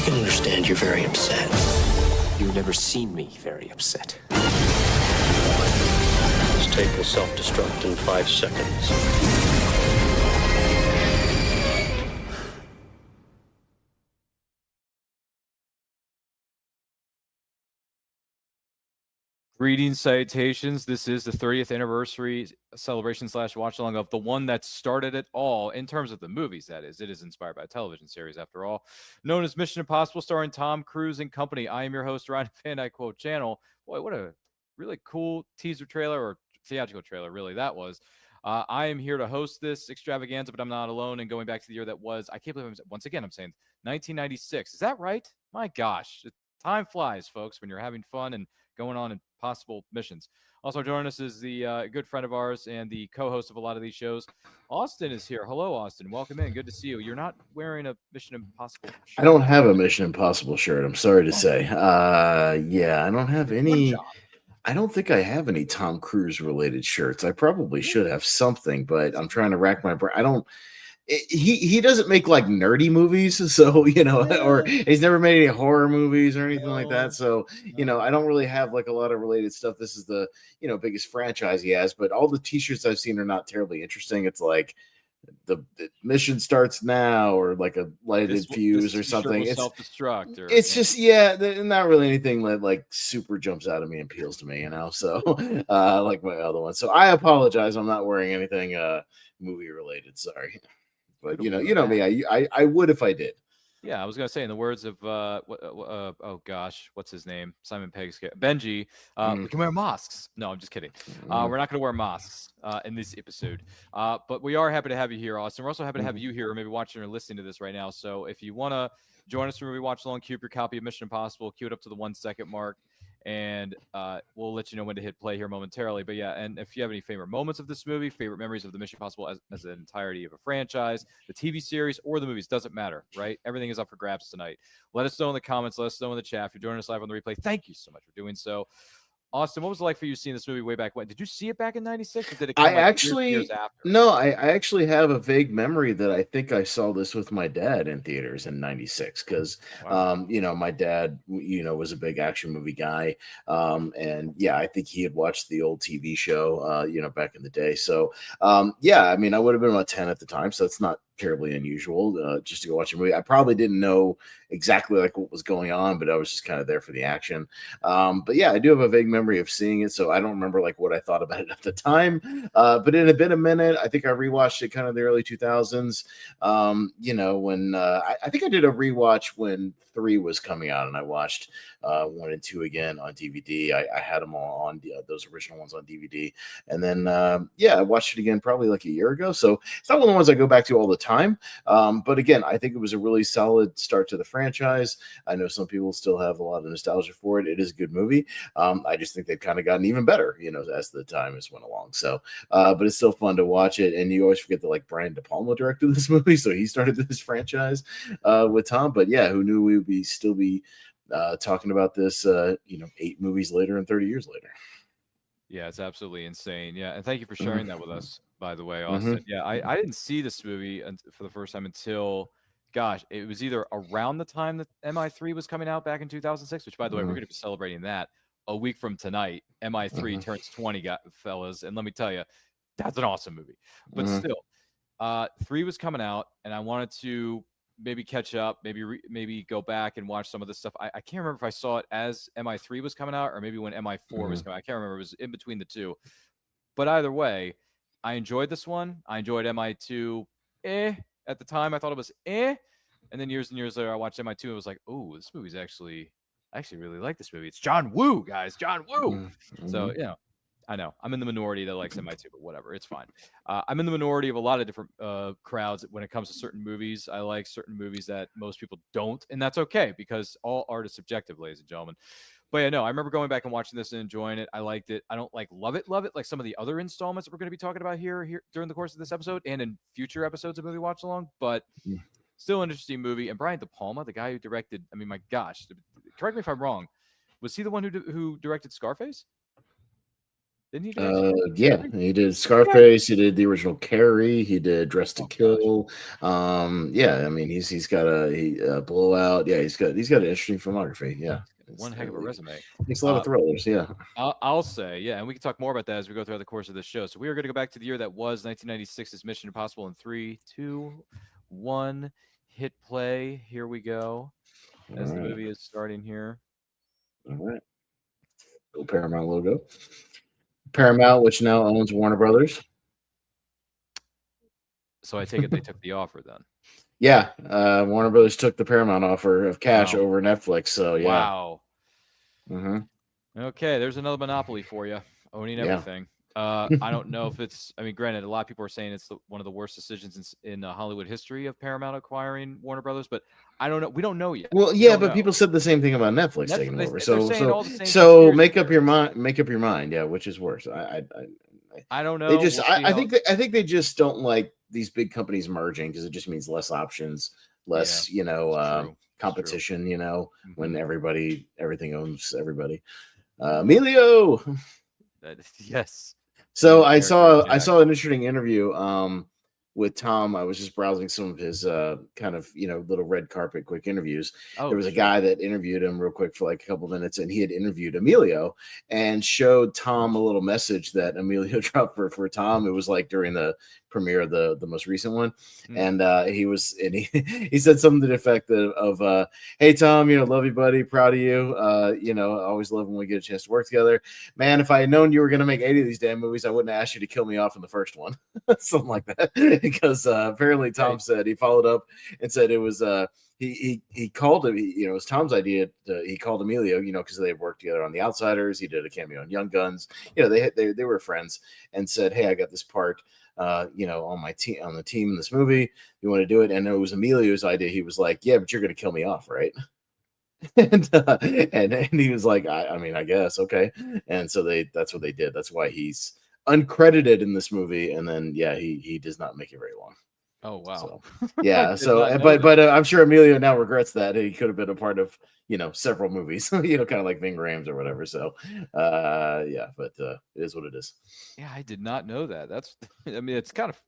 can understand you're very upset. You've never seen me very upset. This tape will self-destruct in 5 seconds. Greetings, salutations. This is the 30th anniversary celebration / watch along of the one that started it all in terms of the movies, that is. It is inspired by a television series, after all, known as Mission Impossible, starring Tom Cruise and company. I am your host, Ryan Van Dyke Quote Channel. Boy, what a really cool teaser trailer or theatrical trailer, really, that was. I am here to host this extravaganza, but I'm not alone. And going back to the year that was, I can't believe once again I'm saying 1996. Is that right? My gosh, time flies, folks, when you're having fun and going on impossible missions. Also joining us is the good friend of ours and the co-host of a lot of these shows. Austin is here. Hello, Austin. Welcome in. Good to see you. You're not wearing a Mission Impossible shirt. I don't have a Mission Impossible shirt. I'm sorry to say. Yeah, I don't have any. I don't think I have any Tom Cruise related shirts. I probably should have something, but I'm trying to rack my brain. I don't. He doesn't make like nerdy movies, so or he's never made any horror movies or anything like that. So I don't really have like a lot of related stuff. This is the biggest franchise he has, but all the T-shirts I've seen are not terribly interesting. It's like the mission starts now, or like a lighted fuse or something. It's self-destruct. It's just not really anything that like super jumps out at me and appeals to me. So like my other one. So I apologize. I'm not wearing anything movie related. Sorry. But you know me, I would if I did. Yeah, I was gonna say, in the words of oh gosh, what's his name? Simon Pegg's Benji. We can wear masks. No, I'm just kidding. We're not gonna wear masks in this episode. But we are happy to have you here, Austin. We're also happy to have you here, or maybe watching or listening to this right now. So if you wanna join us for Movie Watch Along, queue up your copy of Mission Impossible, queue it up to the 1 second mark. And we'll let you know when to hit play here momentarily. But yeah, and if you have any favorite moments of this movie, favorite memories of the Mission Impossible as an entirety of a franchise, the TV series, or the movies, doesn't matter, right? Everything is up for grabs tonight. Let us know in the comments. Let us know in the chat. If you're joining us live on the replay, thank you so much for doing so. Austin, what was it like for you seeing this movie way back when? Did you see it back in '96, or did it come years after? No, I actually have a vague memory that I think I saw this with my dad in theaters in '96 because, my dad, was a big action movie guy, and yeah, I think he had watched the old TV show, back in the day. So, I mean, I would have been about 10 at the time, so it's not terribly unusual just to go watch a movie. I probably didn't know exactly like what was going on, but I was just kind of there for the action. But yeah, I do have a vague memory of seeing it, so I don't remember like what I thought about it at the time. But it had been a minute. I think I rewatched it kind of the early 2000s. When I think I did a rewatch when 3 was coming out, and I watched 1 and 2 again on DVD. I had them all on those original ones on DVD, and then I watched it again probably like a year ago. So it's not one of the ones I go back to all the time. But again, I think it was a really solid start to the franchise. I know some people still have a lot of nostalgia for it. It is a good movie. I just think they've kind of gotten even better, as the time has went along. So, but it's still fun to watch it. And you always forget that like Brian De Palma directed this movie, so he started this franchise with Tom. But yeah, who knew we would still be talking about this 8 movies later and 30 years later. Yeah, it's absolutely insane. Yeah, and thank you for sharing that with us, by the way, Austin. Yeah, I didn't see this movie for the first time until, gosh, it was either around the time that MI3 was coming out back in 2006, which, by the way, we're going to be celebrating that a week from tonight. MI3 turns 20, fellas, and let me tell you, that's an awesome movie. But still, 3 was coming out, and I wanted to maybe catch up, maybe go back and watch some of the stuff. I can't remember if I saw it as MI3 was coming out or maybe when MI4 was coming out. I can't remember. It was in between the two. But either way, I enjoyed this one. I enjoyed MI2. At the time, I thought it was And then years and years later, I watched MI2 and it was like, oh, this movie's I actually really like this movie. It's John Woo, guys. John Woo. So, I know I'm in the minority that likes MI2, but whatever, it's fine. I'm in the minority of a lot of different crowds when it comes to certain movies. I like certain movies that most people don't, and that's okay because all art is subjective, ladies and gentlemen. But yeah, no, I remember going back and watching this and enjoying it. I liked it. I don't love it like some of the other installments that we're going to be talking about here during the course of this episode and in future episodes of Movie Watch Along. But still an interesting movie. And Brian De Palma, the guy who directed, I mean, my gosh, correct me if I'm wrong. Was he the one who directed Scarface? Didn't he direct? Yeah, he did Scarface. He did the original Carrie. He did Dress to Oh gosh. Kill. Yeah, I mean he's got a Blowout. Yeah, he's got an interesting filmography. Yeah, One heck of a resume. makes a lot of thrillers. Yeah. I'll say, yeah, and we can talk more about that as we go throughout the course of this show. So we are going to go back to the year that was 1996's Mission Impossible in 3, 2, 1. Hit play. Here we go. As the movie is starting here. All right. Little Paramount logo. Paramount, which now owns Warner Brothers. So I take it they took the offer then. Yeah, Warner Brothers took the Paramount offer of cash Wow. over Netflix. So yeah. Wow. Mm-hmm. Okay, there's another monopoly for you, owning everything. I don't know if it's. I mean, granted, a lot of people are saying it's one of the worst decisions in Hollywood history of Paramount acquiring Warner Brothers, but I don't know. We don't know yet. Well, We yeah, don't but know. people said the same thing about Netflix taking They're over. saying all the same So conspiracy make up your theories. mind. Make up your mind. Yeah, which is worse? I don't know. They just. We'll see I how- think they just don't like these big companies merging because it just means less options, less Yeah, it's true. competition. When Mhm. everything owns everybody. Emilio. Yes. So Main I character saw Jack. an interesting interview with Tom. I was just browsing some of his kind of little red carpet quick interviews. There Oh, was a sure. guy that interviewed him real quick for like a couple minutes, and he had interviewed Emilio and showed Tom a little message that Emilio dropped for Tom. It was like during the premiere of the most recent one, and he he said something to the effect of hey Tom, love you buddy, proud of you, always love when we get a chance to work together. Man, if I had known you were going to make 80 of these damn movies, I wouldn't have asked you to kill me off in the first one. Something like that. Because apparently Tom said he followed up and said it was he called him, it was Tom's idea. He called Emilio, because they worked together on The Outsiders. He did a cameo on Young Guns. They were friends, and said, hey, I got this part on my team, on the team in this movie. You want to do it? And it was Emilio's idea. He was like, yeah, but you're going to kill me off, right? and he was like, I mean, I guess, okay. And so that's what they did. That's why he's uncredited in this movie. And then he does not make it very long. Oh wow. So, yeah. But I'm sure Emilio now regrets that he could have been a part of several movies. Kind of like Ving Rhames or whatever. So yeah, but it is what it is. Yeah, I did not know that. That's. I mean, it's kind of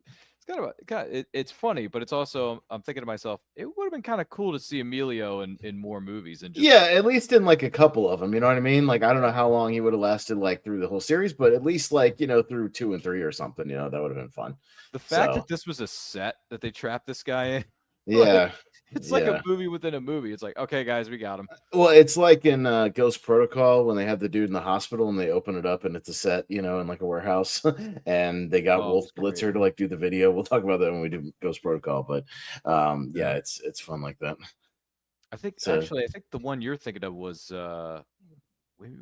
it's funny, but it's also I'm thinking to myself, it would have been kind of cool to see Emilio in more movies and just at least in like a couple of them. You know what I mean? Like I don't know how long he would have lasted like through the whole series, but at least like through 2 and 3 or something. That would have been fun. The fact that this was a set that they trapped this guy in. Yeah. It's like a movie within a movie. It's like, okay, guys, we got him. Well, it's like in Ghost Protocol when they have the dude in the hospital and they open it up and it's a set, in like a warehouse, and they got Wolf Blitzer to like do the video. We'll talk about that when we do Ghost Protocol, but it's fun like that. I think I think the one you're thinking of was or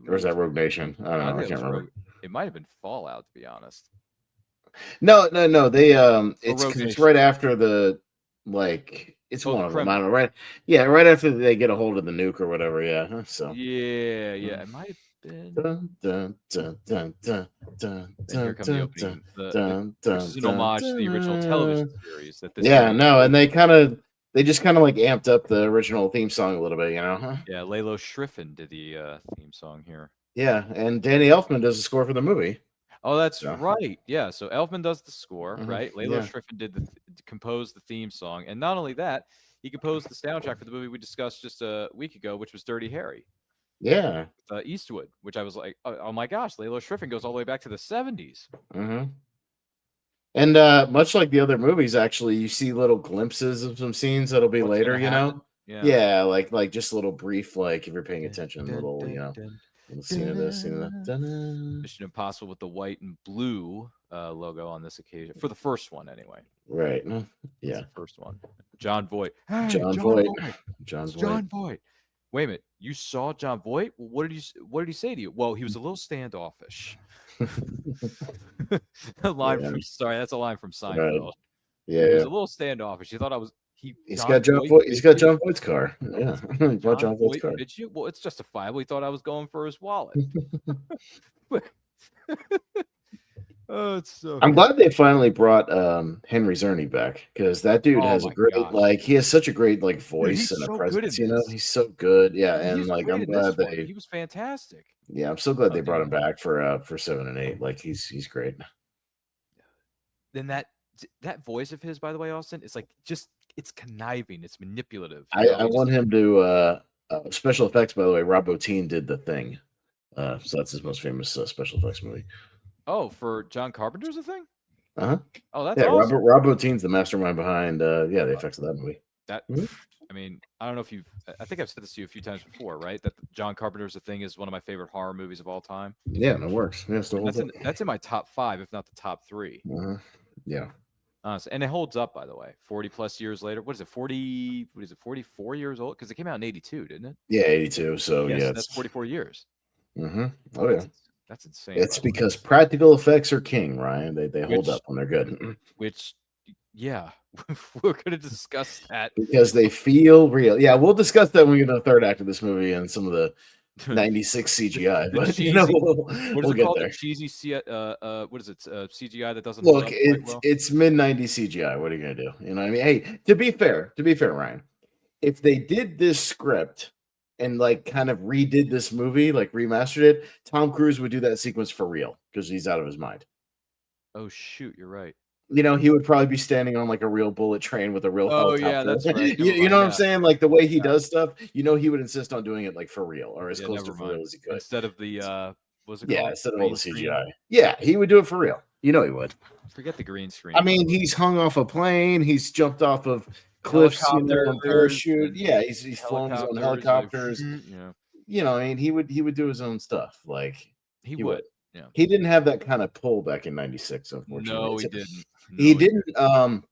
was that Rogue Nation? I don't know. I can't remember. It might have been Fallout, to be honest. No. They it's right after the it's one of them. I don't know, right? Yeah, right after they get a hold of the nuke or whatever. Yeah. So yeah, it might have been. Dun, dun, dun, dun, dun, and here comes the opening, which is an homage to the original television series. And they just kind of like amped up the original theme song a little bit, Yeah, Lalo Schifrin did the theme song here. Yeah, and Danny Elfman does the score for the movie. Oh, that's right. Yeah, so Elfman does the score, right? Lalo Schifrin composed the theme song, and not only that, he composed the soundtrack for the movie we discussed just a week ago, which was Dirty Harry. Yeah, Eastwood, which I was like, oh my gosh, Lalo Schifrin goes all the way back to the 70s. Mm-hmm. And much like the other movies, actually, you see little glimpses of some scenes that'll be later, Yeah, like just a little brief, like if you're paying attention, little scene of this, scene of that. Mission Impossible with the white and blue logo on this occasion for the first one, anyway. Right. Yeah. The first one. John Voight. Hey, John Voight. Wait a minute. You saw John Voight? What did he say to you? Well, he was a little standoffish. That's a line from Seinfeld. Right. Yeah. He was a little standoffish. He thought I was. He's got John Voight's car. Yeah. John Voight bid you? Well, it's justifiable. He thought I was going for his wallet. Oh, it's so I'm good. glad they finally brought Henry Czerny back because that dude Oh has a my great gosh. he has such a great Dude, voice he's and a so good presence, in this. he's so good. Yeah, And and he's great I'm in this glad one. they He was fantastic. yeah, I'm so glad Oh, they brought dude. him back for 7 and 8. Like he's great. Then that voice of his, by the way, Austin, is like just it's conniving, it's manipulative. I He just want him to special effects, by the way. Rob Bottin did The Thing. So that's his most famous special effects movie. for John Carpenter's a thing? Uh-huh. Oh, that's Yeah, awesome. Rob Bottin's the mastermind behind the effects of that movie. That Mhm. I mean, I don't know if I think I've said this to you a few times before, right? That John Carpenter's a thing is one of my favorite horror movies of all time. Yeah, and it works. Yeah, it still And holds up. that's in my top 5, if not the top 3. Yeah. Honestly. And it holds up, by the way. 40 plus years later. What is it? 44 years old? Because it came out in 82, didn't it? Yeah, 82. So Yes, yeah, that's it's 44 years. oh yeah. That's insane, It's by the way. because practical effects are king, Ryan. They hold Which up when they're good. which yeah, we're gonna discuss that. Because they feel real. Yeah, we'll discuss that when we get to the third act of this movie and some of the 96 CGI, The but cheesy what is we'll it get called? The there. cheesy what is it? CGI that doesn't hold Look, up quite well. it's mid 90s CGI. What are you gonna do? You know what I mean? Hey, to be fair, Ryan, if they did this script and like kind of redid this movie, like remastered it, Tom Cruise would do that sequence for real because he's out of his mind. Oh shoot, you're right. He would probably be standing on like a real bullet train with a real Oh yeah, helicopter. that's right. you, Never you know mind. what I'm Yeah. saying? Like the way he does stuff, he would insist on doing it like for real or as Yeah, close to never for mind. real as he could. Instead of the what's it Yeah, called? instead of all Green the screen. CGI. Yeah, he would do it for real. He would. Forget the green screen. I mean, he's hung off a plane. He's jumped off of cliffs, on Helicopters parachute. and Yeah, he's flown his own helicopters, helicopters. yeah. I mean, he would do his own stuff. Like He he would. would. Yeah. He didn't have that kind of pull back in '96, unfortunately. No, he didn't. He didn't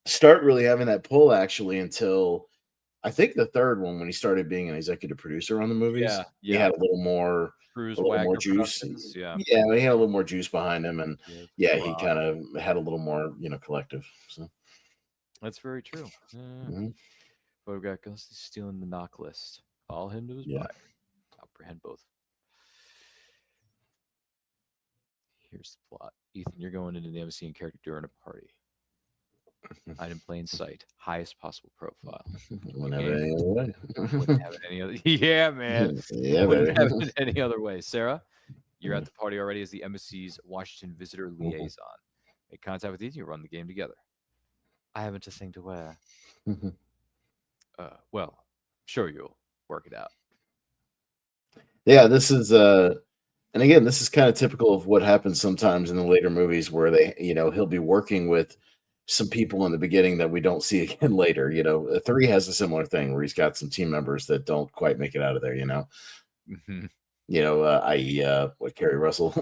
start really having that pull actually until I think the third one when he started being an executive producer on the movies. Yeah, He yeah. had a little more Cruise a little more Wagner juice. Productions, yeah. Yeah, he had a little more juice behind him, and Yeah, yeah, he wow. kind of had a little more, collective. So That's very true. Photograph Ghostly stealing the knock list. Follow him to his buyer. Apprehend both. Here's the plot. Ethan, you're going into the embassy in character during a party. Hide in plain sight. Highest possible profile. wouldn't have it any other way. Wouldn't have it any other. Yeah, man. Yeah, Wouldn't baby. have it any other way. Sarah, you're at the party already as the embassy's Washington visitor liaison. Make contact with Ethan. You run the game together. I haven't a thing to wear. Well, sure you'll work it out. Yeah, this is and again, this is kind of typical of what happens sometimes in the later movies where they, he'll be working with some people in the beginning that we don't see again later. 3 has a similar thing where he's got some team members that don't quite make it out of there, Mm-hmm. i.e. What Kerry Russell.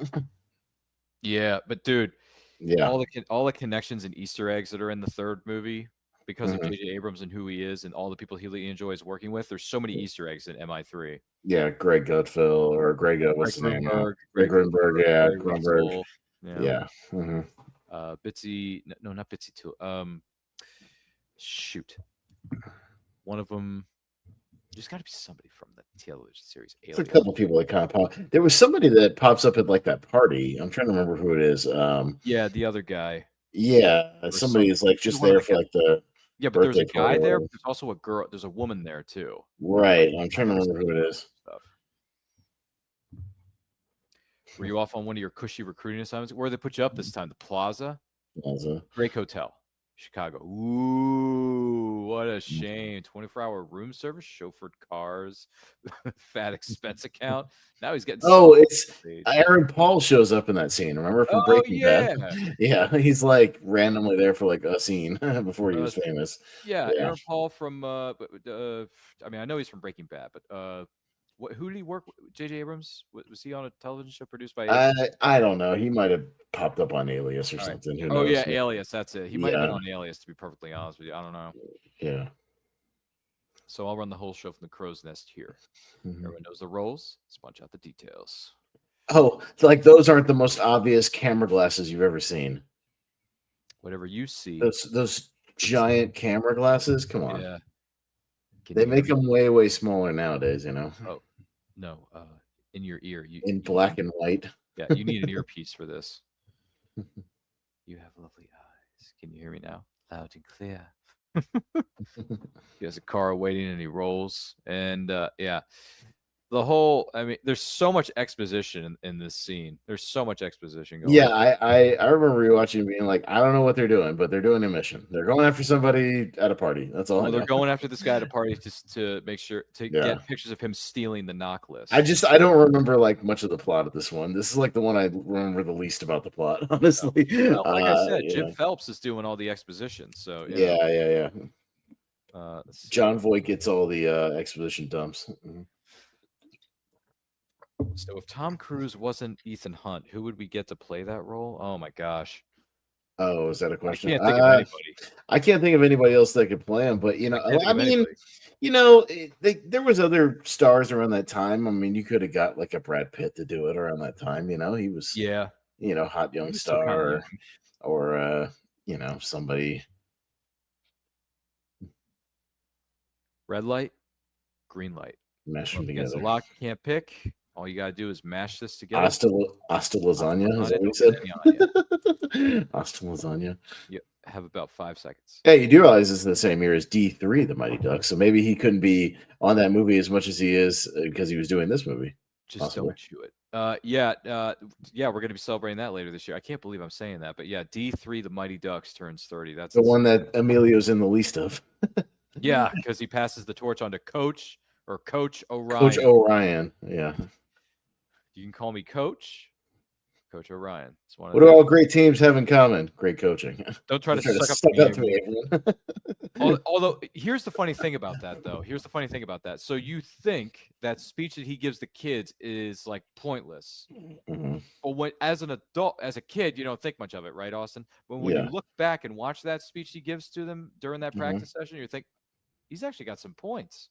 Yeah, but dude, Yeah. all the connections and Easter eggs that are in the third movie because of Mhm. J.J. Abrams and who he is and all the people he enjoys working with. There's so many Easter eggs in MI3. Yeah, Greg Gutfeld or Greg, what's his name? Greg Grunberg, yeah, Greg Grunberg. Russell, Yeah. Mhm. Bitsy, no, not Bitsy too. Shoot, one of them. There's got to be somebody from the television series. There's a couple people that kind of pop. There was somebody that pops up at like that party. I'm trying to remember who it is. Yeah, the other guy. Yeah, somebody is like just there for like the Yeah, but there's a birthday guy party or there. whatever. But there's also a girl. There's a woman there too. Right. I'm trying to remember who it is. Stuff. Were you off on one of your cushy recruiting assignments? Where they put you up this time? The Plaza? Drake Hotel, Chicago. Ooh, what a shame. 24-hour room service, chauffeured cars, fat expense account. Now he's getting it's Aaron Paul shows up in that scene. Remember from Breaking Bad? Yeah, he's like randomly there for like a scene before he was famous. Yeah, Aaron Paul from I mean, I know he's from Breaking Bad, but who did he work with? J.J. Abrams? Was he on a television show produced by Abrams? I don't know. He might have popped up on Alias or something. Who knows? Oh, yeah, Alias. That's it. He might have been on Alias, to be perfectly honest with you. I don't know. Yeah. So I'll run the whole show from the crow's nest here. Everyone knows the roles. Let's bunch out the details. Oh, like those aren't the most obvious camera glasses you've ever seen. Whatever you see. Those giant camera glasses? Come on. Yeah. They make them way, way smaller nowadays, Oh, no. In your ear. In black and white. Yeah, you need an earpiece for this. You have lovely eyes. Can you hear me now? Loud and clear. He has a car waiting and he rolls. And yeah, the whole, I mean, there's so much exposition in this scene. There's so much exposition going Yeah, on. I remember rewatching and being like, I don't know what they're doing, but they're doing a mission. They're going after somebody at a party. That's all I Well, they're know. going after this guy at a party just to make sure to Yeah. get pictures of him stealing the knock list. I don't remember like much of the plot of this one. This is like the one I remember the least about the plot, honestly. Well, like I said, you Jim know. Phelps is doing all the exposition. So you Yeah, know, yeah. let's see. John Voight gets all the exposition dumps. Mhm. So if Tom Cruise wasn't Ethan Hunt, who would we get to play that role? Oh my gosh. Oh, is that a I question? can't think of anybody. I can't think of anybody else that could play him, but you know, I can't think I of mean, anybody. you know, there was other stars around that time. I mean, you could have got like a Brad Pitt to do it around that time. You know, he was, Yeah. you know, hot He young was still kinda star, young. or you know, somebody. Red light, green light. Mash Up them against the together. lock, you can't pick. All you gotta do is mash this together. Hasta lasagna. Is that what he said? Hasta lasagna. You have about 5 seconds. Yeah, you do realize this is the same year as D3, The Mighty Ducks. So maybe he couldn't be on that movie as much as he is because he was doing this movie. Just Possibly. don't chew it. Yeah, we're gonna be celebrating that later this year. I can't believe I'm saying that, but yeah, D3, The Mighty Ducks turns 30. That's The one that Emilio's in the least of. Yeah, because he passes the torch on to Coach Orion. Coach Orion. Yeah. You can call me Coach Orion. It's one of What do those. all great teams have in common? Great coaching. Don't try to Try to suck up suck to up to me. me, everyone. Although here's the funny thing about that, though. So you think that speech that he gives the kids is like pointless, Mhm. but when as an adult, as a kid, you don't think much of it, right, Austin? But when you Yeah. look back and watch that speech he gives to them during that Mhm. practice session, you think he's actually got some points.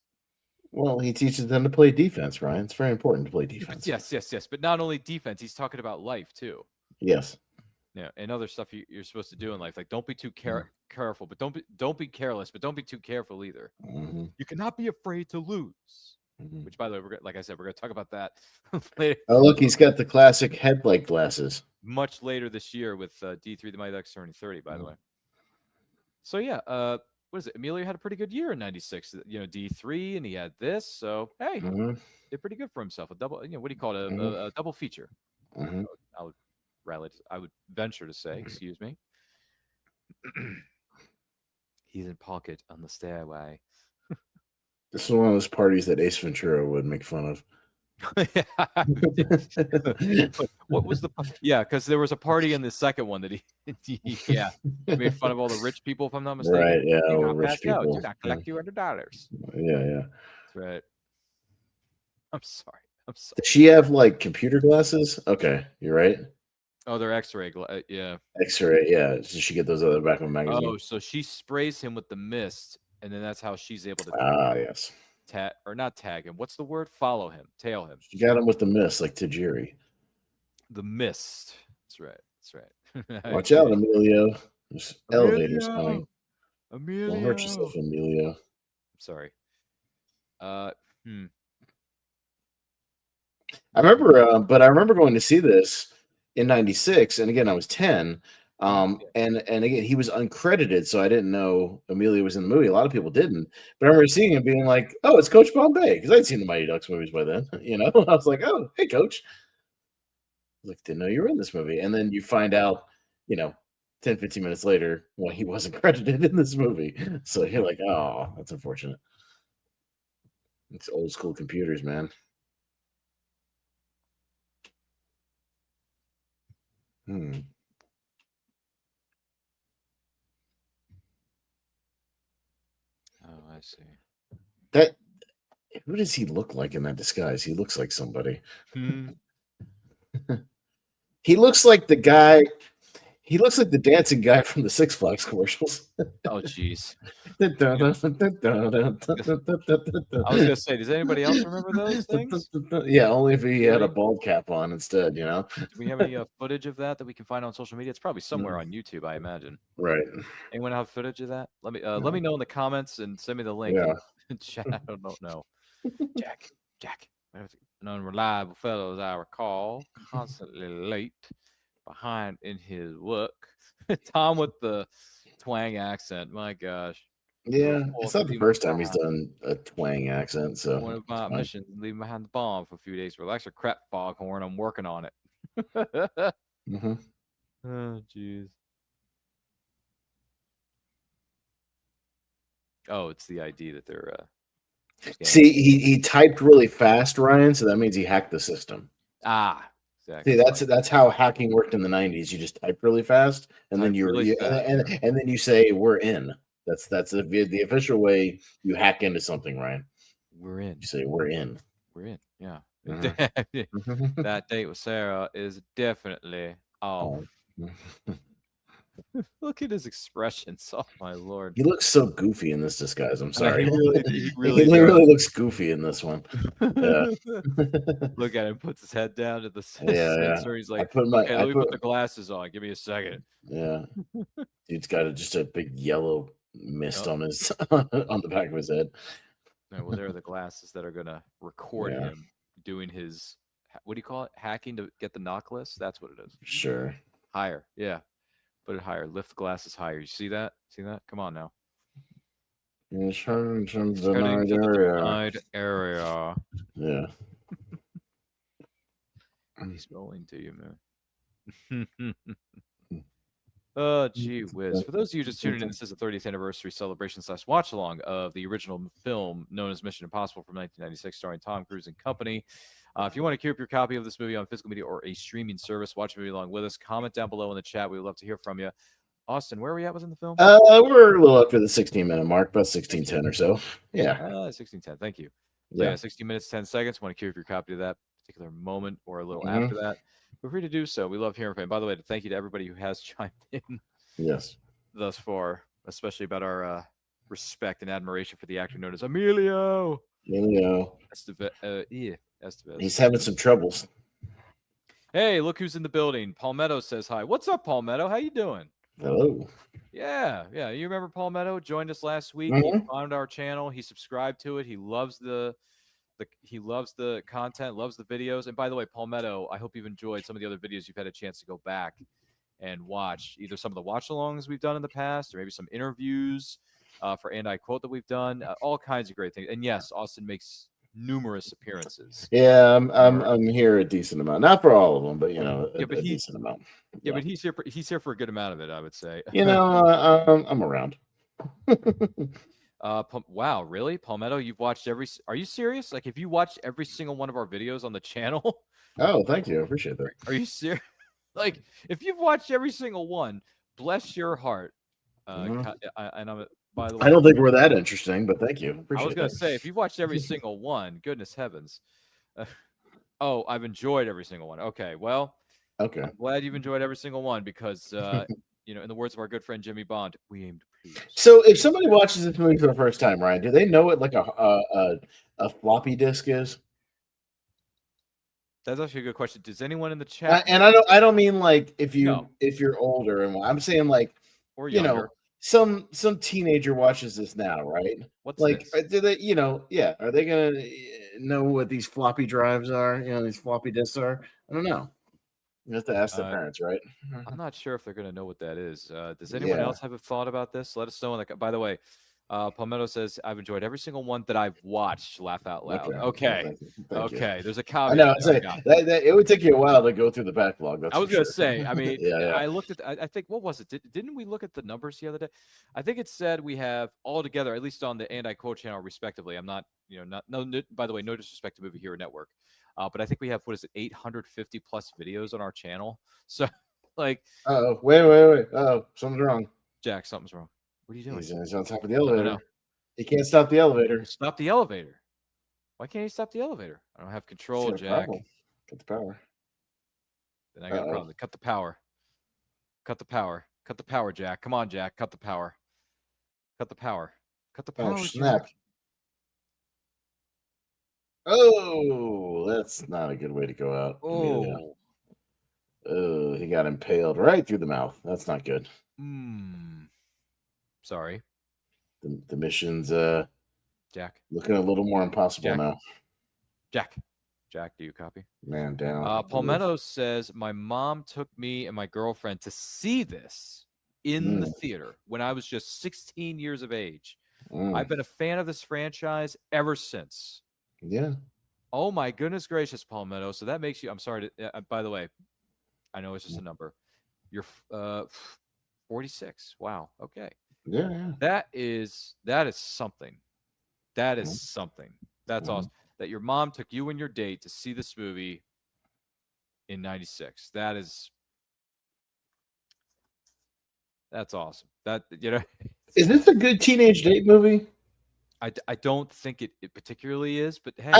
Well, he teaches them to play defense, Ryan. It's very important to play defense. Yes. But not only defense, he's talking about life too. Yes. Yeah, and other stuff you're supposed to do in life, like don't be too careful, but don't be careless, but don't be too careful either. Mhm. You cannot be afraid to lose. Mhm. Which, by the way, like I said, we're going to talk about that later. Oh, look, he's got the classic headlight glasses. Much later this year with D3, the Mighty Ducks turning 30, by the Mhm. way. So yeah, what is it? Emilio had a pretty good year in '96. You know, D3, and he had this. So hey, Mhm. did pretty good for himself. A double, you know, what do you call it? Mhm. A double feature. Mhm. I would venture to say, excuse me. He's in pocket on the stairway. This is one of those parties that Ace Ventura would make fun of. What was the because there was a party in the second one that he made fun of all the rich people, if I'm not mistaken. Right, yeah, Do all the not rich pass out. people. Do not collect $200. Yeah. That's right. I'm sorry. Does she have like computer glasses? Okay, you're right. Oh, they're X-ray. Yeah. X-ray. Yeah. Did she get those other back in the magazine? Oh, so she sprays him with the mist, and then that's how she's able to Yes. not tag him. What's the word? Follow him, tail him. She got him with the mist, like Tajiri. The mist. That's right. Watch out, Emilio. There's elevators coming. Emilio. Don't hurt yourself, Emilio. Sorry. I remember going to see this in '96, and again I was 10. And again he was uncredited, so I didn't know Emilio was in the movie. A lot of people didn't, but I remember seeing him being like, "Oh, it's Coach Bombay," because I'd seen the Mighty Ducks movies by then. You know, I was like, "Oh, hey, Coach." I was like, didn't know you were in this movie, and then you find out, you know, 10, 15 minutes later, well, he wasn't credited in this movie. So you're like, oh, that's unfortunate. It's old school computers, man. Oh, I see. Who does he look like in that disguise? He looks like somebody. He looks like the guy. He looks like the dancing guy from the Six Flags commercials. Oh, jeez. I was gonna say, does anybody else remember those things? Yeah, only if he had a bald cap on instead, you know. Do we have any footage of that we can find on social media? It's probably somewhere on YouTube, I imagine. Right. Anyone have footage of that? Let me know in the comments and send me the link. Yeah. In chat. I don't know. Jack. An unreliable fellow, as I recall, constantly late. behind in his look. Tom with the twang accent. My gosh. Yeah, it's not the Leaving first time he's behind done a twang accent, so one of it's my fine. missions, leaving behind the bomb for a few days. Relax your crap, foghorn. I'm working on it. Hmm. Oh, jeez. Oh, it's the ID that they're scanning. See, he typed really fast, Ryan, so that means he hacked the system. Exactly. See, that's how hacking worked in the 90s. You just type really fast, and then Type really fast. and then you say we're in. That's the official way you hack into something, Ryan. We're in. You say we're in. We're in. Yeah. Mhm. That date with Sarah is definitely off. Oh. Look at his expressions. Oh my lord. He looks so goofy in this disguise. I'm sorry. He He really really does. looks goofy in this one. Yeah. Look at him, puts his head down to the Yeah, yeah. sensor. He's like, okay, let me put the glasses on. Give me a second. yeah. Dude's got just a big yellow mist Oh, on his on the back of his head. well, there are the glasses that are gonna record Yeah, him doing his what do you call it? Hacking to get the knock list? That's what it is. sure. Higher. Yeah. Put it higher. Lift the glasses higher. You see that? See that? Come on now. He's heading to It's the heading night to the area. denied area. Yeah. He's rolling to you, man. Oh, gee whiz. For those of you just tuning in, this is the 30th anniversary celebration / watch along of the original film known as Mission Impossible from 1996, starring Tom Cruise and company. If you want to queue up your copy of this movie on physical media or a streaming service, watch the movie along with us. Comment down below in the chat. We would love to hear from you. Austin, where are we at within the film? We're a little up to the 16-minute mark, about 16:10 or so. Yeah. 16:10. Thank you. So, Yeah. yeah, 16 minutes, 10 seconds. Want to queue up your copy of that particular moment or a little Mhm. after that. Feel free to do so. We love hearing from you. By the way, thank you to everybody who has chimed in Yes. thus far, especially about our respect and admiration for the actor known as Emilio He's Estevez. having some troubles. Hey, look who's in the building. Palmetto says hi. What's up, Palmetto? How you doing? Hello. Yeah. You remember Palmetto joined us last week. He Mhm. found our channel. He subscribed to it. He loves the content, loves the videos. And by the way, Palmetto, I hope you've enjoyed some of the other videos you've had a chance to go back and watch, either some of the watch-alongs we've done in the past, or maybe some interviews for And I Quote that we've done. All kinds of great things. And yes, Austin makes numerous appearances. Yeah, I'm here a decent amount. Not for all of them, but Yeah, but a decent amount. yeah, but he's here for a good amount of it, I would say. I'm around. Wow, really, Palmetto? You've watched every? Are you serious? Like, if you watched every single one of our videos on the channel? Oh, thank you. I appreciate that. Are you serious? Like, if you've watched every single one, bless your heart. Mhm. And I'm by the way, I don't think we're that interesting, but thank you. I was Appreciate gonna that. say if you've watched every single one, goodness heavens. Oh, I've enjoyed every single one. Okay, well, Okay. I'm glad you've enjoyed every single one because in the words of our good friend Jimmy Bond, we aim to please. So, if somebody watches this movie for the first time, Ryan, do they know what like a floppy disk is? That's actually a good question. Does anyone in the chat And know? I don't mean like if No. you're older and I'm saying like Or you younger? know some teenager watches this now, right? What's Like, this? do they yeah? Are they gonna know what these floppy drives are? These floppy disks are. I don't know. You have to ask their parents, right? I'm not sure if they're gonna know what that is. Does anyone Yeah. else have a thought about this? Let us know. By the way, Palmetto says I've enjoyed every single one that I've watched. Laugh out loud. Okay. Okay. Thank you. Thank you. Okay. There's a I caveat know. there. I Say got it. that it would take you a while to go through the backlog. That's I was for gonna sure. say. I mean, Yeah. I looked at. I think what was it? Didn't we look at the numbers the other day? I think it said we have all together, at least on the And I Quote channel, respectively. I'm not, not no. By the way, no disrespect to Movie Hero Network, but I think we have what is it, 850 plus videos on our channel. So, like, Oh, wait. Oh, something's wrong. Jack, something's wrong. What are you doing? He's on top of the elevator. No. He can't stop the elevator. Stop the elevator. Why can't he stop the elevator? I don't have control, Jack. Get the power. Then I got a problem. Cut the power. Cut the power. Cut the power, Jack. Come on, Jack. Cut the power. Cut the power. Cut the power, Snap. Jack. Oh, that's not a good way to go out. Oh. Oh, he got impaled right through the mouth. That's not good. Sorry. The mission's Jack. looking a little more impossible Jack. now. Jack. Jack, do you copy? Man down. Palmetto says, my mom took me and my girlfriend to see this in the theater when I was just 16 years of age. I've been a fan of this franchise ever since. Yeah. Oh my goodness gracious, Palmetto. So that makes you, I'm sorry to, by the way, I know it's just a number. You're 46. Wow. Okay. Yeah. That is something. That is something. That's awesome. That your mom took you and your date to see this movie in 96. That's awesome. That, Is this a good teenage date movie? I don't think it particularly is, but hey,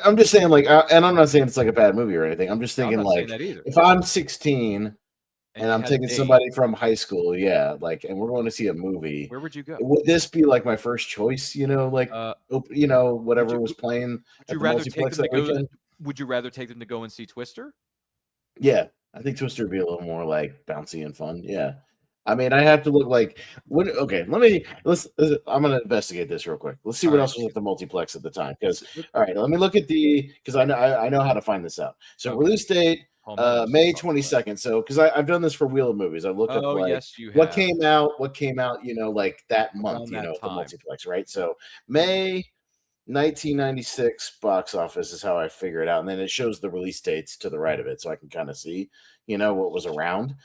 I'm just saying, like, and I'm not saying it's like a bad movie or anything. I'm just thinking, I'm not like, saying that either. if I'm 16 and you I'm had a taking date, somebody from high school, yeah, like, and we're going to see a movie, where would you go? would this be like my first choice? Like, whatever was playing at the multiplex that weekend. Would you rather take them to go and see Twister? Yeah, I think Twister would be a little more like bouncy and fun. Yeah. I mean, I have to look like what? Okay, let's. I'm gonna investigate this real quick. Let's see what else was at the multiplex at the time. Because all right, let me look at because I know how to find this out. So release date May 22nd. So because I've done this for Wheel of Movies, I looked up like what came out, like that month, at the multiplex, right? So May 1996 box office is how I figure it out, and then it shows the release dates to the right of it, so I can kind of see, what was around.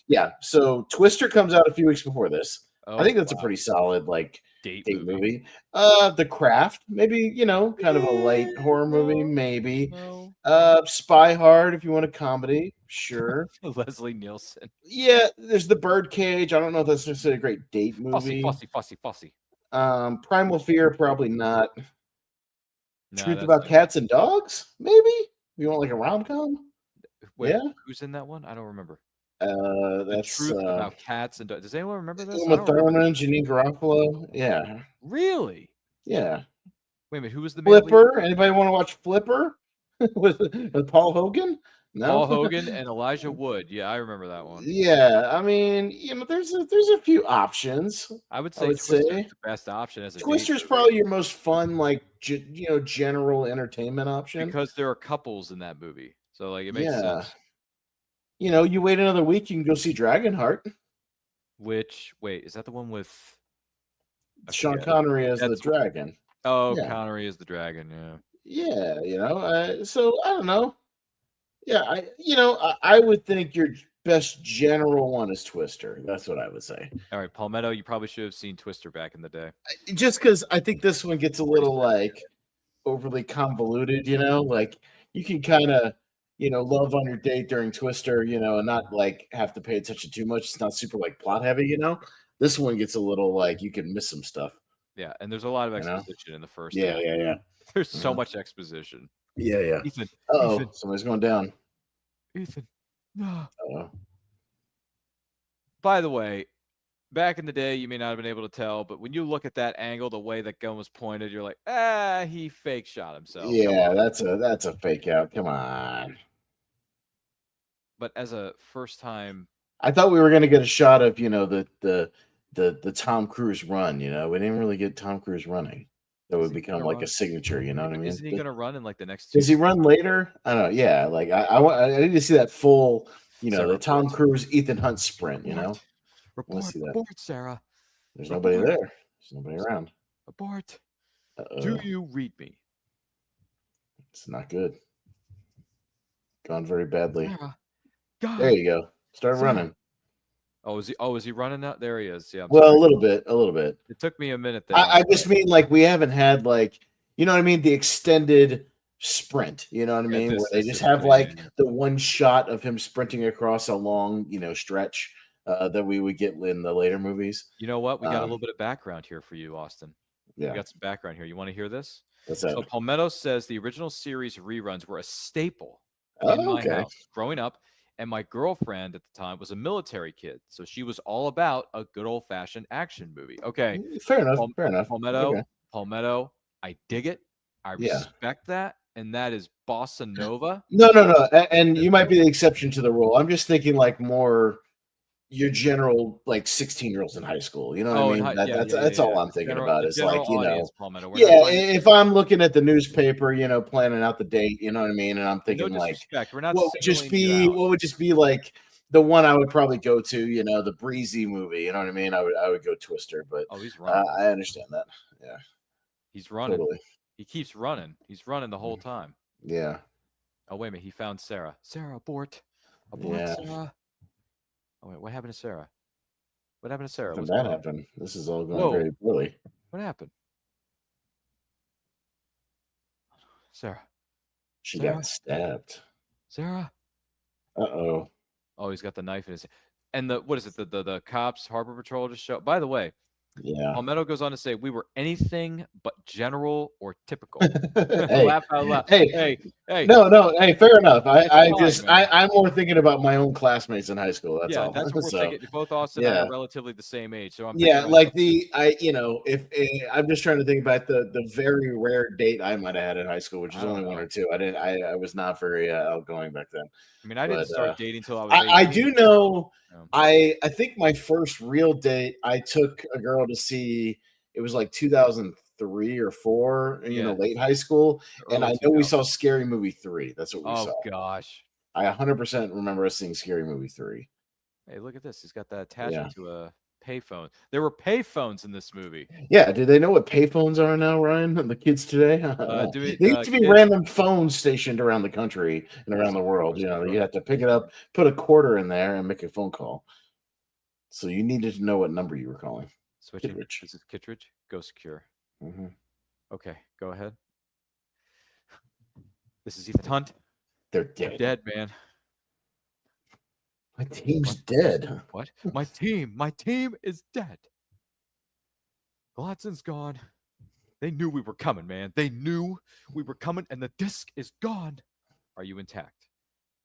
Yeah, so Twister comes out a few weeks before this. I think that's a pretty solid like date movie. The Craft, maybe kind of a light horror movie, maybe. Spy Hard, if you want a comedy, sure. Leslie Nielsen. Yeah, there's The Birdcage. I don't know if that's necessarily a great date movie. Fussy. Primal Fear, probably not. Truth About Cats and Dogs, maybe. You want like a rom-com? Yeah. Who's in that one? I don't remember. That's Truth About Cats and Dogs. Does anyone remember this? Uma Thurman, Janine Garofalo. Yeah. Really? Yeah. Wait a minute. Who was the Flipper? Anybody want to watch Flipper with Paul Hogan? No. Paul Hogan and Elijah Wood. Yeah, I remember that one. Yeah, I mean, there's a few options. I would say Twister's the best option as a Twister's probably your most fun, like general entertainment option because there are couples in that movie, so like it makes sense. You wait another week, you can go see Dragonheart. Wait, is that the one with Sean Connery as the dragon? Oh, yeah. Connery is the dragon. Yeah. Yeah, so I don't know. Yeah, I would think your best general one is Twister. That's what I would say. All right, Palmetto, you probably should have seen Twister back in the day. Just because I think this one gets a little like overly convoluted. Like you can kind of love on your date during Twister, and not like have to pay attention too much. It's not super like plot heavy. This one gets a little like you can miss some stuff. Yeah, and there's a lot of exposition in the first. Yeah. There's so much exposition. Yeah. Ethan. Somebody's going down. Ethan. By the way, back in the day, you may not have been able to tell, but when you look at that angle, the way that gun was pointed, you're like, he fake shot himself. Yeah, that's a fake out. Come on. But as a first time, I thought we were gonna get a shot of the Tom Cruise run. We didn't really get Tom Cruise running. That would become like a signature, you know what I mean? Isn't he going to run in like the next? Does he run later? I don't know. Yeah, like I need to see that full, the Tom Cruise Ethan Hunt sprint. Report, Sarah. There's nobody there. There's nobody around. Abort. Do you read me? It's not good. Gone very badly. Sarah. There you go. Start running. Oh, is he running out? There he is. Yeah. A little bit. It took me a minute there. I just mean like we haven't had like, what I mean? The extended sprint, what I mean? Where they just have like the one shot of him sprinting across a long, stretch that we would get in the later movies. You know what? We got a little bit of background here for you, Austin. Yeah. We got some background here. You want to hear this? What's that? So Palmetto says the original series reruns were a staple in my house growing up. And my girlfriend at the time was a military kid. So she was all about a good old-fashioned action movie. Okay. Fair enough. Palmetto, I dig it. I respect that. And that is Bossa Nova. No. And you might be the exception to the rule. I'm just thinking like more your general like 16-year-olds in high school. You know what I Oh, mean? yeah, That's all I'm The thinking general, about the is like, general audience, Palmetto. We're not yeah, trying to. if I'm looking at the newspaper, planning out the date, you know what I mean, and I'm No thinking like, disrespect. We're not singling you out. what would just be like the one I would probably go to, the breezy movie, you know what I mean? I would go Twister, but Oh, he's running. I understand that. Yeah, He's running. totally. He keeps running. He's running the whole time. Yeah, Oh, wait a minute. He found Sarah. Sarah, abort. Abort, yeah. Sarah. Oh, wait. What happened to Sarah? What happened to Sarah? When What's that going on? happened, this is all going Whoa. very poorly. What happened? Sarah. She Sarah. got stabbed. Sarah. Uh-oh. Oh, he's got the knife in his. And what is it? The cops, Harbor Patrol just show. By the way, Yeah. Palmetto goes on to say, "We were anything but general or typical." Hey, Laugh out loud. hey, Hey. no, hey, fair enough. It's fine, man. I'm more thinking about my own classmates in high school. That's Yeah, all. that's what we're So, thinking. Both Austin and I yeah, are relatively the same age, so I'm yeah, picturing like myself too. if I'm just trying to think about the very rare date I might have had in high school, which is I don't only one know. or two. I was not very outgoing back then. I mean, I didn't But start dating till I was I 18. do know. So, I think my first real date, I took a girl to see. It was like 2003 or four, yeah, late high school, and early I know we saw 2000s. Scary Movie 3. That's what we Oh saw. gosh. I 100% remember us seeing Scary Movie 3. Hey, look at this. He's got that Yeah. attachment to a payphone. There were payphones in this movie. Yeah. Do they know what payphones are now, Ryan? The kids today? I don't know. Do it, There used to be kids. random phones stationed around the country and Yes, around the of world. course, You bro. have to pick it up, put a quarter in there, and make a phone call. So you needed to know what number you were calling. Switching. Kittredge. This is Kittredge. Go secure. Mm-hmm. Okay, go ahead. This is Ethan Hunt. They're dead. Dead, man. My team's dead. What? My team is dead. Gladson's gone. They knew we were coming, man. They knew we were coming, and the disc is gone. Are you intact?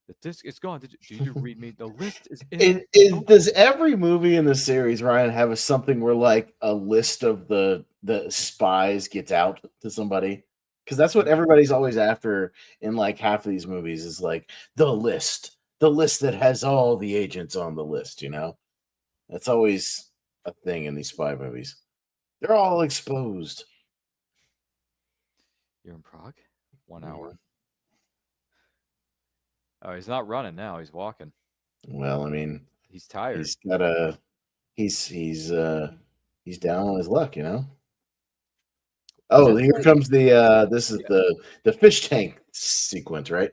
The disc is gone. Did you read me? The list is in. Does every movie in the series, Ryan, have something where like a list of the spies gets out to somebody? Because that's what everybody's always after in like half of these movies is like the list that has all the agents on the list. That's always a thing in these spy movies. They're all exposed. You're in Prague? 1 hour. Oh, he's not running now. He's walking. Well, I mean, he's tired. He's got he's down on his luck, Oh, here comes this is the fish tank sequence, right?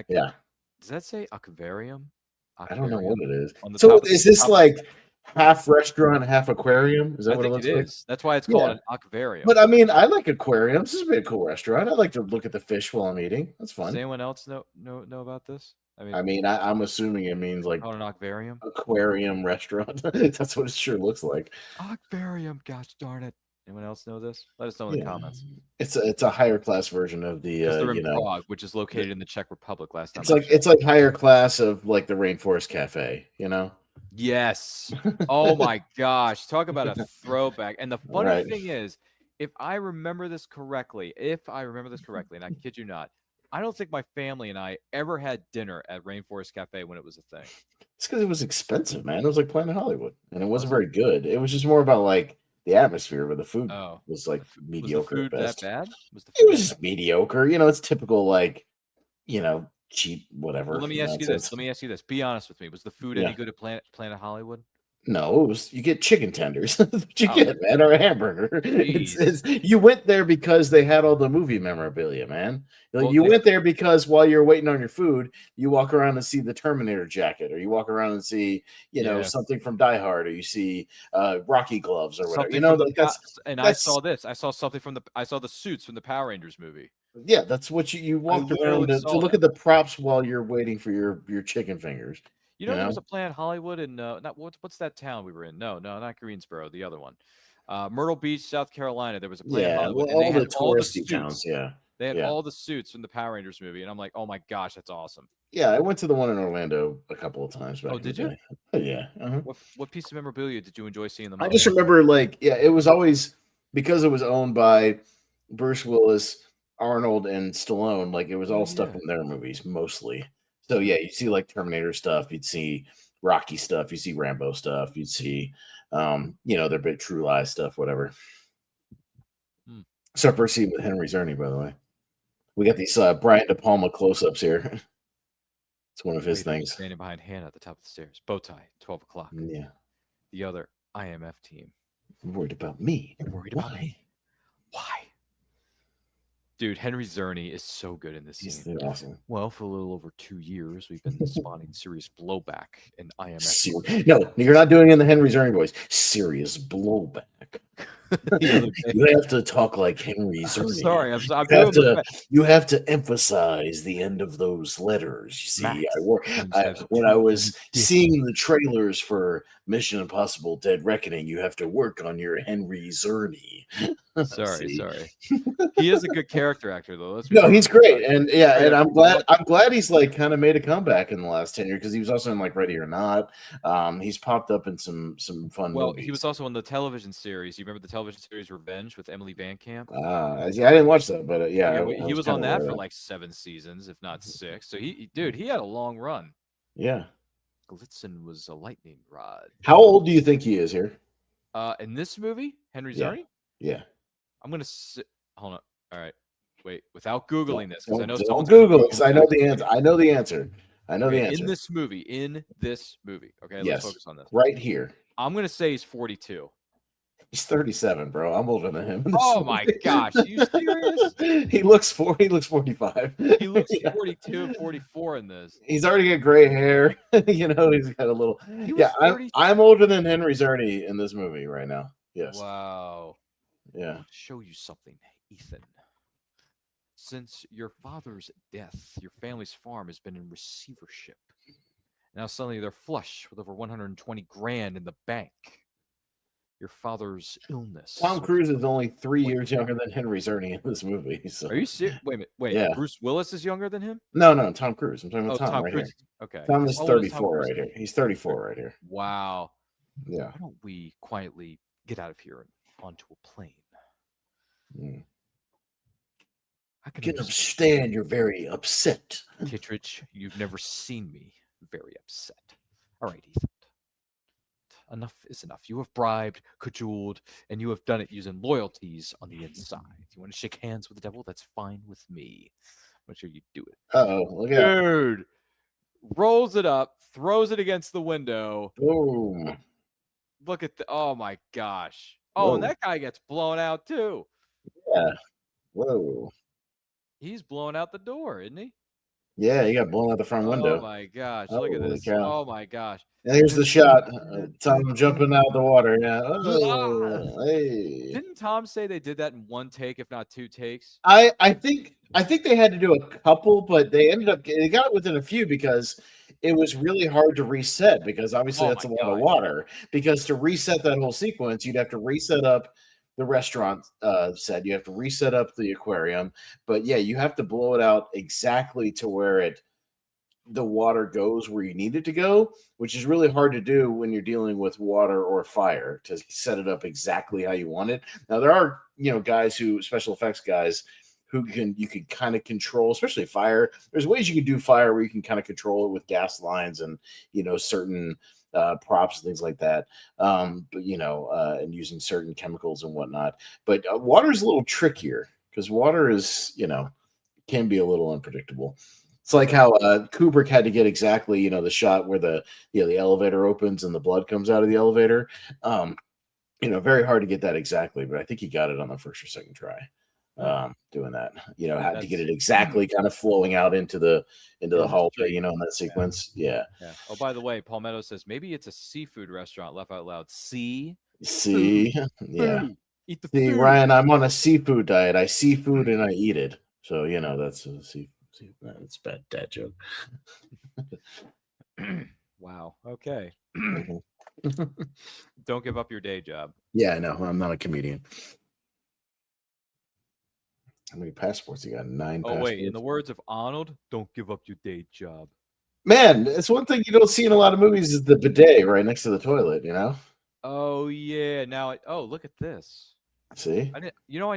Yeah. Does that say aquarium? I don't know what it is. On the So top of is the this top- like half restaurant, half aquarium? Is that I what it think looks it like? is. That's why it's called an aquarium. But I mean, I like aquariums. This would be a cool restaurant. I like to look at the fish while I'm eating. That's fun. Does anyone else know about this? I'm assuming it means like an aquarium restaurant. That's what it sure looks like. Aquarium, gosh darn it. Anyone else know this? Let us know in the comments. It's a higher class version of the they're in Prague, which is located in the Czech Republic. Last time it's like higher class of like the Rainforest Cafe, Yes. Oh my gosh. Talk about a throwback. And the funny thing is, if I remember this correctly, and I kid you not, I don't think my family and I ever had dinner at Rainforest Cafe when it was a thing. It's because it was expensive, man. It was like Planet Hollywood, and it wasn't very good. It was just more about like the atmosphere, but the food was like mediocre at best. That bad? It was just mediocre. It's typical like, cheap whatever. Well, let me ask you this. Be honest with me. Was the food any good at Planet Hollywood? No, you get chicken tenders. That's what you get, man, or a hamburger. You went there because they had all the movie memorabilia, man. You went there because while you're waiting on your food, you walk around and see the Terminator jacket, or you walk around and see, something from Die Hard, or you see Rocky gloves or whatever. I saw this. I saw something I saw the suits from the Power Rangers movie. Yeah, that's what you walked around to look at the props while you're waiting for your chicken fingers. There was a Planet Hollywood in what's that town we were in? No, not Greensboro, the other one. Myrtle Beach, South Carolina. There was a Planet Hollywood. Well, all the touristy towns, They had all the suits from the Power Rangers movie, and I'm like, oh my gosh, that's awesome. Yeah, I went to the one in Orlando a couple of times back. Oh, did you? Oh, yeah. What piece of memorabilia did you enjoy seeing them? I just remember, it was always because it was owned by Bruce Willis, Arnold, and Stallone. Like it was all stuff from their movies mostly. So yeah, you'd see like Terminator stuff. You'd see Rocky stuff, you see Rambo stuff, you'd see, their big True Lies stuff, whatever. So first scene with Henry Czerny, by the way. We got these Brian De Palma close-ups here. It's one of his things. Standing behind Hannah at the top of the stairs. Bow tie, 12 o'clock. Yeah. The other IMF team. You're worried about me. You're worried about me. Why? Dude, Henry Czerny is so good in this scene. He's awesome. Well, for a little over 2 years, we've been spawning serious blowback in IMF. No, you're not doing it in the Henry Czerny voice. Serious blowback. You have to talk like Henry Czerny. Sorry, you have to emphasize the end of those letters. You see, when I was seeing the trailers for Mission Impossible: Dead Reckoning, you have to work on your Henry Czerny. Sorry. He is a good character actor, though. No, he's great, and I'm glad he's like kind of made a comeback in the last 10 years because he was also in like Ready or Not. He's popped up in some fun. Well, movies. He was also in the television series. You remember the television series Revenge with Emily Van Camp? I didn't watch that, but he was on that for like 7 seasons, if not 6. So he had a long run. Yeah. Blitzen was a lightning rod. How old do you think he is here? In this movie, Henry Czerny? Yeah. I'm gonna hold on. All right, wait. Without googling this, because I know don't Google it because I know the answer. I know the answer. In this movie. Okay, let's focus on this. Right here. I'm gonna say he's 42. He's 37, bro. I'm older than him. Oh my gosh, are you serious? He looks 40. He looks 45. He looks 42, 44 in this. He's already got gray hair. He's got a little. Yeah, I'm older than Henry Czerny in this movie right now. Yes. Wow. Yeah. I want to show you something, Ethan. Since your father's death, your family's farm has been in receivership. Now suddenly they're flush with over 120 grand in the bank. Your father's illness. Tom Cruise is only 3 years younger than Henry Czerny in this movie. So. Are you serious? Wait a minute. Wait, yeah. Bruce Willis is younger than him? No, Tom Cruise. I'm talking about Tom right Cruise. Here. Okay. Tom is 34 right here. He's 34 right here. Wow. Yeah. Why don't we quietly get out of here and onto a plane? I can understand you're very upset. Kittredge, you've never seen me very upset. All right, Ethan. Enough is enough. You have bribed, cajoled, and you have done it using loyalties on the inside. You want to shake hands with the devil? That's fine with me. Make sure you do it. Look at that. Dude. Rolls it up, throws it against the window. Boom. Look at oh my gosh. Oh, and that guy gets blown out too. Yeah. Whoa. He's blowing out the door, isn't he? Yeah, he got blown out the front window. Oh my gosh. Look at this. Cow. Oh my gosh. And here's the shot. Tom jumping out of the water. Yeah. Oh, hey. Didn't Tom say they did that in 1 take, if not 2 takes? I think they had to do a couple, but they got it within a few because it was really hard to reset because obviously that's a lot of water. Because to reset that whole sequence, you'd have to reset up the restaurant set. You have to reset up the aquarium. But yeah, you have to blow it out exactly to where the water goes where you need it to go, which is really hard to do when you're dealing with water or fire to set it up exactly how you want it. Now there are, guys special effects guys who you can kind of control, especially fire. There's ways you can do fire where you can kind of control it with gas lines and, certain props and things like that. And using certain chemicals and whatnot. But water is a little trickier because water is, can be a little unpredictable. It's like how Kubrick had to get exactly, the shot where the elevator opens and the blood comes out of the elevator. Very hard to get that exactly, but I think he got it on the first or second try. Doing that, had to get it exactly kind of flowing out into the hallway, in that sequence. Yeah. Oh, by the way, Palmetto says maybe it's a seafood restaurant. Laugh out loud. See, yeah. Eat the food. Ryan, I'm on a seafood diet. I see food and I eat it. So that's a seafood. That's a bad dad joke. Wow. Okay. Don't give up your day job. Yeah, no, I'm not a comedian. How many passports you got? 9 passports. Oh, wait. In the words of Arnold, don't give up your day job. Man, it's one thing you don't see in a lot of movies is the bidet right next to the toilet, Oh, yeah. Now, look at this. See? I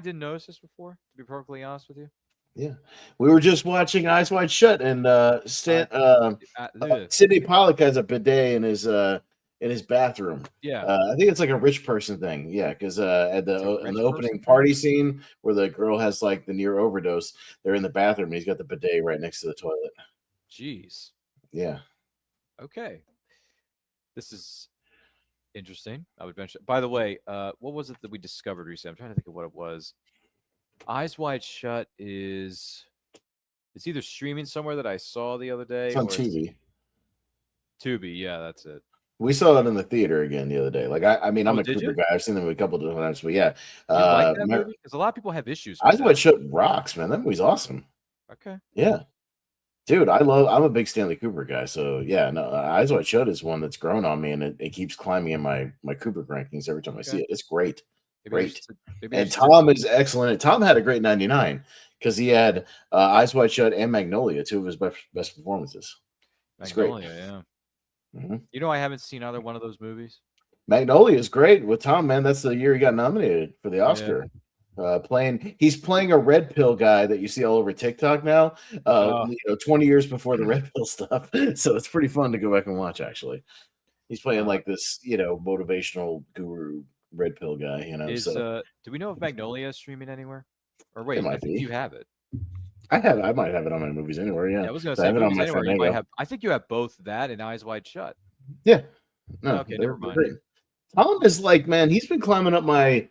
didn't notice this before, to be perfectly honest with you. Yeah, we were just watching Eyes Wide Shut, and Dude, Sidney Pollack has a bidet in his bathroom. yeah, I think it's like a rich person thing. Yeah, because at it's a in the rich person opening thing. party scene where the girl has like the near overdose, they're in the bathroom and he's got the bidet right next to the toilet. Jeez. Yeah. Okay. This is interesting. I would venture. By the way, what was it that we discovered recently? I'm trying to think of what it was. Eyes Wide Shut is it's either streaming somewhere that I saw the other day It's on or it's Tubi. Tubi. Yeah, that's it. We saw it in the theater again the other day. Like I mean, I'm Oh, a did Cooper you? guy. I've seen them a couple different times, but yeah, You like that movie? Because a lot of people have issues with Eyes that. Wide Shut rocks, man. That movie's awesome. Okay. Yeah, dude, I'm a big Stanley Cooper guy. So yeah, no, Eyes Wide Shut is one that's grown on me, and it keeps climbing in my Cooper rankings every time I see Okay. it. It's great, Maybe great. maybe And Tom is excellent. Tom had a great 99 because he had Eyes Wide Shut and Magnolia, two of his best performances. It's great. Magnolia, yeah. Mhm. You know, I haven't seen either one of those movies. Magnolia is great with Tom, man. That's the year he got nominated for the Yeah. Oscar. He's playing a red pill guy that you see all over TikTok now. 20 years before the red pill stuff. So it's pretty fun to go back and watch. Actually, he's playing like this, motivational guru red pill guy. Do we know if Magnolia is streaming anywhere? Or It wait, I might think be. you have it. I might have it on my movies anywhere. Yeah, Yeah, I was gonna I say have it on movies my anywhere. You might Fandango. have. I think you have both that and Eyes Wide Shut. Yeah, no, Okay, they're never mind. great. Tom is like, man, he's been climbing up my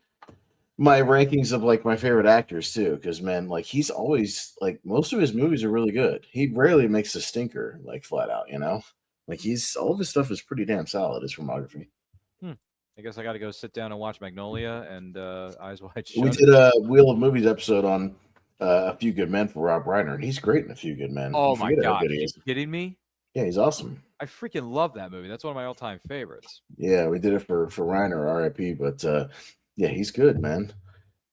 rankings of like my favorite actors too, because man, like he's always like most of his movies are really good. He rarely makes a stinker, like flat out, like he's all of his stuff is pretty damn solid. His filmography. I guess I got to go sit down and watch Magnolia and Eyes Wide Shut. We did a Wheel of Movies episode on A Few Good Men for Rob Reiner, and he's great in A Few Good Men. Oh You my forget how god, good are he you is. kidding me? Yeah, he's awesome. I freaking love that movie. That's one of my all-time favorites. Yeah, we did it for Reiner, R.I.P. But yeah, he's good, man.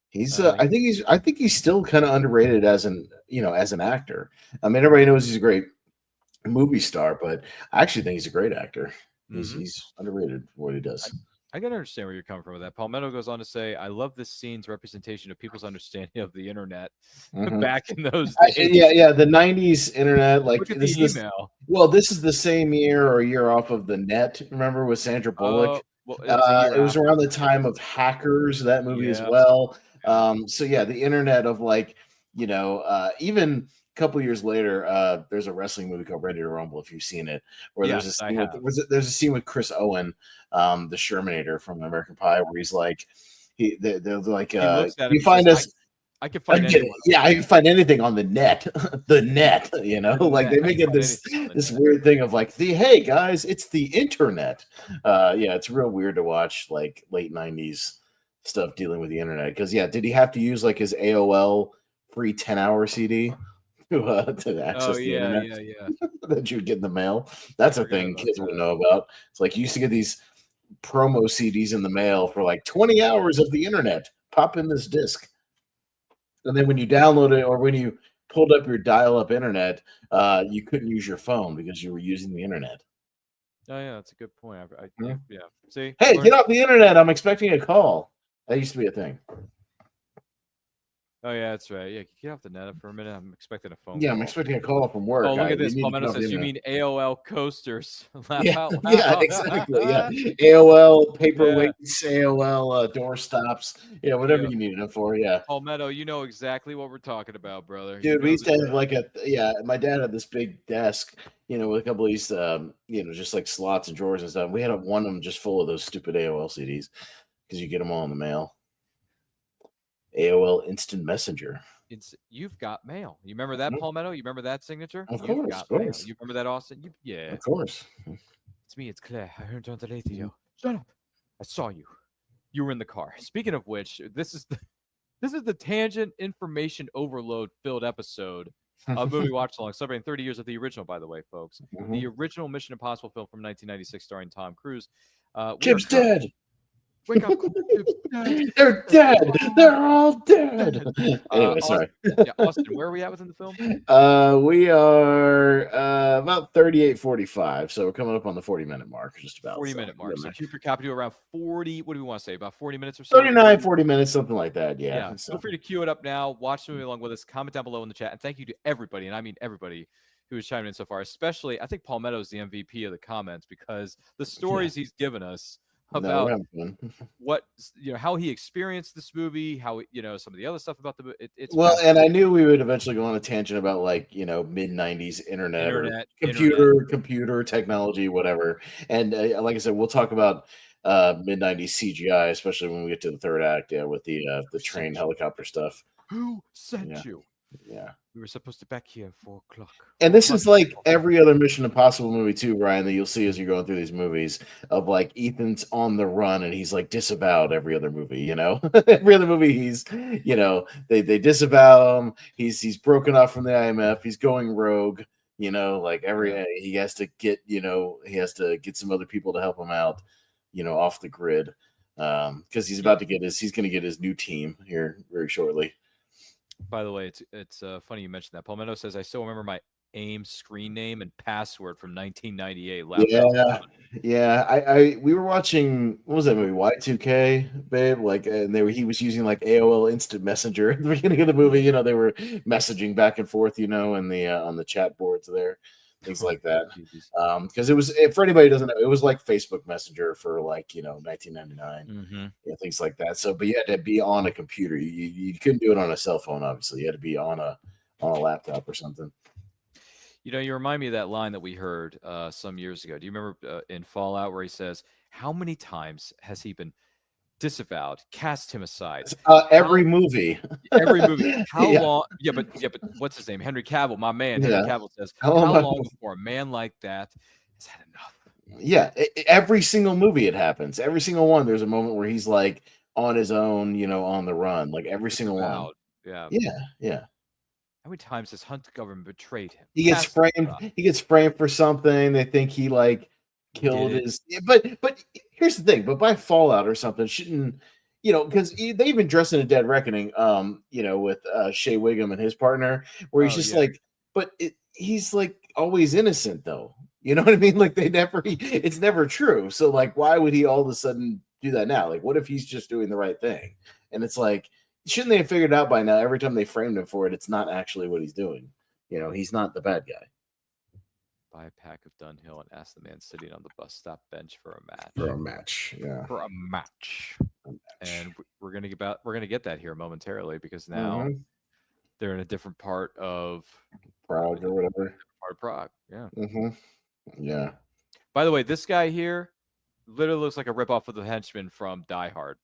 He's Uh, I think he's still kind of underrated as an actor. I mean, everybody knows he's a great movie star, but I actually think he's a great actor. He's underrated for what he does. I can understand where you're coming from with that. Palmetto goes on to say, "I love this scene's representation of people's understanding of the internet back in those days." Yeah, the '90s internet, like Look at this the is email. well, this is the same year or a year off of The Net. Remember with Sandra Bullock? Well, it was a year It was after. around the time of Hackers, that movie as Yeah. well. Yeah. So yeah, the internet of like, even a couple years later, there's a wrestling movie called Ready to Rumble, if you've seen it, where Yes, there's I have. there's a scene with Chris Owen, the Shermanator from American Pie, where he's like, they're like, He looks at him, you he find says, us. I can find anyone. Yeah, I can find anything on the net. The net, like they net. I make can it find this anything on the this net. weird thing of like hey guys, it's the internet. Yeah, it's real weird to watch like late '90s stuff dealing with the internet. Because yeah, did he have to use like his AOL free 10-hour CD to access the internet Yeah. that you would get in the mail? That's a forgot thing about kids that. would know about. It's like you used to get these promo CDs in the mail for like 20 hours of the internet. Pop in this disc. And then when you download it or when you pulled up your dial-up internet, you couldn't use your phone because you were using the internet. Oh yeah, that's a good point. Yeah. See, Hey, learn- get off the internet! I'm expecting a call. That used to be a thing. Oh yeah, that's right. Yeah, get off the net for a minute. I'm expecting a phone Yeah, call. I'm expecting a call from work. Oh, look at You this. need to Palmetto get off the says you internet. mean AOL coasters. Laugh Yeah, out yeah, loud. exactly. Yeah, AOL paperweights, AOL door stops. Yeah, whatever Yeah. you needed them for. Yeah, Palmetto, you know exactly what we're talking about, brother. You dude, we know used the to have drill. my dad had this big desk, with a couple of these, just like slots and drawers and stuff. We had one of them just full of those stupid AOL CDs because you get them all in the mail. AOL Instant Messenger. You've got mail. You remember that, Palmetto? You remember that signature? Of You've course, got of course. mail. You remember that, Austin? Yeah. Of course. It's me. It's Claire. I heard you on the radio. Shut up. I saw you. You were in the car. Speaking of which, this is the tangent information overload filled episode of Movie Watchalong, celebrating 30 years of the original, by the way, folks. The original Mission Impossible film from 1996 starring Tom Cruise. Chip's dead. Wake up! It's dead. They're dead. They're all dead. Anyway, sorry. Austin, where are we at within the film? We are about 38:45, so we're coming up on the 40-minute mark, just about. 40-minute mark. So keep your cap to around 40. What do we want to say? About 40 minutes or so? 39, 40 minutes, something like that. Yeah. So. Feel free to cue it up now. Watch the movie along with us. Comment down below in the chat. And thank you to everybody, and I mean everybody, who has chimed in so far. Especially, I think Palmetto is the MVP of the comments because the stories he's given us about what how he experienced this movie, how some of the other stuff about the movie. It's and I knew we would eventually go on a tangent about like mid-90s internet or computer technology, whatever. And like I said, we'll talk about mid-90s CGI, especially when we get to the third act, with the train helicopter stuff. Who sent you? Yeah. We were supposed to be back here at 4 o'clock. And this is like every other Mission Impossible movie too, Ryan, that you'll see as you're going through these movies of like Ethan's on the run and he's like disavowed every other movie, every other movie he's, they disavow him. He's broken off from the IMF. He's going rogue, like he has to get, he has to get some other people to help him out, off the grid. Because he's about to he's going to get his new team here very shortly. By the way, it's funny you mentioned that. Palmetto says, I still remember my AIM screen name and password from 1998. Yeah. We were watching, what was that movie? Y2K, babe. Like, and he was using like AOL Instant Messenger at the beginning of the movie. They were messaging back and forth, in the on the chat boards there, things like that. Because it was, for anybody who doesn't know, it was like Facebook Messenger for like 1999, things like that. So, but you had to be on a computer. You couldn't do it on a cell phone. Obviously, you had to be on a laptop or something. You remind me of that line that we heard some years ago. Do you remember in Fallout where he says, "How many times has he been disavowed, cast him aside?" Every movie. How long? Yeah, but what's his name? Henry Cavill, my man. Henry Cavill says, "How long before a man like that has had enough?" Yeah, every single movie it happens. Every single one. There's a moment where he's like on his own, on the run. Like every single one. Yeah. How many times has Hunt government betrayed him? He gets framed. He gets framed for something. They think he like killed his. But here's the thing. But by Fallout or something, shouldn't because they even dress in a Dead Reckoning. With Shea Wiggum and his partner, where he's just like, but he's like always innocent though. You know what I mean? Like it's never true. So like, why would he all of a sudden do that now? Like, what if he's just doing the right thing? And it's like, shouldn't they have figured out by now? Every time they framed him for it, it's not actually what he's doing. He's not the bad guy. Buy a pack of Dunhill and ask the man sitting on the bus stop bench for a match. Yeah. For a match. And we're gonna get that here momentarily because now they're in a different part of Prague or whatever. Part of Prague. Yeah. Yeah. By the way, this guy here literally looks like a ripoff of the henchman from Die Hard.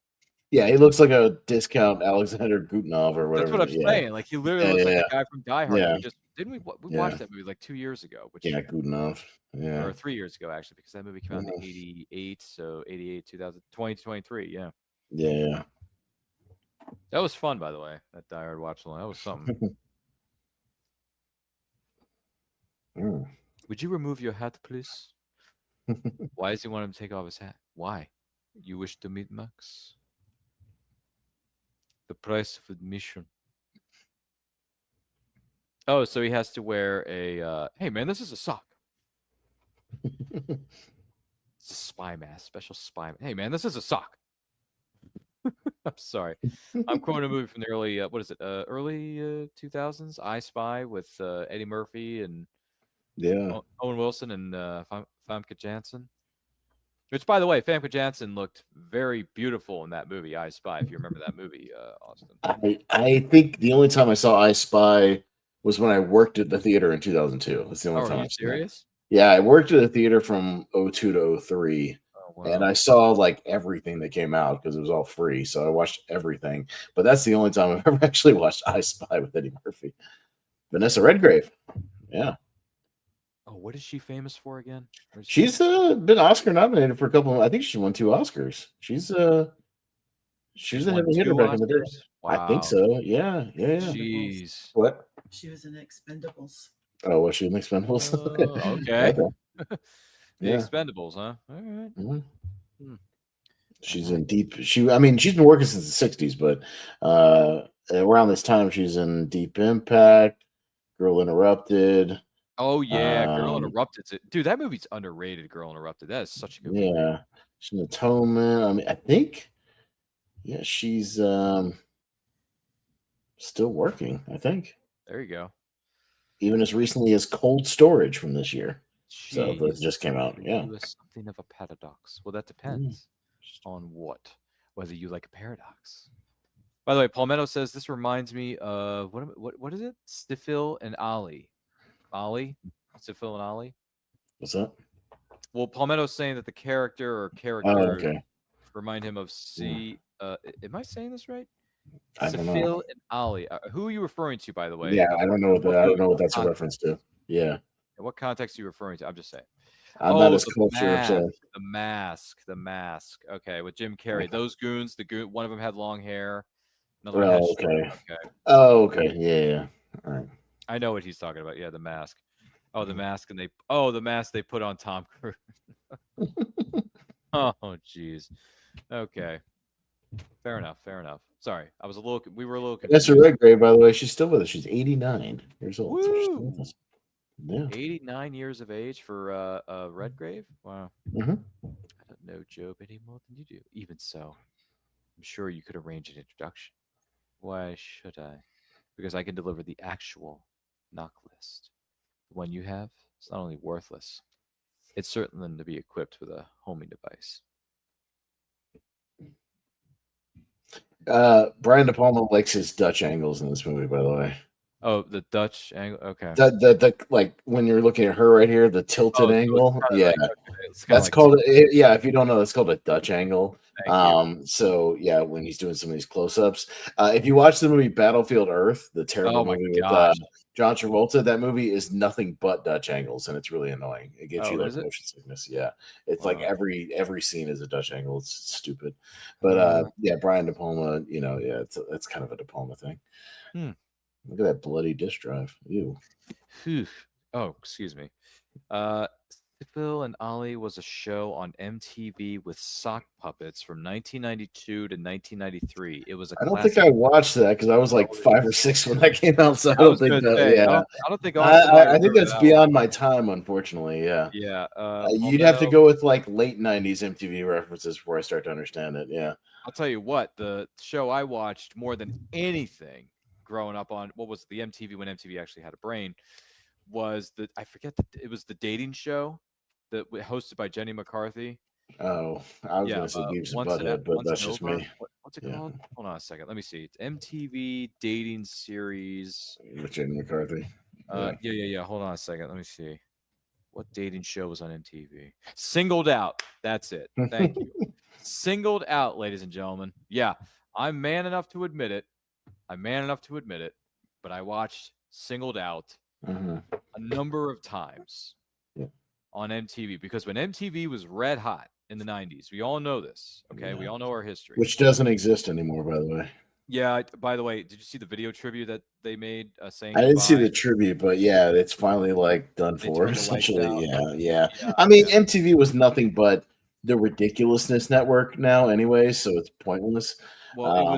Yeah, he looks like a discount Alexander Gutenov or whatever. That's what I'm saying. Like he literally looks like a guy from Die Hard. Yeah. We watched that movie like 2 years ago. Gutenov. Yeah. Or 3 years ago actually, because that movie came out in 88, so 88, 2020 to 23. Yeah. Yeah. That was fun, by the way. That Die Hard Watchalong. That was something. Would you remove your hat, please? Why does he want him to take off his hat? Why? You wish to meet Max? The price of admission. Oh, so he has to wear a... hey, man, this is a sock. It's a spy mask. Special spy mask. Hey, man, this is a sock. I'm sorry. I'm quoting a movie from the early... early 2000s? I Spy with Eddie Murphy and Owen Wilson and Famke Janssen. Which, by the way, Famke Janssen looked very beautiful in that movie, I Spy, if you remember that movie, Austin. I think the only time I saw I Spy was when I worked at the theater in 2002. That's the only time. Are you serious? Yeah, I worked at the theater from 02 to 03. Oh, wow. And I saw like everything that came out because it was all free. So I watched everything. But that's the only time I've ever actually watched I Spy with Eddie Murphy. Vanessa Redgrave. Yeah. Oh, what is she famous for again? She's been Oscar nominated for a couple. I think she won 2 Oscars. She's a heavy hitter back in the day. Wow. I think so. Yeah. Jeez. What? She was in Expendables. Oh, was she in Expendables? Okay. The Expendables, huh? All right. She's in deep. I mean, she's been working since the '60s, but around this time, she's in Deep Impact, Girl Interrupted. Oh yeah, Girl Um, Interrupted. Dude, that movie's underrated. Girl Interrupted. That is such a good movie. yeah, she's in Atonement. I mean, I think, yeah, she's still working. I think There you go. even as recently as Cold Storage from this year. So that Jeez. just came out. Yeah. You are something of a paradox. Well, that Mm. depends on what, whether you like a paradox. By the way, Palmetto says this reminds me of what is it? Stifil and Ali. Stifil and Ali. What's that? Well, Palmetto's saying that the character or Oh, characters okay. remind him of C. Am I saying this right? I don't know. Sifil and Ali. Who are you referring to, by the way? Yeah, I don't know what I don't know what that's a reference to. Yeah. In what context are you referring to? I'm just saying. I'm not as the culture obsessed. The mask. Okay, with Jim Carrey. Those goons, one of them had long hair. Another one Oh, had okay. okay. Oh, okay. Yeah. All right. I know what he's talking about. Yeah, the mask. Oh, the Mhm. mask, and the mask they put on Tom Cruise. Oh, jeez. Okay. Fair enough. Sorry, we were a little confused. That's a Redgrave, by the way. She's still with us. She's 89 years old. So she's still with us. Yeah. 89 years of age for Redgrave? Wow. Mhm. I don't know Job any more than you do. Even so, I'm sure you could arrange an introduction. Why should I? Because I can deliver the actual knock list. The one you have is not only worthless, it's certain to be equipped with a homing device. Brian De Palma likes his Dutch angles in this movie, by the way. Oh, the Dutch angle. Okay. The like when you're looking at her right here, the tilted angle. Yeah, that's like called. Yeah, if you don't know, that's called a Dutch angle. Thank you. So yeah, when he's doing some of these close-ups, if you watch the movie Battlefield Earth, the terrible movie with John Travolta, that movie is nothing but Dutch angles, and it's really annoying. It gets you like motion sickness. Yeah, it's like every scene is a Dutch angle. It's stupid, but yeah, Brian De Palma, yeah, it's kind of a De Palma thing. Look at that bloody disk drive. Ew. Oh, excuse me. Sifil and Ali was a show on MTV with sock puppets from 1992 to 1993. It was a I don't think I watched that because I was like 5 or 6 when that came out, so I don't think that. Yeah, I don't think. I think that's beyond my time, unfortunately. Yeah. Yeah. You'd have to go with like late '90s MTV references before I start to understand it. Yeah. I'll tell you what. The show I watched more than anything growing up on what was the MTV when MTV actually had a brain was it was the dating show that hosted by Jenny McCarthy. Oh, I was gonna say Beavis and Butthead, but that's just me. What's it called? Hold on a second. Let me see. It's MTV dating series with Jenny McCarthy. Yeah. Hold on a second. Let me see. What dating show was on MTV? Singled Out. That's it. Thank you. Singled Out, ladies and gentlemen. Yeah, I'm man enough to admit it. But I watched Singled Out a number of times on MTV because when MTV was red hot in the 90s, we all know this. Okay, we all know our history, which doesn't exist anymore, by the way. Yeah. By the way, did you see the video tribute that they made saying? I didn't see the tribute, but yeah, it's finally like done for. Essentially, yeah. I mean, MTV was nothing but the ridiculousness network now, anyway, so it's pointless. Well,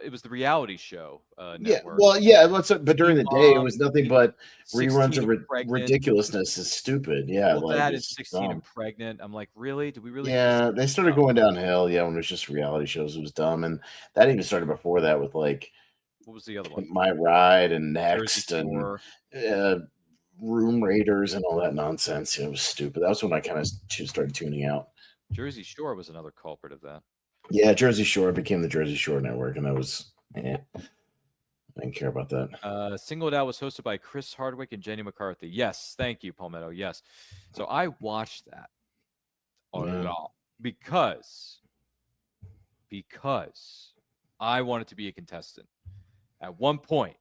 it was the reality show network. But during the day, it was nothing but reruns of ridiculousness. Is stupid. Yeah, well, that is 16 and pregnant. I'm like, really? Do we really? Yeah, they started going downhill. Yeah, when it was just reality shows, it was dumb, and that even started before that with like, what was the other one? My Ride and Next and Room Raiders and all that nonsense. It was stupid. That was when I kind of started tuning out. Jersey Shore was another culprit of that. Yeah, Jersey Shore became the Jersey Shore Network, and that was, I didn't care about that. Singled Out was hosted by Chris Hardwick and Jenny McCarthy. Yes, thank you, Palmetto. Yes. So I watched that a lot because I wanted to be a contestant. At one point,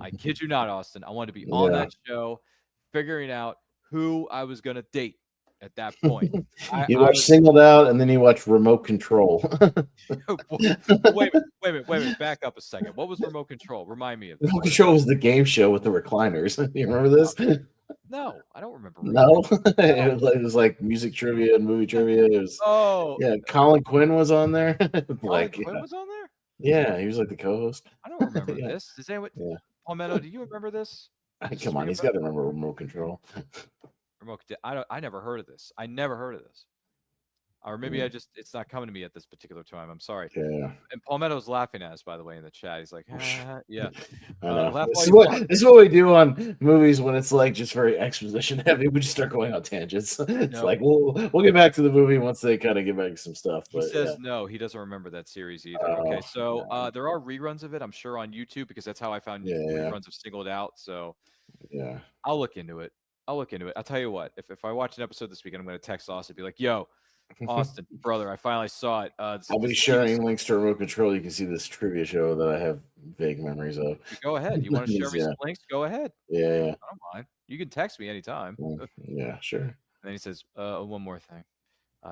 I kid you not, Austin, I wanted to be on that show, figuring out who I was going to date. At that point, you watch Singled Out, and then you watch Remote Control. Wait a minute. Back up a second. What was Remote Control? Remind me of this. Remote Control was the game show with the recliners. You remember this? No, I don't remember. reading No, that. it was like music trivia and movie trivia. It was Oh, yeah. Colin Quinn was on there. Colin like Quinn was on there. yeah, he was like the co-host. I don't remember yeah, this. Does anyone? yeah. Palmetto, do you remember this? Does this Come on, ring a he's bell? got to remember remote control. I never heard of this. I never heard of this. Or maybe it's not coming to me at this particular time. I'm sorry. Yeah, And Palmetto's laughing at us, by the way, in the chat. He's like, yeah. I know. Laugh This while is you walk. this is what we do on movies when it's like just very exposition heavy. We just start going on tangents. It's No. like we'll get back to the movie once they kind of get back to some stuff. He But says no, he doesn't remember that series either. Okay, Oh, so yeah. there are reruns of it, I'm sure, on YouTube because that's how I found Yeah. reruns of Singled Out. So yeah, I'll look into it. I'll tell you what, if I watch an episode this weekend, I'm going to text Austin and be like, yo, Austin, brother, I finally saw it. I'll be this sharing links to remote control. You can see this trivia show that I have vague memories of. Go ahead. You want to share me Yeah. some links? Go ahead. Yeah, I don't mind. You can text me anytime. And yeah, sure. then he says, one more thing.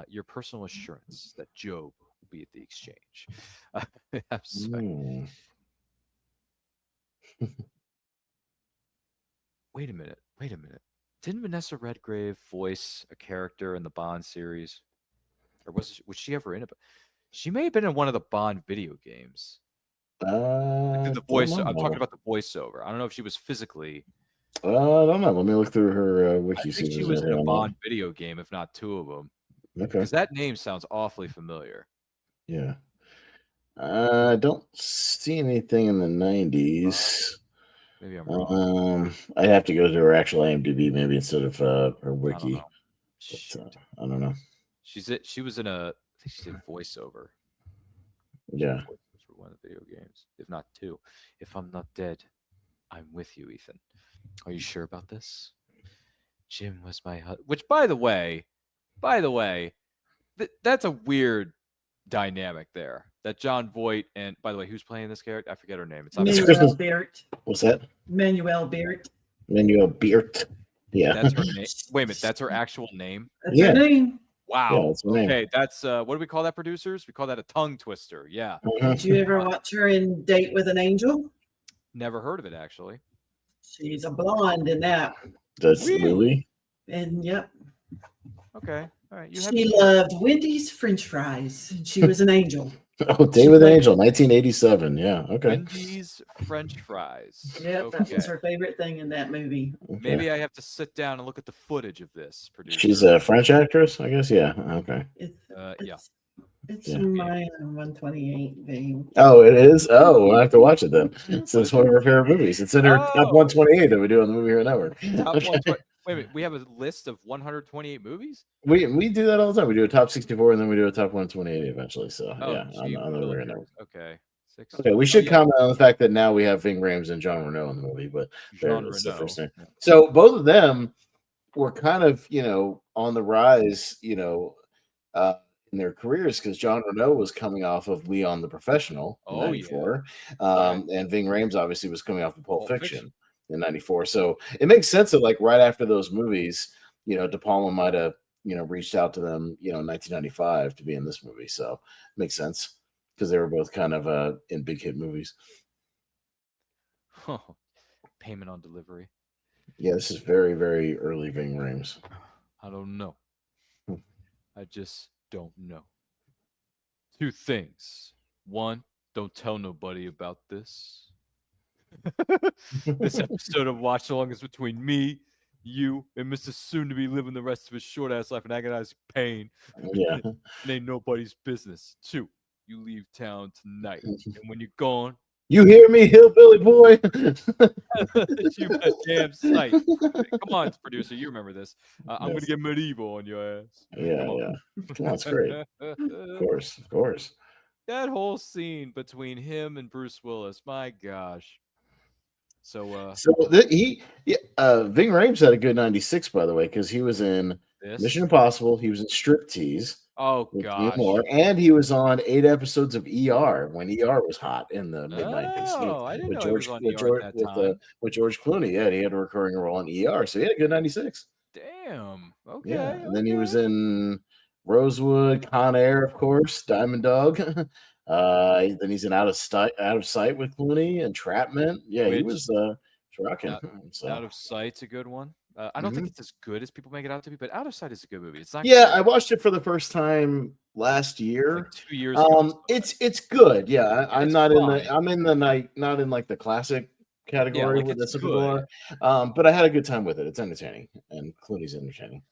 Your personal assurance that Job will be at the exchange. I'm sorry. Mm. Wait a minute. Didn't Vanessa Redgrave voice a character in the Bond series? Or was she ever in it? She may have been in one of the Bond video games. The voice. I'm talking about the voiceover. I don't know if she was physically. I don't know. Let me look through her wiki. I think she was in a Bond video game, if not two of them. Okay. Because that name sounds awfully familiar. Yeah. I don't see anything in the 90s. Maybe I'm wrong. I'd have to go to her actual IMDb maybe instead of her wiki. I don't know. She was in a. I think she did voiceover. Yeah. For one of the video games, if not two. If I'm not dead, I'm with you, Ethan. Are you sure about this? Jim was my husband. Which, by the way, that's a weird dynamic there. That John Voight and, by the way, who's playing this character? I forget her name. It's not Manuel Beert. What's that? Manuel Beert. Manuel Beert. Yeah. That's her name. Wait a minute. That's her actual name? That's her name. Wow. Yeah, that's her name. Okay, that's what do we call that, producers? We call that a tongue twister. Yeah. Did you ever watch her in Date with an Angel? Never heard of it, actually. She's a blonde in that. That's really? And yep. Okay. All right. She loved Wendy's French fries. She was an angel. Oh, Day with an Angel, 1987. Yeah. Okay. Wendy's French fries. Yep, Okay. that was her favorite thing in that movie. Maybe I have to sit down and look at the footage of this. Producer. She's a French actress, I guess. Yeah. Okay. It's my 128 vein. Oh, it is. Oh, we'll have to watch it then. So it's one of her favorite movies. It's in her top 128 that we do on the Movie Hero Network. Wait a minute. We have a list of 128 movies. We do that all the time. We do a top 64 and then we do a top 128 eventually. So yeah, gee, on the Movie Hero Network. Okay. Okay, we should comment on the fact that now we have Ving Rhames and John Reno in the movie, but that's the first thing. So both of them were kind of, on the rise, in their careers, because John Reno was coming off of Leon the Professional in 94. And Ving Rhames obviously was coming off of Pulp Fiction in 94. So it makes sense that like right after those movies, De Palma might have, reached out to them, in 1995 to be in this movie. So it makes sense because they were both kind of in big hit movies. Oh, payment on delivery. Yeah, this is very, very early Ving Rhames. I don't know. I just don't know. Two things. One, don't tell nobody about this. This episode of Watchalong is between me, you, and Mr. Soon to be living the rest of his short ass life in agonizing pain. Yeah. It ain't nobody's business. Two, you leave town tonight. And when you're gone, you hear me, hillbilly boy? You got damn sight. Come on, producer, you remember this. I'm gonna get medieval on your ass. Yeah. That's great. Of course. That whole scene between him and Bruce Willis, my gosh. So Ving Rhames had a good 96, by the way, because he was in Mission Impossible. He was in Striptease. Oh gosh. And he was on 8 episodes of ER when ER was hot in the mid 90s. Oh, I didn't know he was on ER at that time. With George Clooney. Yeah, he had a recurring role in ER, so he had a good 96. Damn. Okay. Yeah, and then he was in Rosewood, Con Air, of course, Diamond Dog. Then he's in Out of Sight with Clooney, Entrapment. Yeah, he was rocking. Out of Sight's a good one. I don't think it's as good as people make it out to be, but Out of Sight is a good movie. It's not Yeah, great. I watched it for the first time last Like year. 2 years ago. Or something. It's good. Yeah, I'm It's not in fine. the I'm in the night, not in like the classic Yeah, category like with it's that some people good. are. But I had a good time with it. It's entertaining, and Clooney's entertaining.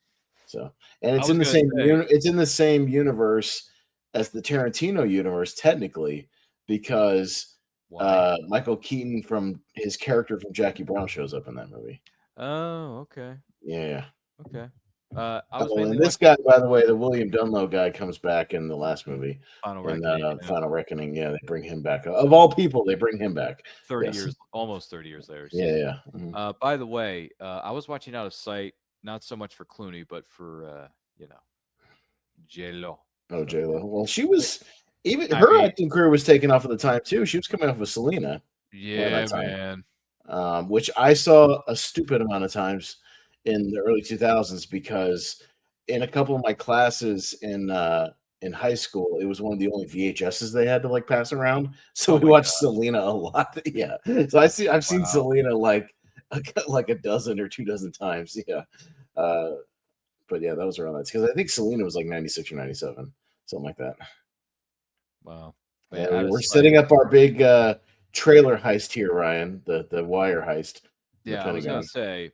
So, and I was gonna say, it's in the same universe as the Tarantino universe technically, because why? Michael Keaton from his character from Jackie Brown shows up in that movie. Oh, okay, Yeah. okay. I was Oh, mainly and this watching guy, by the way, the William Dunlow guy, comes back in the last movie Final in Reckoning. Yeah. Final Reckoning. Yeah, they bring him back. Of all people, they bring him back. 30 Yes. years, almost 30 years later. So. Yeah, yeah. Mhm. By the way, I was watching Out of Sight, not so much for Clooney, but for J-Lo. Oh, So, J Lo. Well, she was even I her mean, acting career was taking off at the time too. She was coming off with Selena around yeah, that time, man. which I saw a stupid amount of times in the early 2000s because in a couple of my classes in high school, it was one of the only VHSs they had to like pass around. So Oh we my watched god! Selena a lot. Yeah. So I've seen Wow. Selena like a dozen or 2 dozen times. Yeah. Uh, but yeah, that was around that because I think Selena was like 96 or 97, something like that. Wow. But yeah, And Out of we're Sight. setting up our big trailer heist here, Ryan. The wire heist, in the Yeah, I was gonna Pentagon. say,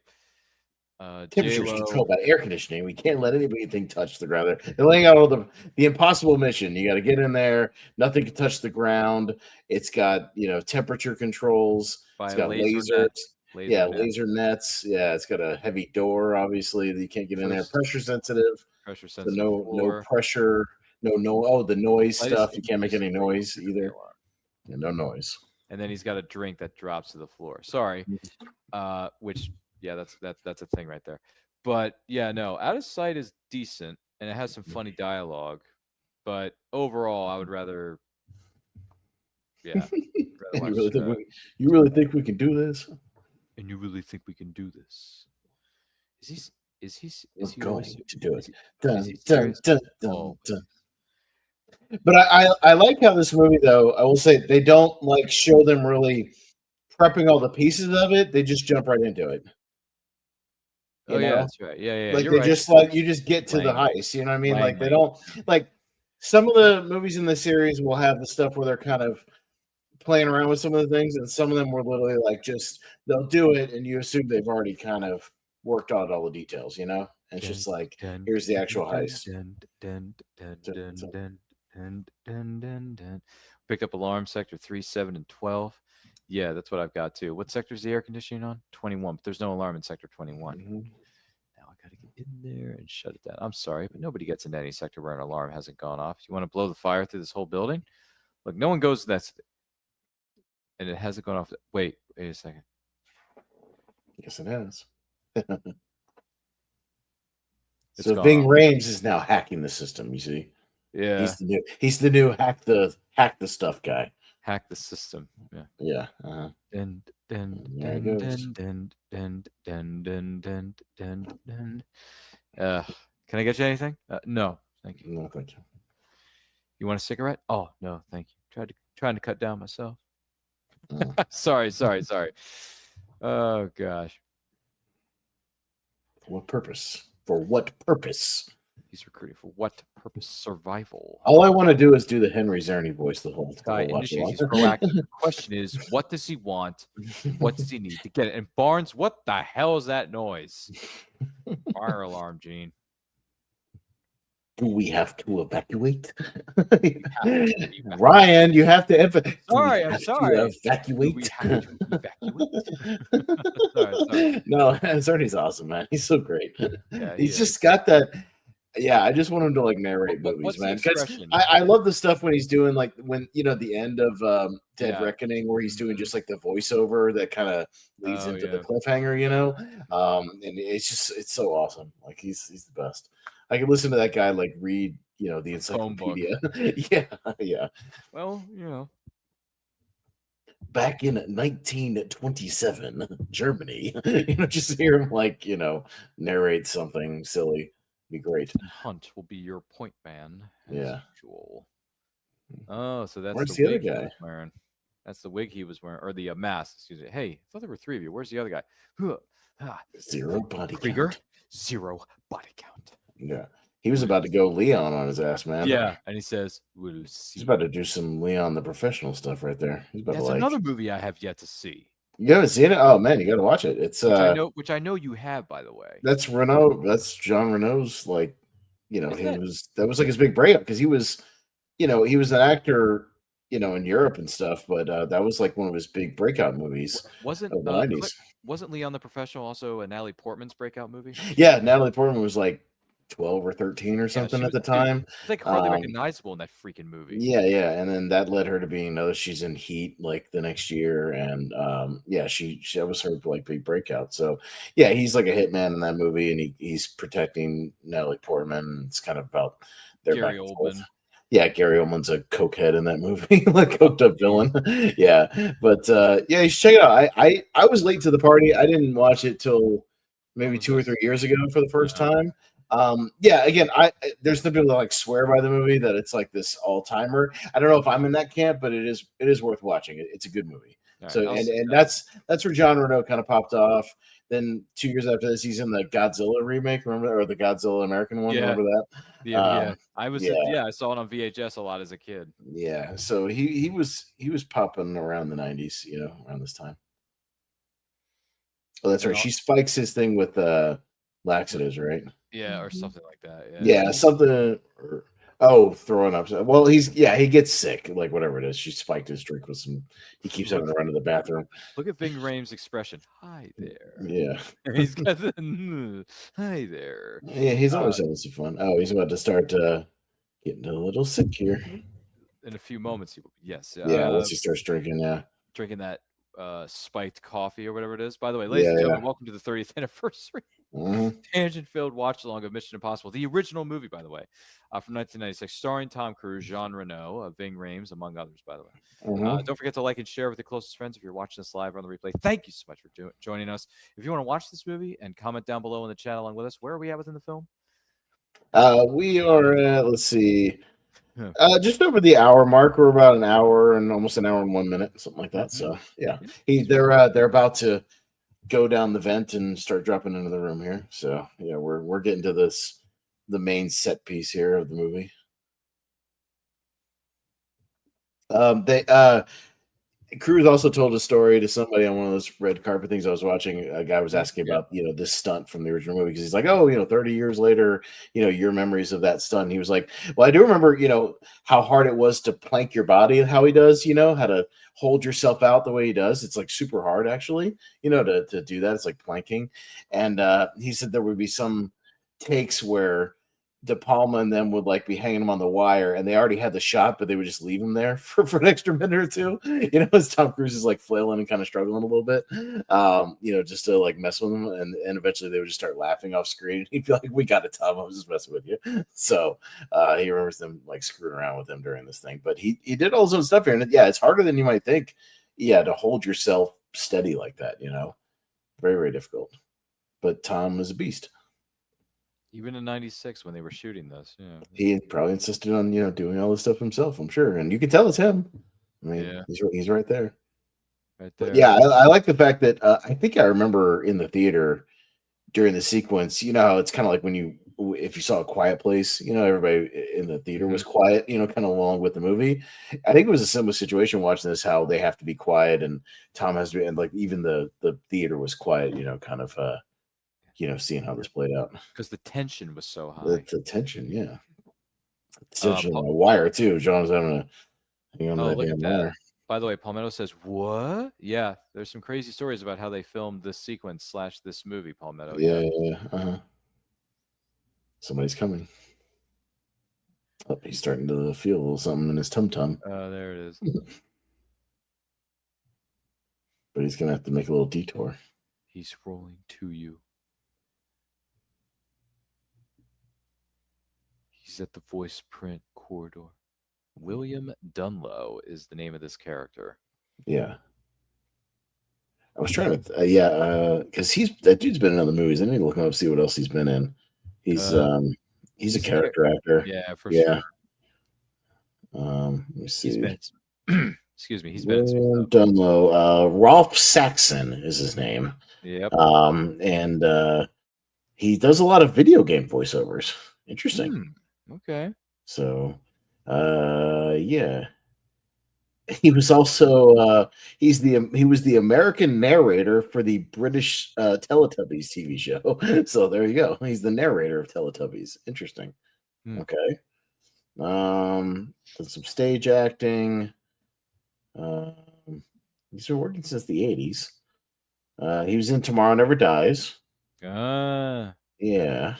Temperature is J-Lo. controlled by air conditioning. We can't let anything touch the ground. They're laying out all the impossible mission. You got to get in there. Nothing can touch the ground. It's got temperature controls. It's By got laser lasers. nets. Laser Yeah, nets. laser nets. Yeah, it's got a heavy door. Obviously, that you can't get in there. First Pressure sensitive. pressure So sensitive no floor. pressure. No. Oh, the noise Slightest stuff. You can't make increase in any noise frequency of the either. alarm. Yeah, no noise. And then he's got a drink that drops to the floor. Sorry. Which yeah, that's a thing right there. But yeah, no, Out of Sight is decent and it has some funny dialogue. But overall, I would rather rather And watch you really think we can do this? and you really think we can do this? Is he s- We're is he going always se- to do is it. he is Dun he dun serious? dun dun Oh, dun. But I like how this movie though. I will say they don't like show them really prepping all the pieces of it. They just jump right into it. oh You yeah, know, that's right. Yeah, yeah, like you're they right. just like you just get to the Lang, heist. You know what I mean? Like they Langley. don't like some of the movies in the series will have the stuff where they're kind of playing around with some of the things, and some of them were literally like just they'll do it, and you assume they've already kind of worked out all the details. And it's Dun, just like dun, here's the dun, actual dun, heist. dun, dun, dun, So- dun, so- dun, dun, dun, dun, dun. Pick up alarm sector 3, 7, and 12. Yeah, that's what I've got too. What sector is the air conditioning on? 21, but there's no alarm in sector 21. Mhm. Now I got to get in there and shut it down. I'm sorry, but nobody gets into any sector where an alarm hasn't gone off. You want to blow the fire through this whole building? Look, no one goes to that, and it hasn't gone off. Wait a second. Yes, it has. It's So gone Ving off. Rhames is now hacking the system. You see, Yeah, he's the new hack the stuff guy. hack the system. Yeah. Yeah. Dun, dun, There he dun, goes. dun, dun, dun, dun, dun, dun, dun, dun. Can I get you anything? No, thank you. No, thank you. You want a cigarette? Oh no, thank you. Trying to cut down myself. Mm. Sorry. Oh gosh, For what purpose? For what purpose? he's recruiting for what purpose? Survival. All I want to do is do the Henry Czerny voice the whole Guy watch initiates. along. He's proactive. The question is, what does he want? What does he need to get it? And Barnes, what the hell is that noise? Fire alarm, Gene. Do we have to evacuate? evacuate. Ryan, you have to Sorry, I'm sorry. Do evacuate. we have to evacuate? sorry. No, Czerny's awesome, man. He's so great. Yeah, He's just got that. Yeah, I just want him to like narrate movies, What's the man. Because expression? I love the stuff when he's doing like when the end of Dead Yeah. Reckoning where he's doing just like the voiceover that kind of leads Oh, into the yeah. cliffhanger, and it's so awesome. Like he's the best. I can listen to that guy like read the Phone book. encyclopedia. yeah. Well, Back in 1927, Germany. Just hear him like narrate something silly. Be great. Hunt will be your point man. As Yeah. usual. Oh, so that's Where's the the other wig he guy? was wearing. That's the wig he was wearing, or the mask. Excuse me. Hey, I thought there were 3 of you. Where's the other guy? Huh. Zero body Krieger, count. 0 body count. Yeah. He was about to go Leon on his ass, man. Yeah, and he says, "We'll see." He's about to do some Leon the Professional stuff right there. He's about That's to like. another movie I have yet to see. You haven't seen it? Oh man, you got to watch it. It's Which I know you have, by the way. That's Renault. That's Jean Renault's like, that was like his big breakup because he was an actor, in Europe and stuff, but that was like one of his big breakout movies Wasn't of the 90s. wasn't Leon the Professional also a Natalie Portman's breakout movie? Yeah, Natalie Portman was like 12 or 13 or something at the time. She's like hardly recognizable in that freaking movie. Yeah, and then that led her to being noticed. She's in Heat like the next year, and she that was her like big breakout. So yeah, he's like a hitman in that movie, and he's protecting Natalie Portman. It's kind of about their Gary back and forth. Oldman. Yeah, Gary Oldman's a cokehead in that movie, like coked up villain. Yeah, but yeah, you should check it out. I was late to the party. I didn't watch it till maybe 2 or 3 years ago for the first time. Yeah, again, there's the people that like swear by the movie that it's like this all timer. I don't know if I'm in that camp, but it is worth watching. It's a good movie. Right, so and that's where John Renault kind of popped off. Then 2 years after this, he's in the Godzilla remake, remember, or the Godzilla American one? Yeah. Remember that? Yeah, I saw it on VHS a lot as a kid. Yeah, so he was popping around the 90s, around this time. Oh, that's right. She spikes his thing with laxatives, right? Yeah, or something like that. Yeah, something. Throwing up. Well, he gets sick, like whatever it is. She spiked his drink with some. He keeps having to run to the bathroom. Look at Ving Rhames' expression. Hi there. Yeah, he's got the hi there. Yeah, he's always having some fun. Oh, he's about to start getting a little sick here. In a few moments, yes. Yeah, once he starts drinking, drinking that spiked coffee or whatever it is. By the way, ladies and gentlemen, welcome to the 30th anniversary tangent-filled watch-along of Mission Impossible, the original movie, by the way, from 1996, starring Tom Cruise, Jean Renault, Ving Rhames, among others, by the way. Don't forget to like and share with your closest friends if you're watching this live or on the replay. Thank you so much for joining us. If you want to watch this movie and comment down below in the chat along with us, where are we at within the film? We are at, let's see, just over the hour mark. We're about an hour and almost an hour and 1 minute, something like that. So yeah, they're about to go down the vent and start dropping into the room here. So yeah, we're getting to the main set piece here of the movie. Cruise also told a story to somebody on one of those red carpet things I was watching. A guy was asking about, this stunt from the original movie, because he's like, 30 years later, your memories of that stunt. And he was like, well, I do remember, how hard it was to plank your body and how he does, how to hold yourself out the way he does. It's like super hard, actually, to do that. It's like planking. And he said there would be some takes where De Palma and them would like be hanging him on the wire, and they already had the shot, but they would just leave him there for an extra minute or two, as Tom Cruise is like flailing and kind of struggling a little bit, just to like mess with him, and eventually they would just start laughing off screen. He'd be like, "We got it, Tom. I was just messing with you." So he remembers them like screwing around with him during this thing, but he did all his own stuff here, and it's harder than you might think. Yeah, to hold yourself steady like that, very, very difficult. But Tom is a beast. Even in '96 when they were shooting this, he probably insisted on doing all this stuff himself, I'm sure, and you can tell it's him. I mean, he's right there. Right there. But yeah, I like the fact that I think I remember in the theater during the sequence. How it's kind of like if you saw A Quiet Place, everybody in the theater was quiet, kind of along with the movie. I think it was a similar situation watching this, how they have to be quiet, and Tom has to be, and like even the theater was quiet, kind of. Seeing how this played out. Because the tension was so high. The tension, yeah. The tension on a wire, too. John's having to hang on to that damn wire. By the way, Palmetto says, what? Yeah, there's some crazy stories about how they filmed this sequence / this movie, Palmetto. Yeah. Somebody's coming. Oh, he's starting to feel a little something in his tum-tum. Oh, there it is. But he's going to have to make a little detour. He's rolling to you. He's at the voice print corridor. William Dunlow is the name of this character. Yeah. I was trying to, because that dude's been in other movies. I need to look him up, see what else he's been in. He's a character actor. Yeah, for sure. Let me see. Excuse me. He's been William Dunlow. Rolf Saxon is his name. Yep. And he does a lot of video game voiceovers. Interesting. Okay. So, yeah. He was also he was the American narrator for the British Teletubbies TV show. So there you go. He's the narrator of Teletubbies. Interesting. Okay. Did some stage acting. He's been working since the 80s. He was in Tomorrow Never Dies. Ah. Yeah.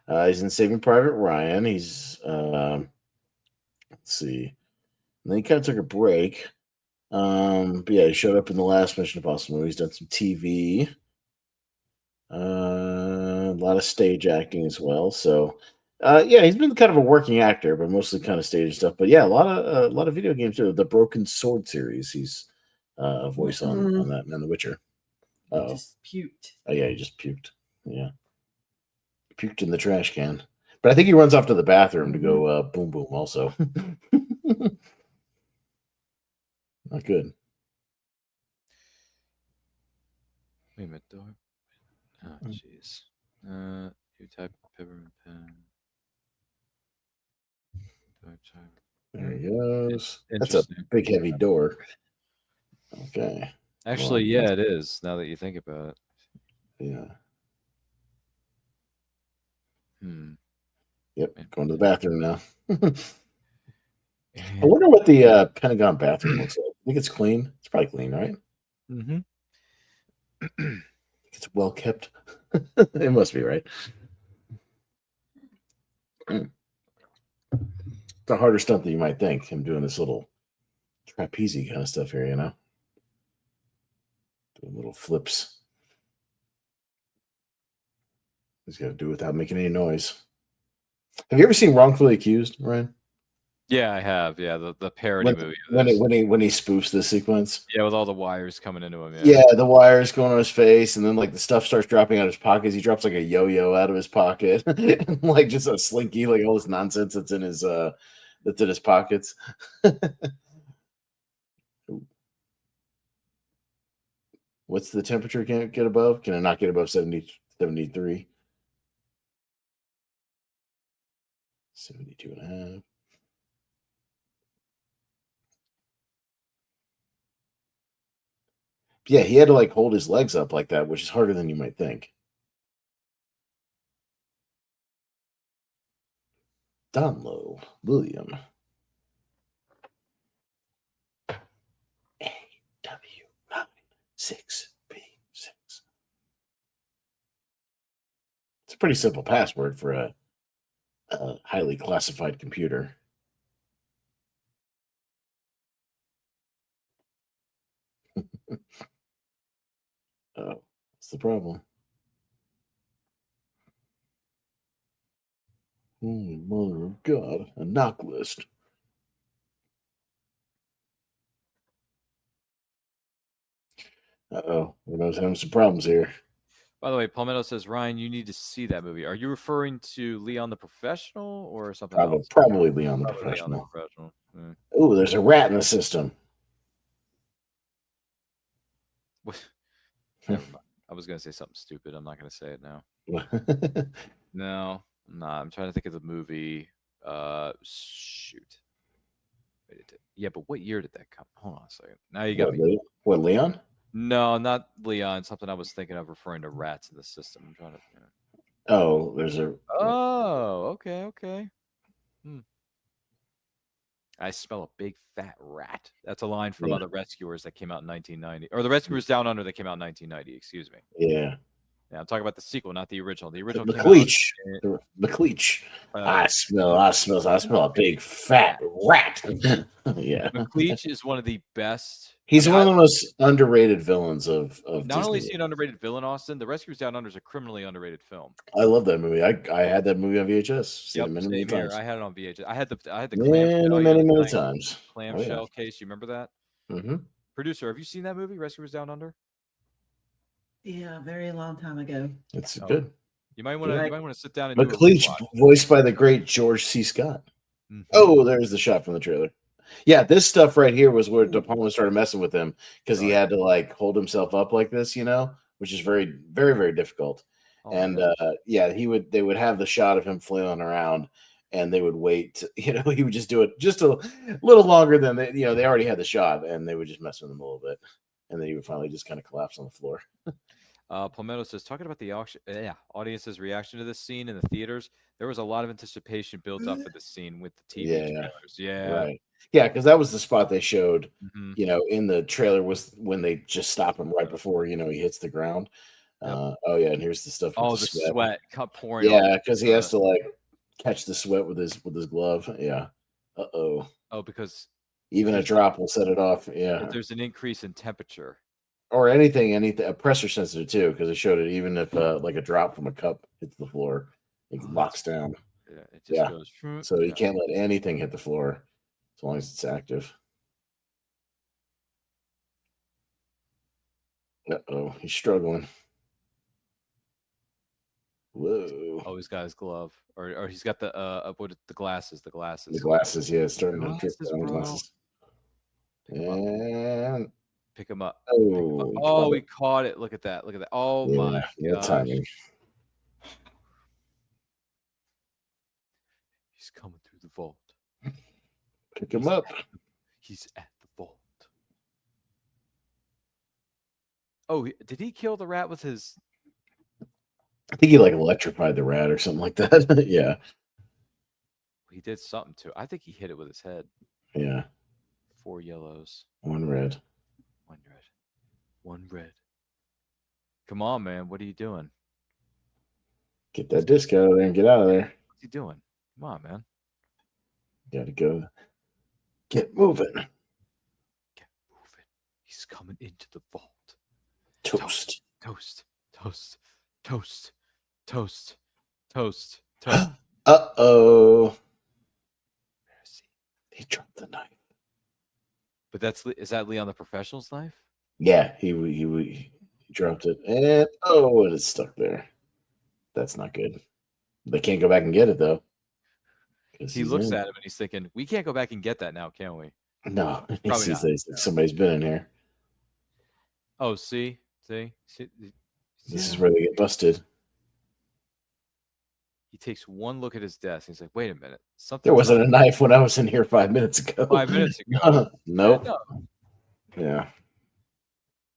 He's in Saving Private Ryan. He's let's see. And then he kind of took a break. But yeah, he showed up in the last Mission Impossible movie. He's done some TV, a lot of stage acting as well. So, yeah, he's been kind of a working actor, but mostly kind of stage stuff. But yeah, a lot of video games too. The Broken Sword series, he's a voice on that, and The Witcher. Oh, Just puked. Oh yeah, he just puked. Yeah, puked in the trash can. But I think he runs off to the bathroom to go boom boom. Also, not good. Wait a minute, dog. Oh, jeez. You type peppermint pen. There he goes. That's a Interesting. big, heavy door. Okay. Actually, yeah, it is. Now that you think about it. Yeah. Yep. Man. Going to the bathroom now. I wonder what the Pentagon bathroom looks like. I think it's clean. It's probably clean, right? Mm-hmm. It's well kept. It must be, right? It's a harder stunt than you might think. Him doing this little trapeze kind of stuff here, you know? Doing little flips. He's got to do it without making any noise. Have you ever seen Wrongfully Accused, Ryan? Yeah, I have. Yeah, the parody movie. When he spoofs this sequence. Yeah, with all the wires coming into him. Yeah, the wires going on his face, and then like the stuff starts dropping out of his pockets. He drops like a yo-yo out of his pocket, like just a slinky, like all this nonsense that's in his pockets. What's the temperature? Can it get above? Can it not get above 73? 72 and a half. Yeah, he had to like hold his legs up like that, which is harder than you might think. Donlow William. AW96B6. It's a pretty simple password for a highly classified computer. Oh, what's the problem? Holy mother of God, a knock list. Uh-oh, Renault's having some problems here. By the way, Palmetto says, Ryan, you need to see that movie. Are you referring to Leon the Professional or something else? Probably Leon the Professional. Yeah. Oh, there's a rat in the system. Never mind. I was going to say something stupid. I'm not going to say it now. No, I'm not. I'm trying to think of the movie. Shoot. Yeah, but what year did that come? Hold on a second. Now you got me. What, Leon? No, not Leon. Something I was thinking of referring to rats in the system. I'm trying to. Oh, there's a. Oh, okay. I smell a big fat rat. That's a line from The Rescuers that came out in 1990, or The Rescuers Down Under that came out in 1990. Excuse me. Yeah. Yeah, I'm talking about the sequel, not the original. The original. McLeach. McLeach. I smell a big fat rat. Yeah. McLeach is one of the best. He's one of the most underrated villains of not Disney. only is he an underrated villain, Austin, The Rescuers Down Under is a criminally underrated film. I love that movie. I had that movie on VHS. Yep, many times. I had it on VHS. I had the many times. Clamshell case. You remember that? Mm-hmm. Producer, have you seen that movie, Rescuers Down Under? Yeah, a very long time ago. It's good. You might want to sit down and McLeach, voiced by the great George C. Scott. Mm-hmm. Oh, there's the shot from the trailer. Yeah, this stuff right here was where De Palma started messing with him because he had to like hold himself up like this, you know, which is very, very, very difficult. Oh my And gosh. yeah, they would have the shot of him flailing around, and they would wait. He would just do it just a little longer than they already had the shot, and they would just mess with him a little bit, and then he would finally just kind of collapse on the floor. Palmetto says, talking about the audience's reaction to this scene in the theaters, there was a lot of anticipation built up for this scene with the TV Yeah, trailers. Yeah. right. Yeah, because that was the spot they showed. Mhm. In the trailer was when they just stop him right before he hits the ground. Yep. Oh yeah, and here's the stuff. With Oh, the sweat pouring. Yeah, because he has to like catch the sweat with his glove. Yeah. Oh, because even a drop will set it off. Yeah. there's an increase in temperature. Or anything, pressure sensitive too, because it showed it. Even if like a drop from a cup hits the floor, it locks down. Yeah, it just goes. So you can't let anything hit the floor as long as it's active. He's struggling. Whoa. Oh, he's got his glove, or he's got the glasses. The glasses. The glasses, yeah, it's starting to drip Glasses, down the bro. glasses. And Pick him up. oh, he caught it. Look at that. Oh my gosh. timing. He's coming through the vault. Pick him up. He's at the vault. Oh, did he kill the rat with his? I think he like electrified the rat or something like that. Yeah. He did something to it. I think he hit it with his head. Yeah. 4 yellows. 1 red. 1 red. 1 red. Come on, man. What are you doing? Get that disc out of there and get out of there. What's he doing? Come on, man. Gotta go. Get moving. Get moving. He's coming into the vault. Toast. Toast. Toast. Toast. Toast. Toast. Toast. Uh-oh. He dropped the knife. But is that Leon the Professional's knife? Yeah, he dropped it. And it's stuck there. That's not good. They can't go back and get it though. He looks at him and he's thinking, we can't go back and get that now, can we? No. He Probably sees not. that somebody's been in here. Oh, see? This is where they get busted. He takes one look at his desk. He's like, wait a minute. There wasn't a knife when I was in here 5 minutes ago. 5 minutes ago. Nope. No. Yeah.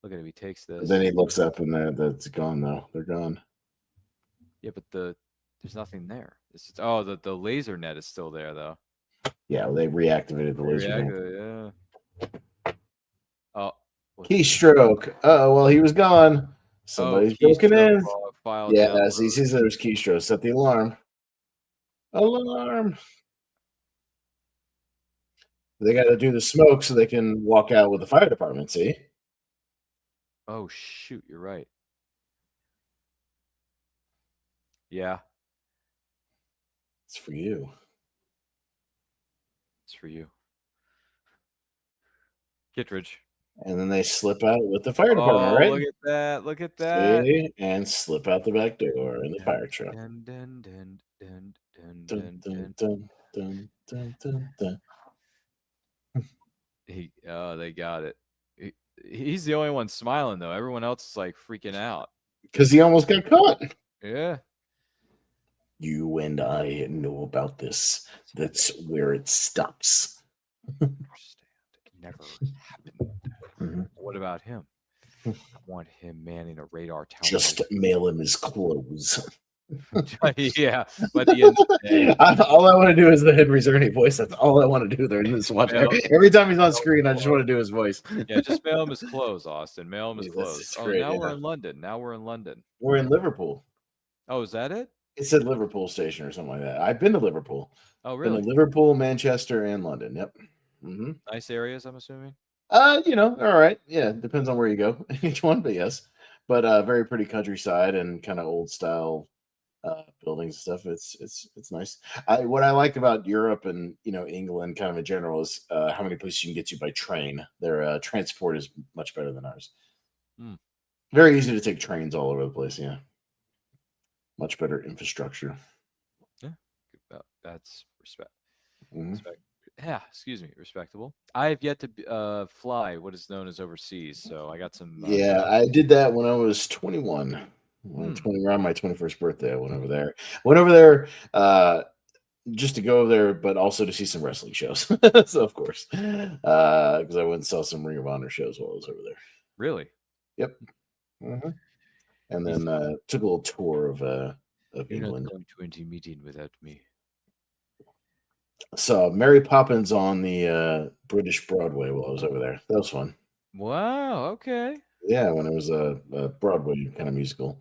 Look at him. He takes this. Then he looks up and that's gone though. They're gone. Yeah, but there's nothing there. The laser net is still there though. Yeah, they reactivated the laser net. Yeah. Oh. Keystroke. Oh, well, he was gone. Somebody's broken in. Yeah, as he sees there's keystroke. Set the alarm. Alarm. They got to do the smoke so they can walk out with the fire department, see? Oh, shoot. You're right. Yeah. It's for you. It's for you. Kittredge. And then they slip out with the fire department, right? Look at that. Look at that. See? And slip out the back door in the fire truck. They got it. He's the only one smiling, though. Everyone else is like freaking out. Because he almost got caught. Yeah. You and I know about this. That's where it stops. It never happened. Mm-hmm. What about him? I want him manning a radar tower. Just mail him his clothes. Yeah, but the end of the day, all I want to do is the Henry Zerny voice. That's all I want to do there in this watch. Every time he's on screen, I just want to do his voice. Yeah, just mail him his clothes, Austin. Mail him his clothes. Great, we're in London. Now we're in London. We're in Liverpool. Oh, is that it? It said Liverpool station or something like that. I've been to Liverpool. Oh, really? Been to Liverpool, Manchester, and London. Yep. Mm-hmm. Nice areas, I'm assuming. All right. Yeah, depends on where you go. Each one, but yes. But very pretty countryside and kind of old style buildings and stuff. It's nice. What I like about Europe and England kind of in general is how many places you can get to by train. Their transport is much better than ours. Very easy to take trains all over the place. Yeah, much better infrastructure. Yeah, that's respect. Mm-hmm. Respect. Yeah, excuse me, respectable. I have yet to fly what is known as overseas, so I got some. Yeah, I did that when I was 21. When 20 around my 21st birthday, I went over there. Went over there just to go over there, but also to see some wrestling shows. So of course, because I went and saw some Ring of Honor shows while I was over there. Really? Yep. And You then took a little tour of You're England. not going to any meeting without me. Saw Mary Poppins on the British Broadway while I was over there. That was fun. Wow. Okay. Yeah, when it was a Broadway kind of musical.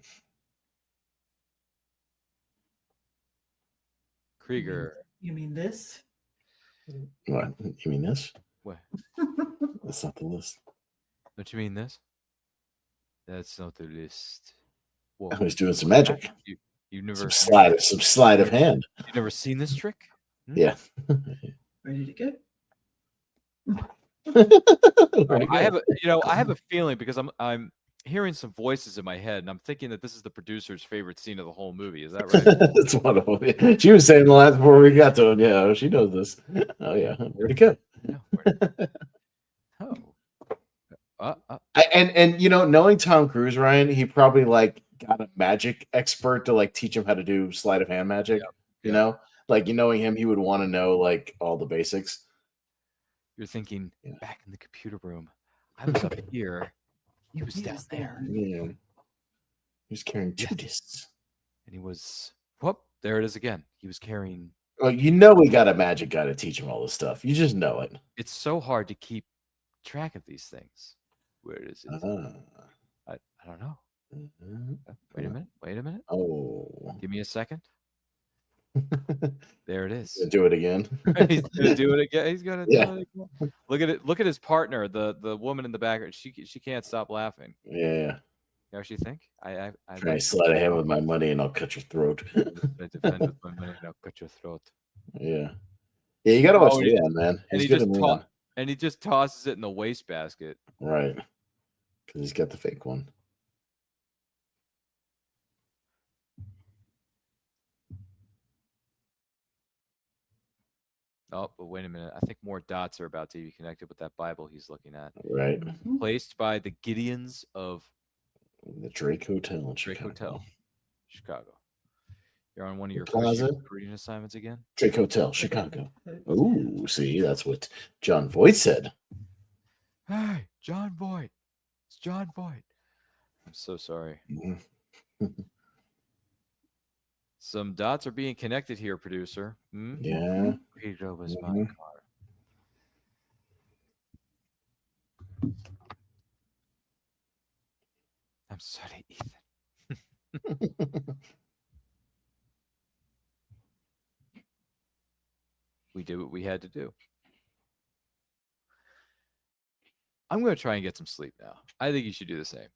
Krieger. You mean this? What? You mean this? What? That's not the list. Don't you mean this? That's not the list. I was doing some magic. You never Some sleight of hand. You never seen this trick? Yeah. Ready to go? I have a feeling because I'm hearing some voices in my head, and I'm thinking that this is the producer's favorite scene of the whole movie. Is that right? That's wonderful. She was saying the last before we got to it. Yeah, she knows this. Oh yeah, where'd it go? And knowing Tom Cruise, Ryan, he probably like got a magic expert to like teach him how to do sleight of hand magic. You know, like knowing him, he would want to know like all the basics. You're thinking back in the computer room. I was up here. He was down there. Yeah. He was carrying 2 discs. And he was whoop, there it is again. He was carrying Well, we got a magic guy to teach him all this stuff. You just know it. It's so hard to keep track of these things. Where is it? I don't know. Wait a minute. Oh. Give me a second. There it is. Do it again. He's gonna do it again. He's gonna do it again. Look at it. Look at his partner, the woman in the background. She can't stop laughing. Yeah. You actually think? I try to sleight of hand with my money and I'll cut your throat. I defend with my money and I'll cut your throat. Yeah. Yeah, you gotta watch Leon, man. And he just tosses it in the wastebasket. Right. Because he's got the fake one. Oh, but wait a minute. I think more dots are about to be connected with that Bible he's looking at. Right. Placed by the Gideons of the Drake Hotel in Drake Chicago. Hotel, Chicago. You're on one of your Plaza reading assignments again? Drake Hotel, Chicago. Ooh, see, that's what John Voight said. Hey, John Voight. It's John Voight. I'm so sorry. Some dots are being connected here, producer. Yeah. Pedro was my car. I'm sorry, Ethan. We did what we had to do. I'm going to try and get some sleep now. I think you should do the same.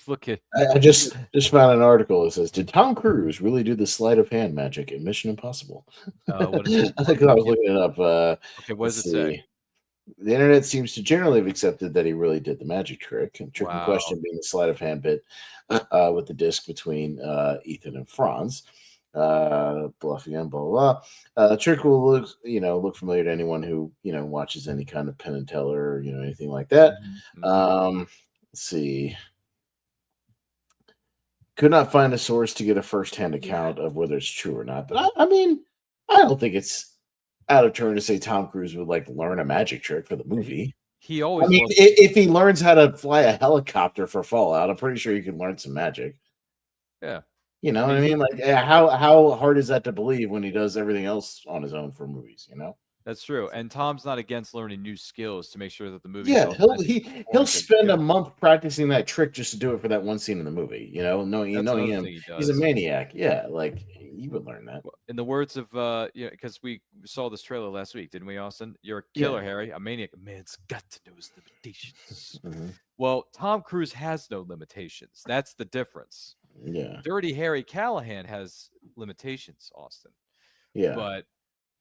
Look at. I just found an article that says, "Did Tom Cruise really do the sleight of hand magic in Mission Impossible?" What is it? I think I was looking it up. Okay, what does it say? The internet seems to generally have accepted that he really did the magic trick. And trick in question being the sleight of hand bit with the disc between Ethan and Franz. Bluffing and blah blah. The trick will look familiar to anyone who watches any kind of Penn and Teller or anything like that. Let's see. Could not find a source to get a first-hand account of whether it's true or not. But I mean, I don't think it's out of turn to say Tom Cruise would like learn a magic trick for the movie. He always. I mean, if he learns how to fly a helicopter for Fallout, I'm pretty sure he can learn some magic. Yeah. You know what I mean? Like, how hard is that to believe when he does everything else on his own for movies? That's true. And Tom's not against learning new skills to make sure that the movie. Yeah, he'll spend a month practicing that trick just to do it for that one scene in the movie. Knowing him, he's a maniac. Yeah, like you would learn that. In the words of because we saw this trailer last week, didn't we, Austin? You're a killer, Harry, a maniac. A man's got to know his limitations. Well, Tom Cruise has no limitations. That's the difference. Yeah. Dirty Harry Callahan has limitations, Austin. Yeah. But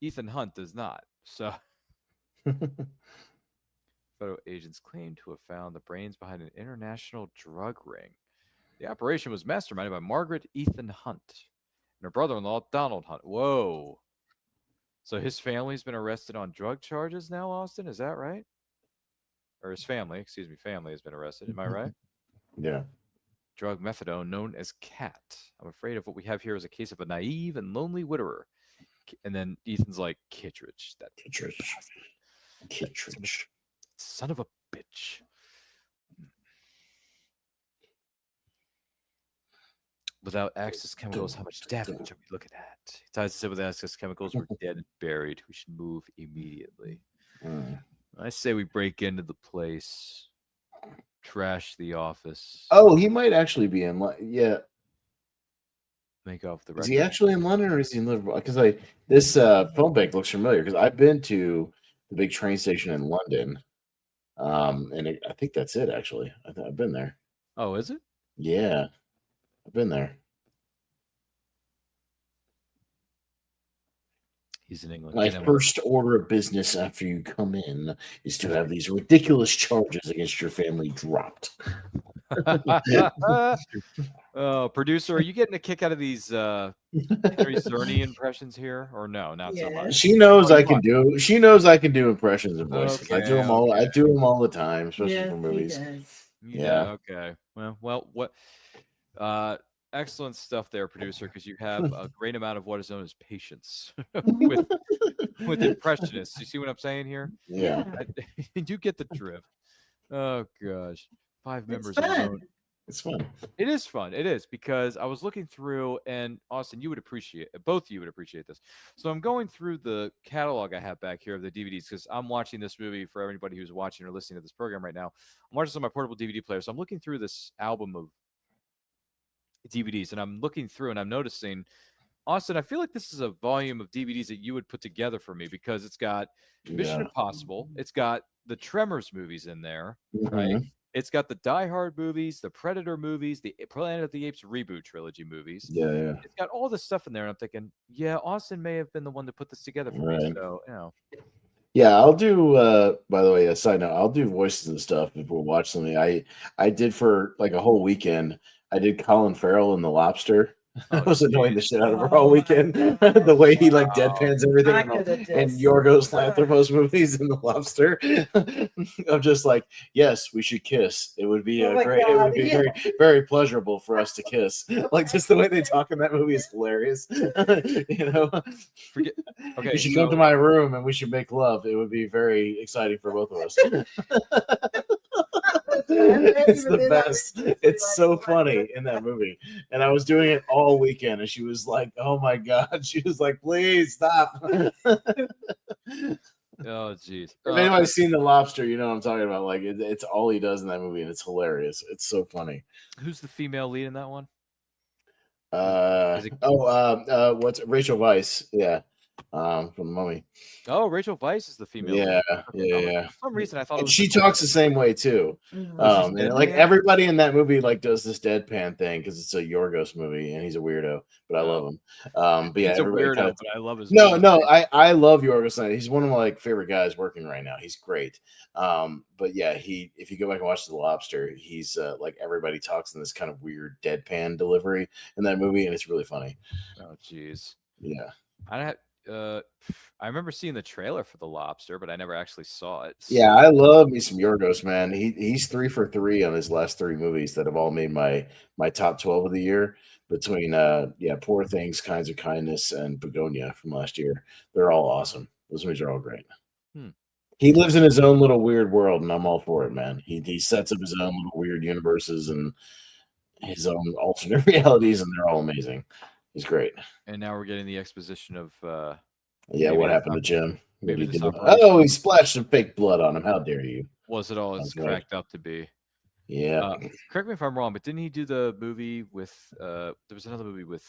Ethan Hunt does not. So federal agents claim to have found the brains behind an international drug ring. The operation was masterminded by Margaret Ethan Hunt and her brother-in-law, Donald Hunt. Whoa. So his family's been arrested on drug charges now, Austin? Is that right? Or his family, family has been arrested. Am I right? Yeah. Drug methadone known as cat. I'm afraid of what we have here is a case of a naive and lonely widower. And then Ethan's like, Kittredge, that Kittredge. Kittredge. son of a bitch. Without access chemicals, how much damage are we looking at? He ties us in with access chemicals. We're dead and buried. We should move immediately. I say we break into the place, trash the office. Oh, he might actually be in. Yeah. Make off the Is record. he actually in London or is he in Liverpool? Because this phone bank looks familiar because I've been to the big train station in London, and I think that's it. Actually, I've been there. Oh, is it? Yeah, I've been there. He's in England. My first order of business after you come in is to have these ridiculous charges against your family dropped. Producer, are you getting a kick out of these Henry Czerny impressions here, or no? Not so much. She knows I can do. She knows I can do impressions and voices. Okay, I do them all. I do them all the time, especially for movies. Yeah. Okay. Well. What? Excellent stuff there, producer. Because you have a great amount of what is known as patience with impressionists. You see what I'm saying here? Yeah. You get the drift. Oh gosh, 5 members It's of his fun. own. It's fun. It is fun. It is, because I was looking through, and Austin, you would appreciate, both of you would appreciate this. So I'm going through the catalog I have back here of the DVDs because I'm watching this movie for everybody who's watching or listening to this program right now. I'm watching this on my portable DVD player. So I'm looking through this album of DVDs, and I'm looking through and I'm noticing, Austin, I feel like this is a volume of DVDs that you would put together for me because it's got Mission Impossible. It's got the Tremors movies in there, right? It's got the Die Hard movies, the Predator movies, the Planet of the Apes reboot trilogy movies. Yeah. It's got all this stuff in there, and I'm thinking, yeah, Austin may have been the one to put this together for me. So, Yeah, I'll do. By the way, a side note, I'll do voices and stuff if we'll watch something. I did for like a whole weekend. I did Colin Farrell in The Lobster. I was annoying the shit out of her all weekend. The way he like deadpans everything and Yorgos Lanthimos movies in The Lobster. I'm just like, yes, we should kiss. It would be great. It would be very, very pleasurable for us to kiss. Like just the way they talk in that movie is hilarious. Okay, you should come to my room and we should make love. It would be very exciting for both of us. It's the best. It's so funny in that movie. And I was doing it all weekend and she was like, oh my God. She was like, please stop. Oh, jeez. If anybody's seen The Lobster, you know what I'm talking about. Like it's all he does in that movie and it's hilarious. It's so funny. Who's the female lead in that one? What's Rachel Weisz? Yeah. From The Mummy. Oh, Rachel Weisz is the female. Yeah. For some reason, I thought and she talks the same way too. And like everybody in that movie like does this deadpan thing because it's a Yorgos movie and he's a weirdo, but I love him. But yeah, he's a weirdo, but I love his. No, I love Yorgos. He's one of my like favorite guys working right now. He's great. But yeah, if you go back and watch The Lobster, he's like everybody talks in this kind of weird deadpan delivery in that movie, and it's really funny. Oh, jeez. Yeah. I remember seeing the trailer for The Lobster, but I never actually saw it. So. Yeah, I love me some Yorgos, man. He's 3 for 3 on his last 3 movies that have all made my top 12 of the year. Between Poor Things, Kinds of Kindness, and Begonia from last year, they're all awesome. Those movies are all great. He lives in his own little weird world, and I'm all for it, man. He sets up his own little weird universes and his own alternate realities, and they're all amazing. He's great. And now we're getting the exposition of what happened to Jim? Maybe he splashed some fake blood on him. How dare you? Was it all it's cracked up to be? Yeah. Correct me if I'm wrong, but didn't he do the movie with there was another movie with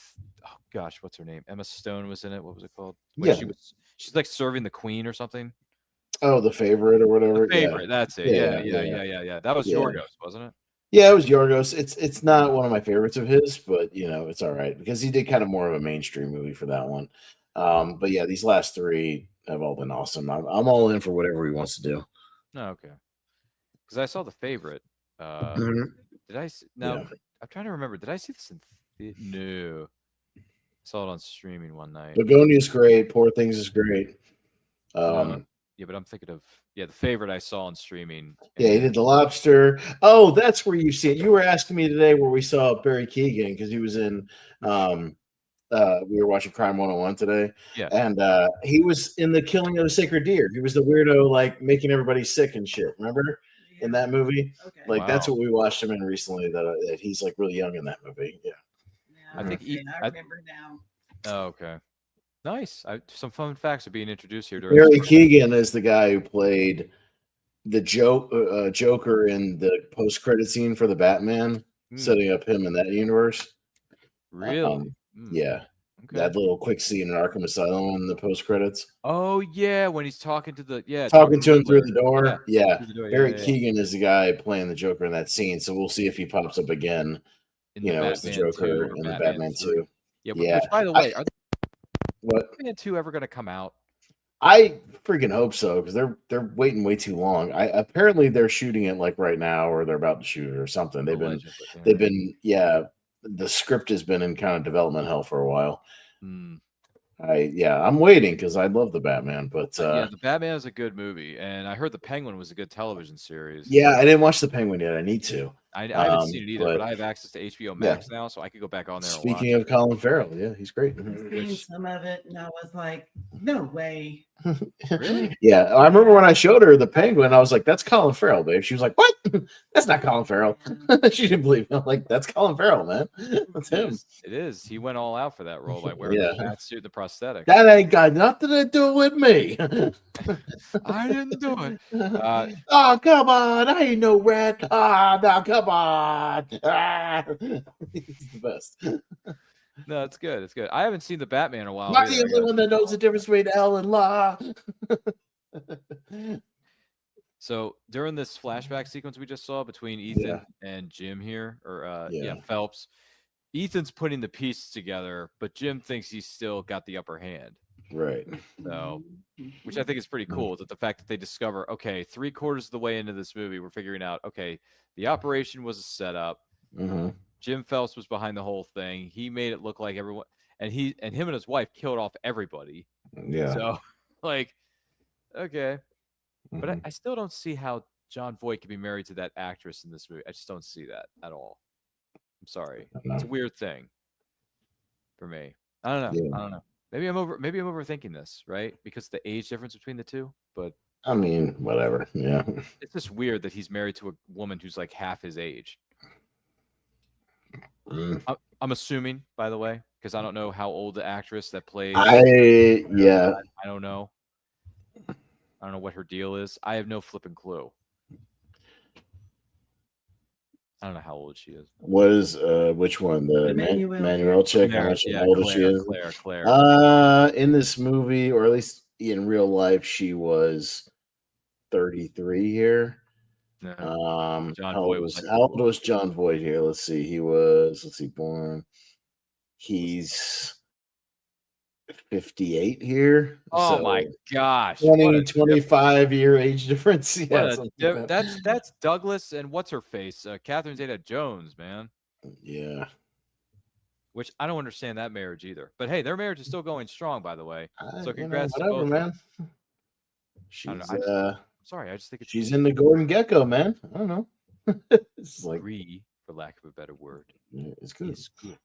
what's her name? Emma Stone was in it. What was it called? She's like serving the queen or something. Oh, The Favorite or whatever. The Favorite, that's it. Yeah. That was Yorgos, wasn't it? Yeah, it was Yorgos. It's not one of my favorites of his, but it's all right because he did kind of more of a mainstream movie for that one. But yeah, these last 3 have all been awesome. I'm all in for whatever he wants to do. Oh, okay. Because I saw The Favorite. Did I? Now I'm trying to remember. Did I see this in no? I saw it on streaming one night. Begonia's great. Poor Things is great. Yeah, but I'm thinking of the favorite I saw on streaming. Yeah, he did The Lobster. Oh, that's where you see it. You were asking me today where we saw Barry Keoghan because he was in. We were watching Crime 101 today. Yeah, and he was in The Killing of a Sacred Deer. He was the weirdo, like making everybody sick and shit. Remember in that movie? Okay. Like that's what we watched him in recently. That he's like really young in that movie. Yeah. I think I remember now. Oh, okay. Nice. Some fun facts are being introduced here. Barry Keoghan is the guy who played the Joker in the post-credit scene for the Batman, setting up him in that universe. Really? Yeah. Okay. That little quick scene in Arkham Asylum in the post-credits. Oh yeah, when he's talking to the talking to him through the door. Yeah. Through the door. Barry Keoghan is the guy playing the Joker in that scene, so we'll see if he pops up again. As the Joker in the Batman 2. Yeah. Which, by the way, are Batman 2 ever going to come out? I freaking hope so because they're waiting way too long. Apparently they're shooting it like right now, or they're about to shoot it or something. They've been the script has been in kind of development hell for a while. I'm waiting because I love the Batman, but the Batman is a good movie, and I heard the Penguin was a good television series. Yeah, I didn't watch the Penguin yet. I need to. I haven't seen it either, but I have access to HBO Max now, so I could go back on there. Speaking of Colin Farrell, yeah, he's great. Seen some of it, and I was like, no way. Really? Yeah, I remember when I showed her the Penguin, I was like, "That's Colin Farrell, babe." She was like, "What? That's not Colin Farrell." She didn't believe me. I'm like, "That's Colin Farrell, man. That's him." It is. He went all out for that role by wearing the fat suit, and the prosthetic. That ain't got nothing to do with me. I didn't do it. Oh, come on! I ain't no rat. Ah, now come on! He's the best. No, it's good. It's good. I haven't seen the Batman in a while. Not the only one that knows the difference between L and La. So during this flashback sequence we just saw between Ethan and Jim here, or Phelps, Ethan's putting the pieces together, but Jim thinks he's still got the upper hand. Right. So, which I think is pretty cool, that the fact that they discover, okay, 3/4 of the way into this movie, we're figuring out, okay, the operation was a setup. Jim Phelps was behind the whole thing. He made it look like everyone, and him and his wife killed off everybody. Yeah. So, like, okay. But I still don't see how John Voight could be married to that actress in this movie. I just don't see that at all. I'm sorry. It's a weird thing for me. I don't know. Yeah. I don't know. Maybe I'm overthinking this, right? Because the age difference between the two. But I mean, whatever. Yeah. It's just weird that he's married to a woman who's like half his age. I'm assuming, by the way, because I don't know how old the actress that plays. I don't know. I don't know what her deal is. I have no flipping clue. I don't know how old she is. What is which one? The Manuel chick? How old she is? Claire. In this movie, or at least in real life, she was 33 here. No. How old was John Voight here? Let's see. He was born. He's 58 here. Oh my gosh. 25-year age difference. Yeah, that's Douglas and what's her face? Catherine Zeta-Jones, man. Yeah. Which I don't understand that marriage either. But hey, their marriage is still going strong, by the way. So congrats to both. Man. Sorry, I just think she's in the Gordon Gekko, man. I don't know. It's like greed, for lack of a better word. It's good. It's good.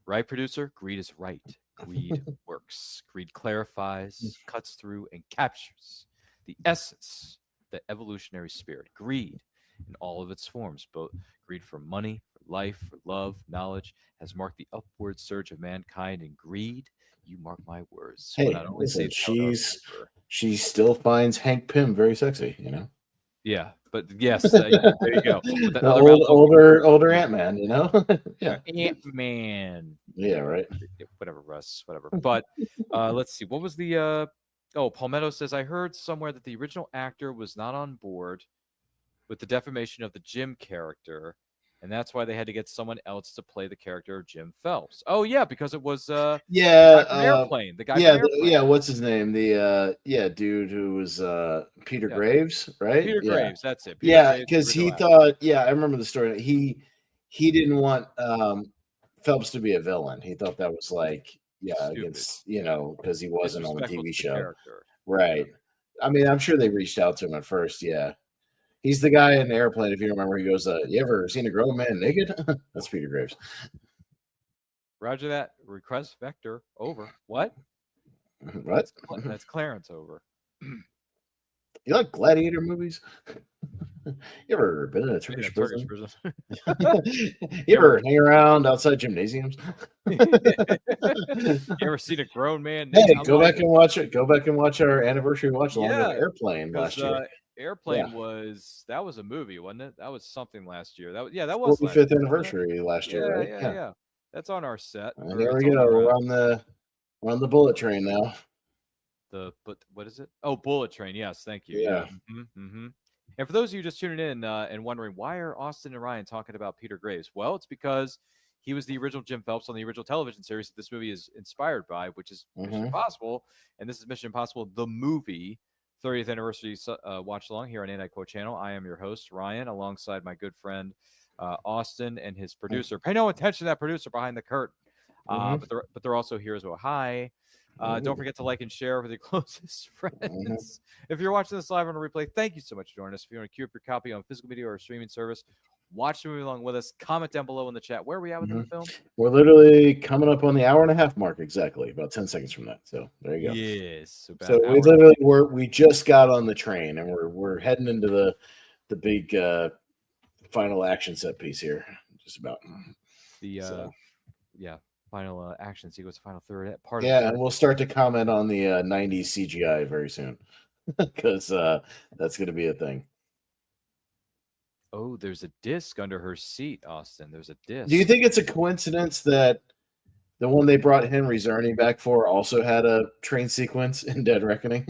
Right, producer? Greed is right. Greed works. Greed clarifies, cuts through, and captures the essence, the evolutionary spirit. Greed in all of its forms, both greed for money, for life, for love, knowledge, has marked the upward surge of mankind. And greed, you mark my words. Hey, listen, she still finds Hank Pym very sexy, you know? Yeah, but yes, there you go. Older Ant-Man, you know? Yeah. Ant-Man. Yeah, right. Whatever, Russ, whatever. But let's see. What was the Palmetto says, I heard somewhere that the original actor was not on board with the defamation of the Jim character, and that's why they had to get someone else to play the character of Jim Phelps. Oh yeah, because it was Airplane. The guy from Airplane. What's his name? The dude who was Peter Graves, right? Peter Graves, that's it. Because he thought, I remember the story. he didn't want Phelps to be a villain. He thought that was like, Stupid. against, because he wasn't on the Disrespectful TV to the show. character. Right. I mean, I'm sure they reached out to him at first. Yeah. He's the guy in the airplane, if you remember. He goes, you ever seen a grown man naked? That's Peter Graves. Roger that. Request vector over. What? What? That's Clarence over. You like gladiator movies? You ever been in a Turkish prison? You ever hang around outside gymnasiums? You ever seen a grown man? Hey, go back and watch it. Go back and watch our anniversary watch along with Airplane last year. Airplane was a movie, wasn't it? That was something last year. That was 45th anniversary last year, right? Yeah. That's on our set. And here we go. We're on the bullet train now. What is it? Oh, Bullet Train. Yes, thank you. Yeah. And for those of you just tuning in and wondering why are Austin and Ryan talking about Peter Graves? Well, it's because he was the original Jim Phelps on the original television series that this movie is inspired by, which is Mission Impossible. And this is Mission Impossible, the movie, 30th anniversary watch along here on Anti-Quote Channel. I am your host, Ryan, alongside my good friend Austin and his producer. Pay no attention to that producer behind the curtain. But they're also here as well. Hi. Don't forget to like and share with your closest friends. If you're watching this live on a replay, thank you so much for joining us. If you want to queue up your copy on physical media or a streaming service, watch the movie along with us. Comment down below in the chat. Where are we at with the film? We're literally coming up on the hour and a half mark exactly, about 10 seconds from that. So there you go. Yes. So we literally we just got on the train and we're heading into the big final action set piece here. Just about final action sequence, final third part. And we'll start to comment on the 90s CGI very soon because that's going to be a thing. Oh, there's a disc under her seat, Austin. There's a disc. Do you think it's a coincidence that the one they brought Henry Czerny back for also had a train sequence in Dead Reckoning?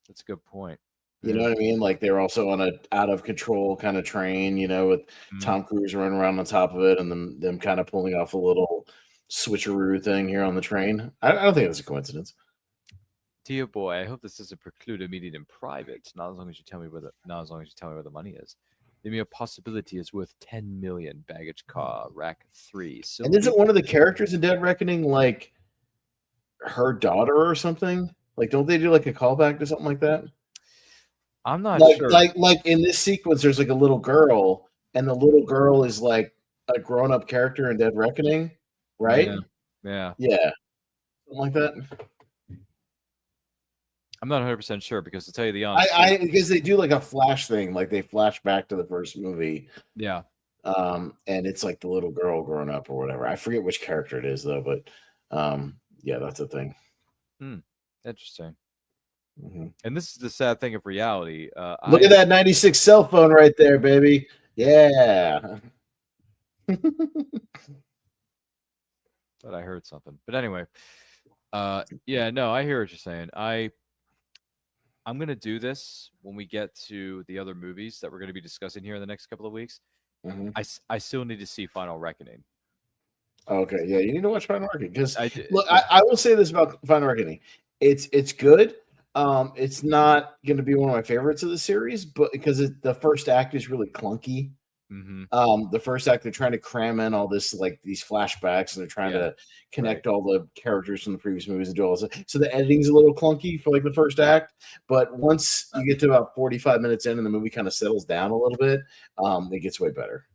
That's a good point. You know what I mean? Like they were also on a out of control kind of train, with Tom Cruise running around on top of it and them kind of pulling off a little switcheroo thing here on the train. I don't think that's a coincidence. Dear boy, I hope this doesn't preclude a meeting in private. Not as long as you tell me where the money is. The mere possibility is worth 10 million. Baggage car, rack 3. So and isn't one of the characters in Dead Reckoning like her daughter or something? Like, don't they do like a callback to something like that? I'm not sure. Like in this sequence, there's like a little girl, and the little girl is like a grown-up character in Dead Reckoning. Right? Yeah. Something like that. I'm not 100% sure because to tell you the honest, because they do like a flash thing, like they flash back to the first movie. Yeah. And it's like the little girl growing up or whatever. I forget which character it is though, but that's a thing. Interesting. And this is the sad thing of reality. Look at that 96 cell phone right there, baby. Yeah. But I heard something. But anyway, I hear what you're saying. I'm going to do this when we get to the other movies that we're going to be discussing here in the next couple of weeks. I still need to see Final Reckoning. Okay, yeah, you need to watch Final Reckoning because look, I will say this about Final Reckoning. It's good. It's not going to be one of my favorites of the series, but because the first act is really clunky. The first act, they're trying to cram in all this, like these flashbacks, and they're trying to connect all the characters from the previous movies and do all this. So the editing's a little clunky for like the first act, but once you get to about 45 minutes in and the movie kind of settles down a little bit, it gets way better.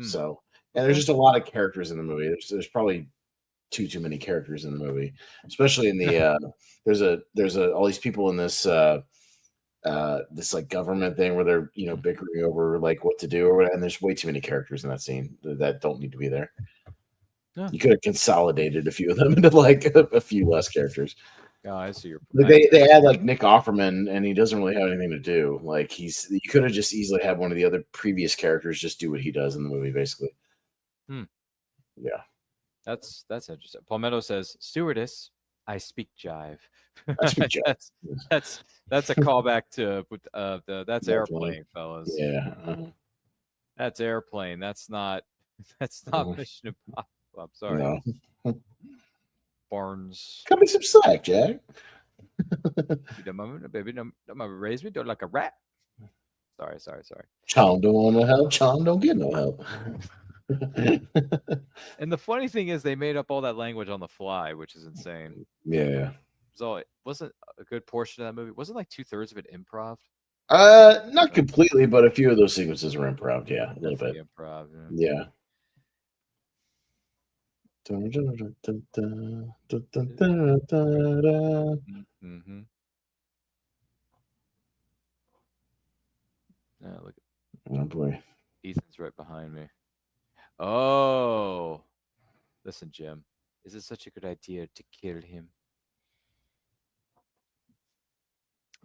So, and there's just a lot of characters in the movie. There's probably too many characters in the movie, especially in the there's all these people in this this like government thing where they're bickering over like what to do or whatever, and there's way too many characters in that scene that don't need to be there. You could have consolidated a few of them into like a few less characters. Oh, I see your point. They had like Nick Offerman, and he doesn't really have anything to do. Like you could have just easily had one of the other previous characters just do what he does in the movie, basically. Yeah, that's interesting. Palmetto says, "Stewardess, I speak jive." That's a callback to that's Airplane, fellas. Yeah, that's Airplane. That's not Mission Impossible. I'm sorry. No. Barnes. Cut me some slack, Jack. Baby, don't raise me like a rat. Sorry. Chom don't want no help. Chom don't get no help. And the funny thing is, they made up all that language on the fly, which is insane. Yeah. So it wasn't a good portion of that movie. Wasn't like 2/3 of it improv? Not completely, but a few of those sequences were improv. Yeah, a little bit. Definitely improv. Yeah. Mm-hmm. Yeah, look, Oh boy. Ethan's right behind me. Oh, listen, Jim. Is it such a good idea to kill him?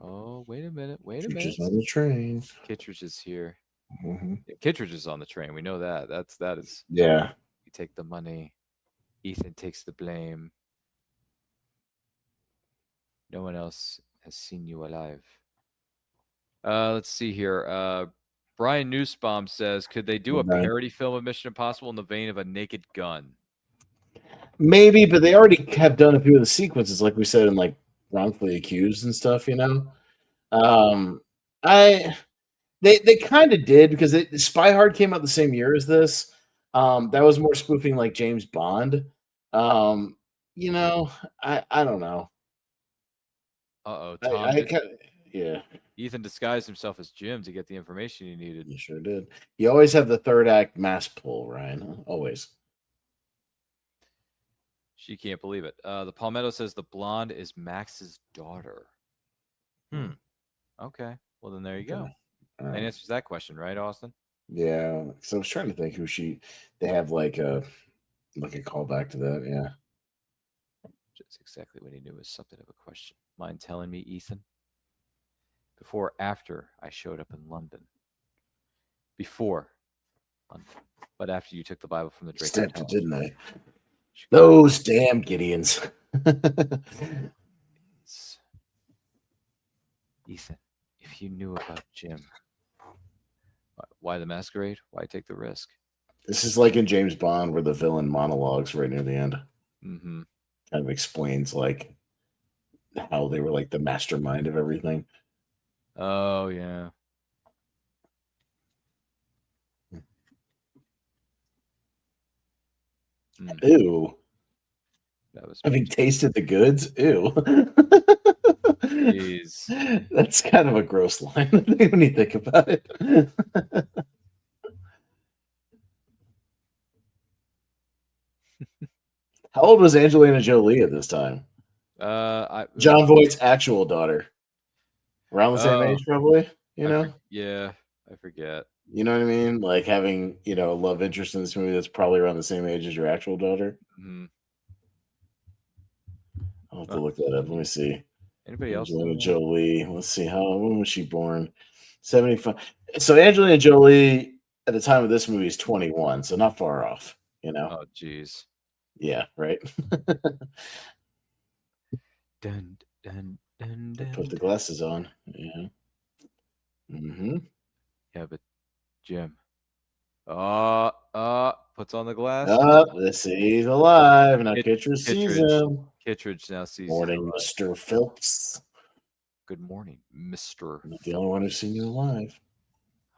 Oh, wait a minute. Wait a minute. Just on the train. Kittredge is here. Mm-hmm. Yeah, Kittredge is on the train. We know that. That is. Yeah. You take the money. Ethan takes the blame. No one else has seen you alive. Let's see here. Brian Newsbaum says, could they do a parody film of Mission Impossible in the vein of A Naked Gun? Maybe, but they already have done a few of the sequences, like we said, in like Wrongfully Accused and stuff, you know. They kind of did, because Spy Hard came out the same year as this. That was more spoofing like James Bond. You know, I don't know. Tom. Yeah. Ethan disguised himself as Jim to get the information he needed. You sure did. You always have the third act mask pull, Ryan. Huh? Always. She can't believe it. The Palmetto says the blonde is Max's daughter. Okay. Well, then there you go. That answers that question, right, Austin? Yeah. So I was trying to think who they have like a callback to that. Yeah. Just exactly what he knew was something of a question. Mind telling me, Ethan? Before or after I showed up in London? Before London. But after you took the Bible from the Drake Stepped Hotel. it, didn't I? Those damn Gideons. Ethan, if you knew about Jim, why the masquerade? Why take the risk? This is like in James Bond, where the villain monologues right near the end. Mm-hmm. Kind of explains like how they were like the mastermind of everything. Oh yeah. Ew. That was having tasted the goods. Ew. Jeez. That's kind of a gross line when you think about it. How old was Angelina Jolie at this time? John Voight's actual daughter. Around the same age, probably. Yeah, I forget. You know what I mean? Like having, a love interest in this movie that's probably around the same age as your actual daughter. Mm-hmm. I'll have to look that up. Let me see. Anybody else? Angelina Jolie. Let's see. When was she born? 75. So Angelina Jolie at the time of this movie is 21, so not far off. Oh, geez. Yeah. Right. Dun, dun, dun, dun, Put the glasses on. Yeah. Mm-hmm. Yeah, but Jim. Puts on the glass. Let's see, he's alive. Now Kittredge sees him. Kittredge now sees Morning, Mr. Phelps. Good morning, Mr. I'm not the only one who's seen you alive.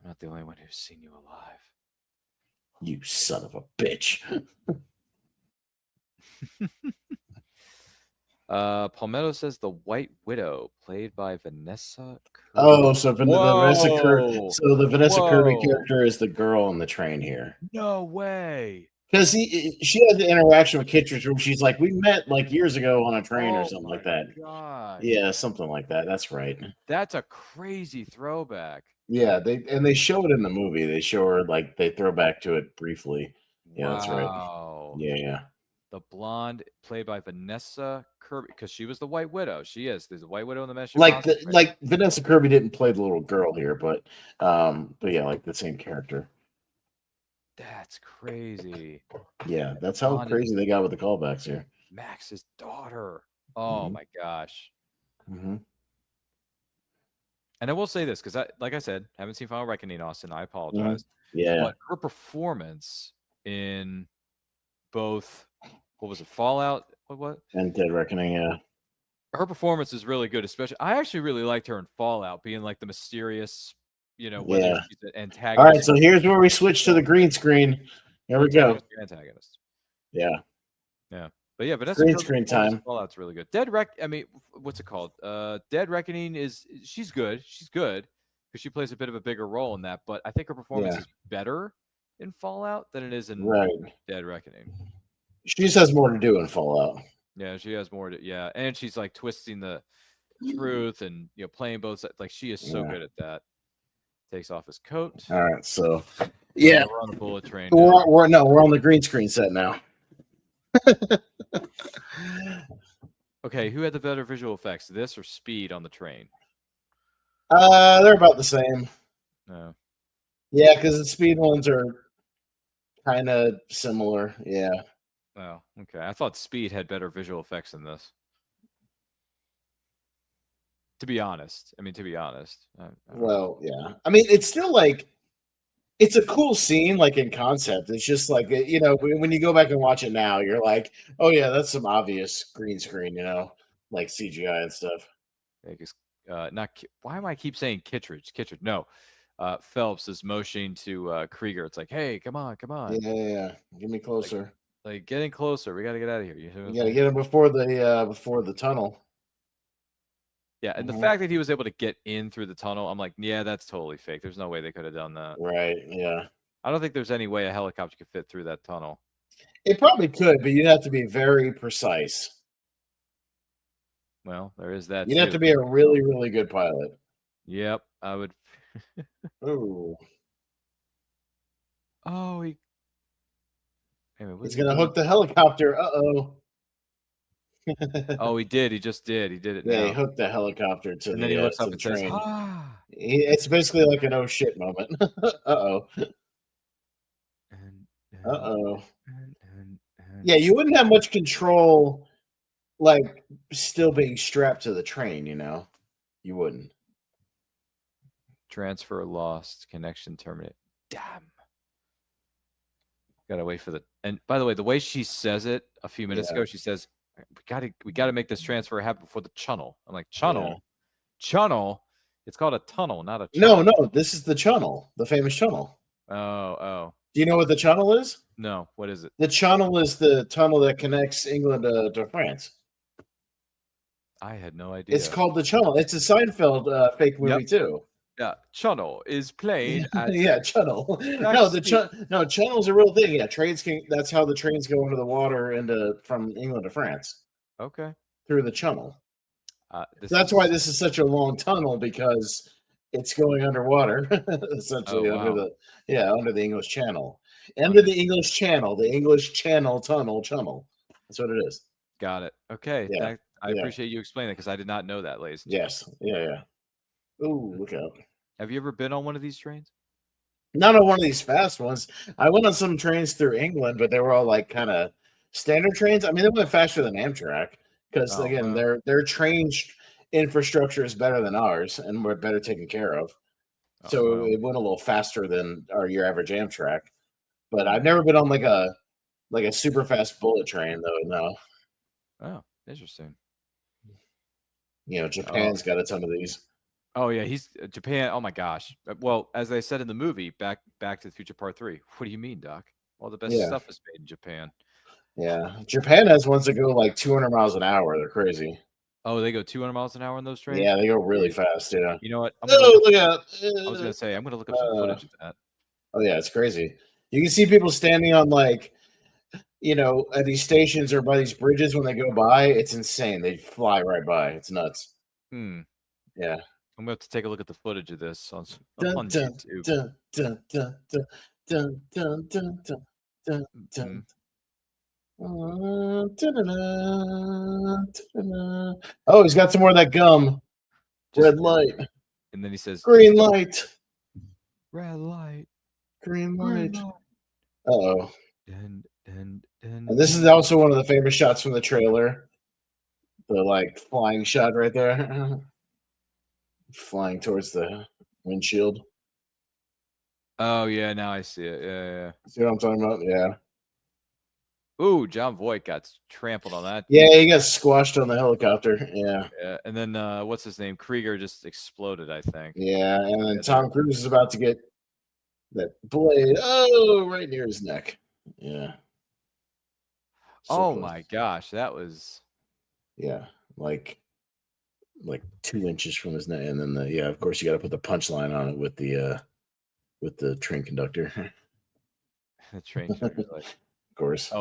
I'm not the only one who's seen you alive. You son of a bitch. Palmetto says the White Widow, played by Vanessa Kirby. Oh, so the Vanessa Kirby character is the girl on the train here. No way. Because she had the interaction with Kittredge where she's like, we met like years ago on a train or something like that. God. Yeah, something like that. That's right. That's a crazy throwback. Yeah, they show it in the movie. They show her like they throw back to it briefly. Yeah, that's right. Yeah. The blonde played by Vanessa Kirby, because she was the White Widow. She is. There's a White Widow in the Mission. Like Vanessa Kirby didn't play the little girl here, but yeah, like the same character. That's crazy. Yeah, that's how crazy they got with the callbacks here. Max's daughter. Oh my gosh. Mm-hmm. And I will say this, because like I said, haven't seen Final Reckoning, Austin. I apologize. Yeah. But her performance in both, what was it, Fallout? What? And Dead Reckoning, yeah. Her performance is really good, especially. I actually really liked her in Fallout, being like the mysterious, whether she's an antagonist. All right, so here's where we switch to the green screen. Here we go. Your antagonist. Yeah. Yeah. But yeah, Vanessa Green Kirby's screen performance in time. Fallout's really good. I mean, what's it called? Dead Reckoning she's good. She's good because she plays a bit of a bigger role in that. But I think her performance Yeah. is better in Fallout than it is in Right. Dead Reckoning. She just has more to do in Fallout. Yeah, she has more to. Yeah, and she's like twisting the truth and playing both sides. Like she is so good at that. Takes off his coat. All right, so yeah, we're on the bullet train. We're on the green screen set now. Okay, who had the better visual effects, this or Speed on the train? They're about the same. No. Yeah, because the Speed ones are kind of similar. Yeah. Oh, okay. I thought Speed had better visual effects than this. To be honest. Well, yeah. I mean, it's still like it's a cool scene, like in concept. It's just like when you go back and watch it now, you're like, oh yeah, that's some obvious green screen, like CGI and stuff. Why am I keep saying Kittredge? No. Phelps is motioning to Krieger. It's like, hey, come on. Yeah. Get me closer. Like getting closer. We got to get out of here. You got to get him before the tunnel. Yeah, and the fact that he was able to get in through the tunnel, I'm like, yeah, that's totally fake. There's no way they could have done that. Right, yeah. I don't think there's any way a helicopter could fit through that tunnel. It probably could, but you'd have to be very precise. Well, there is that. You'd have to be a really, really good pilot. Yep, I would. Ooh. Oh, he's going to hook the helicopter. Uh-oh. Oh, he did. He just did. He did it now. Yeah, he hooked the helicopter to and the, then he looks up and train. says, ah. It's basically like an oh shit moment. Uh-oh. Uh-oh. Yeah, you wouldn't have much control, like, still being strapped to the train, You wouldn't. Transfer lost. Connection terminated. Damn. Gotta wait for the... And by the way, the way she says it a few minutes ago, she says, we gotta make this transfer happen before the channel. I'm like, channel? Channel? It's called a tunnel, not a channel. No, this is the channel, the famous channel. Oh. Do you know what the channel is? No, what is it? The channel is the tunnel that connects England to France. I had no idea. It's called the channel. It's a Seinfeld fake movie too. Yeah, channel is played at channel. No, channel's a real thing. Yeah, trains can. That's how the trains go under the water from England to France. Okay. Through the channel. That's why this is such a long tunnel, because it's going underwater, essentially under the English Channel. Under the English Channel, the English Channel tunnel. That's what it is. Got it. Okay. Yeah. I appreciate you explaining that, because I did not know that, ladies. Yes. Yeah. Ooh, look out. Have you ever been on one of these trains? Not on one of these fast ones. I went on some trains through England, but they were all like kind of standard trains. I mean, they went faster than Amtrak because, their train infrastructure is better than ours, and we're better taken care of. So it went a little faster than your average Amtrak. But I've never been on like a super fast bullet train, though. No. Oh, interesting. Japan's got a ton of these. Oh yeah, Japan. Oh my gosh. Well, as they said in the movie, Back to the Future Part 3. What do you mean, Doc? All the best stuff is made in Japan. Yeah, Japan has ones that go like 200 miles an hour. They're crazy. Oh, they go 200 miles an hour on those trains? Yeah, they go really fast. Yeah. You know what? Look out! I was gonna say I'm gonna look up some footage of that. Oh yeah, it's crazy. You can see people standing on at these stations or by these bridges when they go by. It's insane. They fly right by. It's nuts. Yeah. I'm going to have to take a look at the footage of this on YouTube. Oh, he's got some more of that gum. Red light. And then he says, green light. Red light. Green light. Uh-oh. And this is also one of the famous shots from the trailer. The flying shot right there. Flying towards the windshield. Oh yeah, now I see it. Yeah. See what I'm talking about? Yeah. Ooh, John Voight got trampled on that. Yeah, he got squashed on the helicopter. Yeah. Yeah, and then what's his name? Krieger just exploded, I think. Yeah, and then Tom Cruise is about to get that blade right near his neck. Yeah. So Oh close. my gosh, that was Yeah, like 2 inches from his neck, and then of course you got to put the punchline on it with the train conductor. the train conductor. Of Like, course.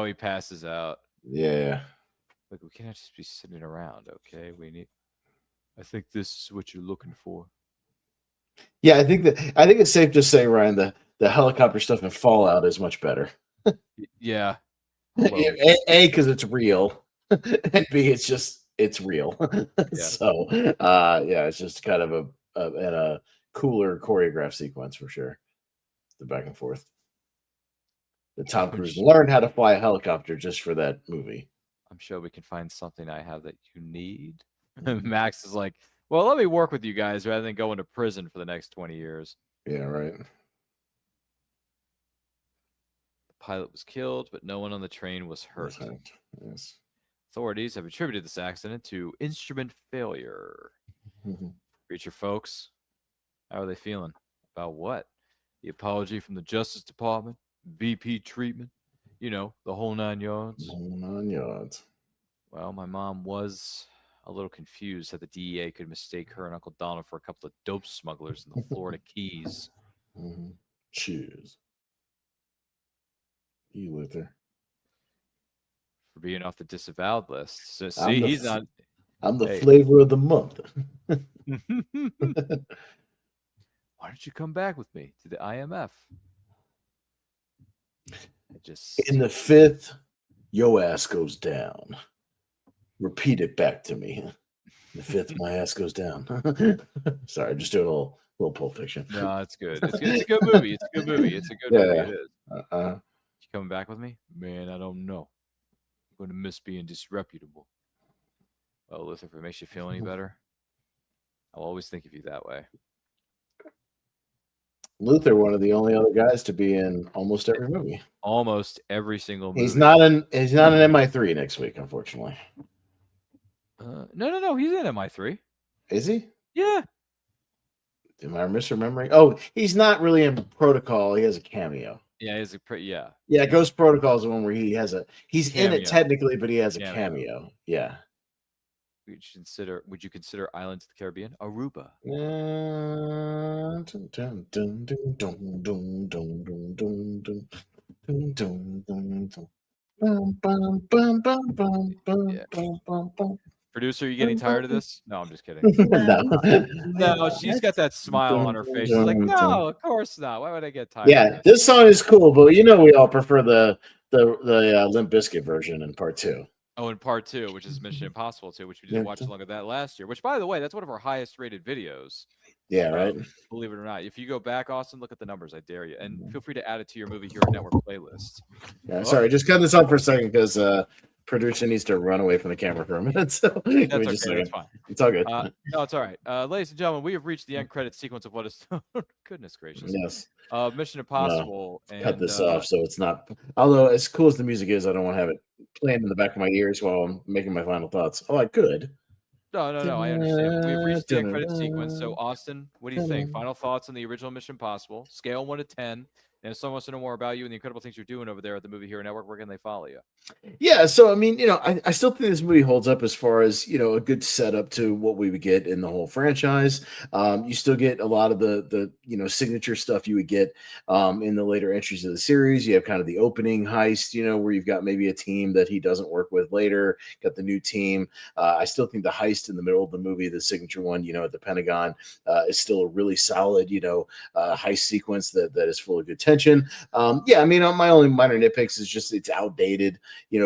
he passes out. Yeah. Like, we can't just be sitting around, okay? We need. I think this is what you're looking for. Yeah, I think it's safe to say, Ryan, the helicopter stuff in Fallout is much better. Yeah. Hello. A, because it's real, and B, it's real. Yeah. So, yeah, it's just kind of a cooler choreographed sequence for sure. The back and forth. The Tom Cruise learned how to fly a helicopter just for that movie. I'm sure we can find something I have that you need. Max is like, well, let me work with you guys rather than going to prison for the next 20 years. Yeah, right. The pilot was killed, but no one on the train was hurt. Yes. Authorities have attributed this accident to instrument failure. Preacher folks, how are they feeling? About what? The apology from the Justice Department? VP treatment? You know, the whole 9 yards? The whole 9 yards. Well, my mom was a little confused that the DEA could mistake her and Uncle Donald for a couple of dope smugglers in the Florida Keys. Cheers. You, Luther. For being off the disavowed list. So, see, I'm he's not. I'm the flavor of the month. Why don't you come back with me to the IMF? In the 5th, your ass goes down. Repeat it back to me. In the 5th, my ass goes down. Sorry, just doing a little Pulp Fiction. No, it's good. It's a good movie. It's a good movie. It's a good movie. It is. You coming back with me? Man, I don't know. I'm going to miss being disreputable. Well, Luther, if it makes you feel any better, I'll always think of you that way. Luther, one of the only other guys to be in almost every movie. Almost every single movie. He's not in MI3 next week, unfortunately. No. He's in MI3. Is he? Yeah. Am I misremembering? Oh, he's not really in Protocol. He has a cameo. Yeah, he's Yeah, Ghost Protocol is the one where he's in it technically, but he has a cameo. Yeah. Would you consider Islands of the Caribbean? Aruba. Producer, are you getting tired of this? No, I'm just kidding. No, she's got that smile on her face. She's like, no, of course not. Why would I get tired? Yeah, this song is cool, but we all prefer the Limp Bizkit version in part 2. Oh, in part 2, which is Mission Impossible 2, which we did watch along with that last year. Which, by the way, that's one of our highest rated videos. Yeah, right. Believe it or not, if you go back, Austin, look at the numbers. I dare you, and feel free to add it to your Movie Hero Network playlist. Yeah, sorry, just cut this off for a second because producer needs to run away from the camera for a minute. So that's okay. That's fine. It's all good. No, it's all right. Ladies and gentlemen, we have reached the end credit sequence of what is goodness gracious. Yes. Mission Impossible. No, cut this off so it's not. Although as cool as the music is, I don't want to have it playing in the back of my ears while I'm making my final thoughts. Oh, I could. No, I understand. We've reached the end credit sequence. So, Austin, what do you think? Final thoughts on the original Mission Impossible? Scale 1 to 10. And if someone wants to know more about you and the incredible things you're doing over there at the Movie Hero Network, where can they follow you? Yeah, so I mean, I still think this movie holds up as far as a good setup to what we would get in the whole franchise. You still get a lot of the signature stuff you would get in the later entries of the series. You have kind of the opening heist, where you've got maybe a team that he doesn't work with later. Got the new team. I still think the heist in the middle of the movie, the signature one, at the Pentagon, is still a really solid, heist sequence that is full of good tension. Yeah, I mean, my only minor nitpicks is just it's outdated,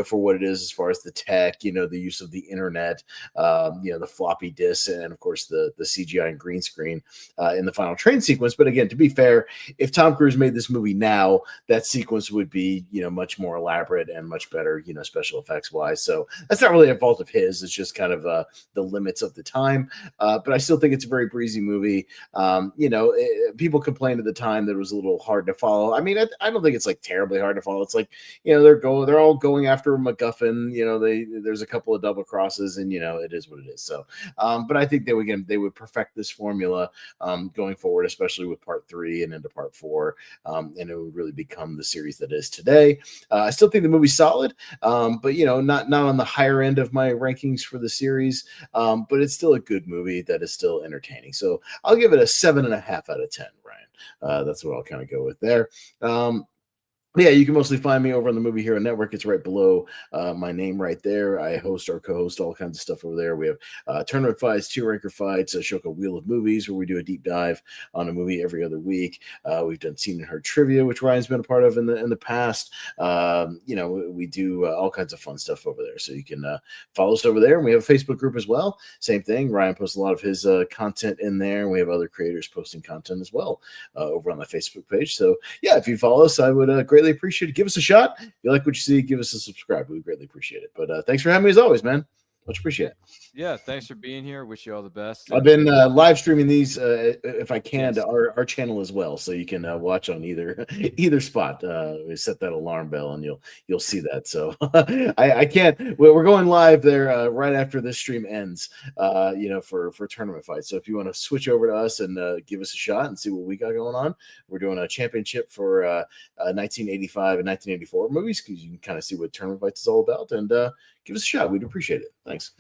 for what it is as far as the tech, the use of the internet, the floppy disk, and of course the CGI and green screen in the final train sequence. But again, to be fair, if Tom Cruise made this movie now, that sequence would be, much more elaborate and much better, special effects wise. So that's not really a fault of his. It's just kind of the limits of the time. But I still think it's a very breezy movie. People complained at the time that it was a little hard to follow. follow. I mean, I don't think it's like terribly hard to follow. It's like, they're all going after a MacGuffin. There's a couple of double crosses, and it is what it is. So, but I think they would perfect this formula going forward, especially with part 3 and into part 4, and it would really become the series that is today. I still think the movie's solid, but not on the higher end of my rankings for the series, but it's still a good movie that is still entertaining. So I'll give it a 7.5 out of 10, Ryan. That's what I'll kind of go with there. Yeah, you can mostly find me over on the Movie Hero Network. It's right below my name right there. I host or co-host all kinds of stuff over there. We have tournament fights, 2-ranker fights, a show called Wheel of Movies, where we do a deep dive on a movie every other week. We've done Seen and Heard Trivia, which Ryan's been a part of in the past. We do all kinds of fun stuff over there. So you can follow us over there. And we have a Facebook group as well. Same thing. Ryan posts a lot of his content in there. We have other creators posting content as well over on the Facebook page. So yeah, if you follow us, I would greatly appreciate it. Give us a shot. If you like what you see, give us a subscribe. We greatly appreciate it. But thanks for having me as always, man. Much appreciated. Yeah, thanks for being here. Wish you all the best. I've been live streaming these if I can Yes. to our channel as well, so you can watch on either spot. We set that alarm bell, and you'll see that. So I can't. We're going live there right after this stream ends. For tournament fights. So if you want to switch over to us and give us a shot and see what we got going on, we're doing a championship for 1985 and 1984 movies, because you can kind of see what tournament fights is all about, and give us a shot. We'd appreciate it. Thanks.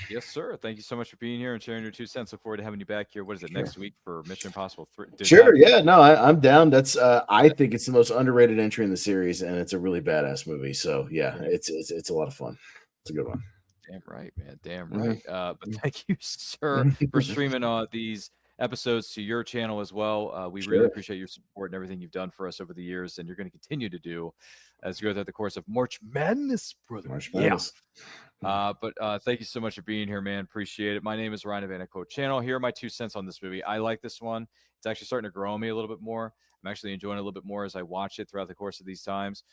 Yes, sir. Thank you so much for being here and sharing your 2 cents. Look forward to having you back here. What is it, next week for Mission Impossible 3? Sure. Yeah. No, I'm down. That's I think it's the most underrated entry in the series, and it's a really badass movie. So yeah, it's a lot of fun. It's a good one. Damn right, man. Damn right. But thank you, sir, for streaming these episodes to your channel as well. We really appreciate your support and everything you've done for us over the years, and you're going to continue to do as you go throughout the course of March Madness, brother. March Madness. But thank you so much for being here, man. Appreciate it. My name is Ryan of Anaquote Channel. Here are my 2 cents on this movie. I like this one. It's actually starting to grow on me a little bit more. I'm actually enjoying it a little bit more as I watch it throughout the course of these times.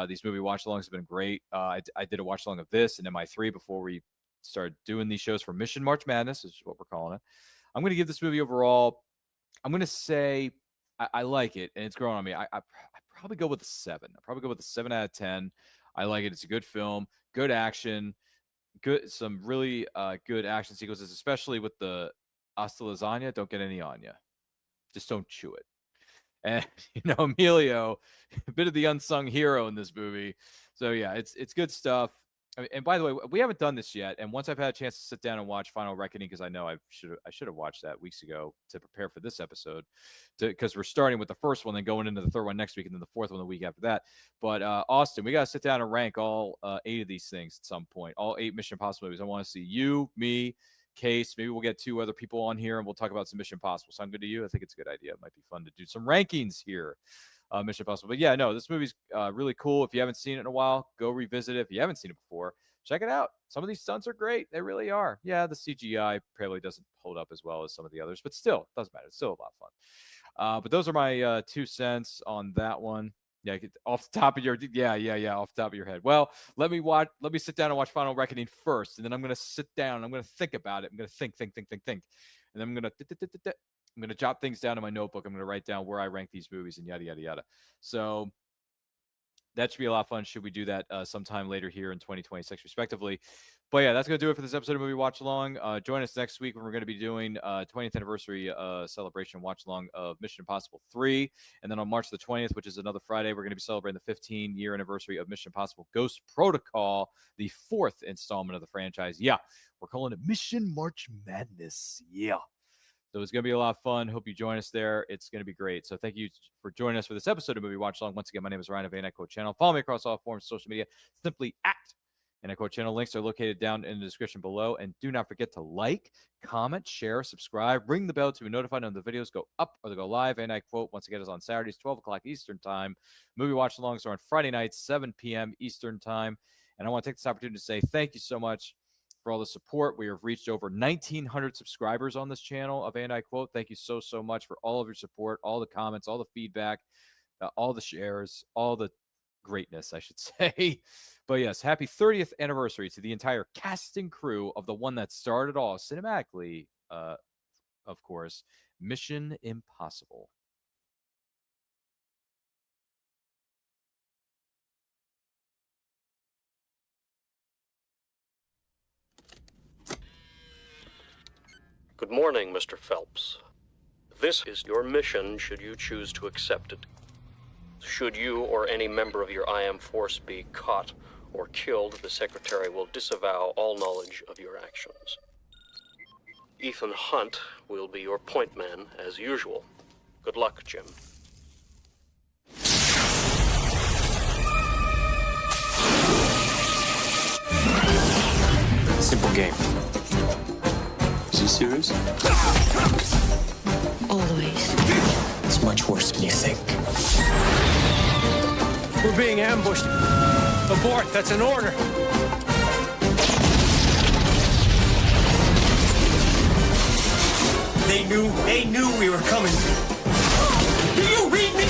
These movie watch-alongs have been great. I did a watch-along of this and MI3 before we started doing these shows for Mission March Madness, is what we're calling it. I'm going to give this movie overall, I'm going to say I like it, and it's growing on me. I probably go with a 7. I'll probably go with a 7 out of 10. I like it. It's a good film, good action, some really good action sequences, especially with the hasta lasagna. Don't get any on you. Just don't chew it. And Emilio, a bit of the unsung hero in this movie. So yeah, it's good stuff. And by the way, we haven't done this yet. And once I've had a chance to sit down and watch Final Reckoning, because I know I should have watched that weeks ago to prepare for this episode, because we're starting with the first one, then going into the third one next week, and then the fourth one the week after that. But Austin, we got to sit down and rank all 8 of these things at some point. All 8 Mission Impossible movies. I want to see you, me, Case. Maybe we'll get 2 other people on here, and we'll talk about some Mission Impossible. Sound good to you? I think it's a good idea. It might be fun to do some rankings here. Mission Impossible. But yeah, no, this movie's really cool. If you haven't seen it in a while, go revisit it. If you haven't seen it before, check it out. Some of these stunts are great. They really are. Yeah, the CGI probably doesn't hold up as well as some of the others, but still, it doesn't matter. It's still a lot of fun. But those are my 2 cents on that one. Yeah, off the top of your off the top of your head. Well, let me sit down and watch Final Reckoning first, and then I'm gonna sit down and I'm gonna think about it. I'm gonna think, and then I'm gonna jot things down in my notebook. I'm gonna write down where I rank these movies and yada yada yada. So that should be a lot of fun. Should we do that sometime later here in 2026, respectively? But yeah, that's going to do it for this episode of Movie Watch Along. Join us next week when we're going to be doing 20th anniversary celebration watch along of Mission Impossible 3. And then on March the 20th, which is another Friday, we're going to be celebrating the 15-year anniversary of Mission Impossible Ghost Protocol, the 4th installment of the franchise. Yeah, we're calling it Mission March Madness. Yeah. So it's going to be a lot of fun. Hope you join us there. It's going to be great. So thank you for joining us for this episode of Movie Watch Along. Once again, my name is Ryan of Anaquote Channel. Follow me across all forms of social media, simply at Anaquote Channel. Links are located down in the description below. And do not forget to like, comment, share, subscribe, ring the bell to be notified when the videos go up or they go live. And I quote, once again, is on Saturdays, 12 o'clock Eastern Time. Movie Watch Alongs are on Friday nights, 7 p.m. Eastern Time. And I want to take this opportunity to say thank you so much for all the support. We have reached over 1,900 subscribers on this channel of And I Quote. Thank you so much for all of your support, all the comments, all the feedback, all the shares, all the greatness, I should say. But yes, happy 30th anniversary to the entire cast and crew of the one that started all cinematically, of course, Mission Impossible. Good morning, Mr. Phelps. This is your mission should you choose to accept it. Should you or any member of your IM force be caught or killed, the Secretary will disavow all knowledge of your actions. Ethan Hunt will be your point man as usual. Good luck, Jim. Simple game. Is he serious? Always. It's much worse than you think. We're being ambushed. Abort, that's an order. They knew we were coming. Do you read me?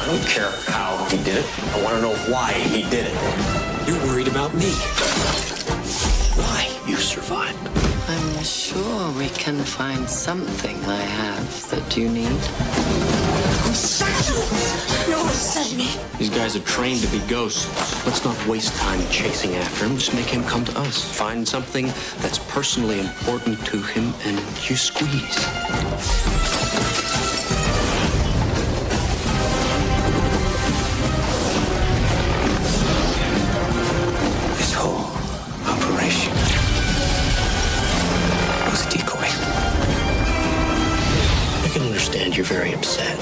I don't care how he did it. I want to know why he did it. You're worried about me. Why you survived. I'm sure we can find something I have that you need. No one sent me. These guys are trained to be ghosts. Let's not waste time chasing after him. Just make him come to us. Find something that's personally important to him and you squeeze. This whole operation was a decoy. I can understand you're very upset.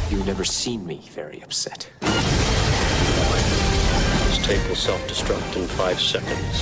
You've never seen me very upset. This tape will self-destruct in 5 seconds.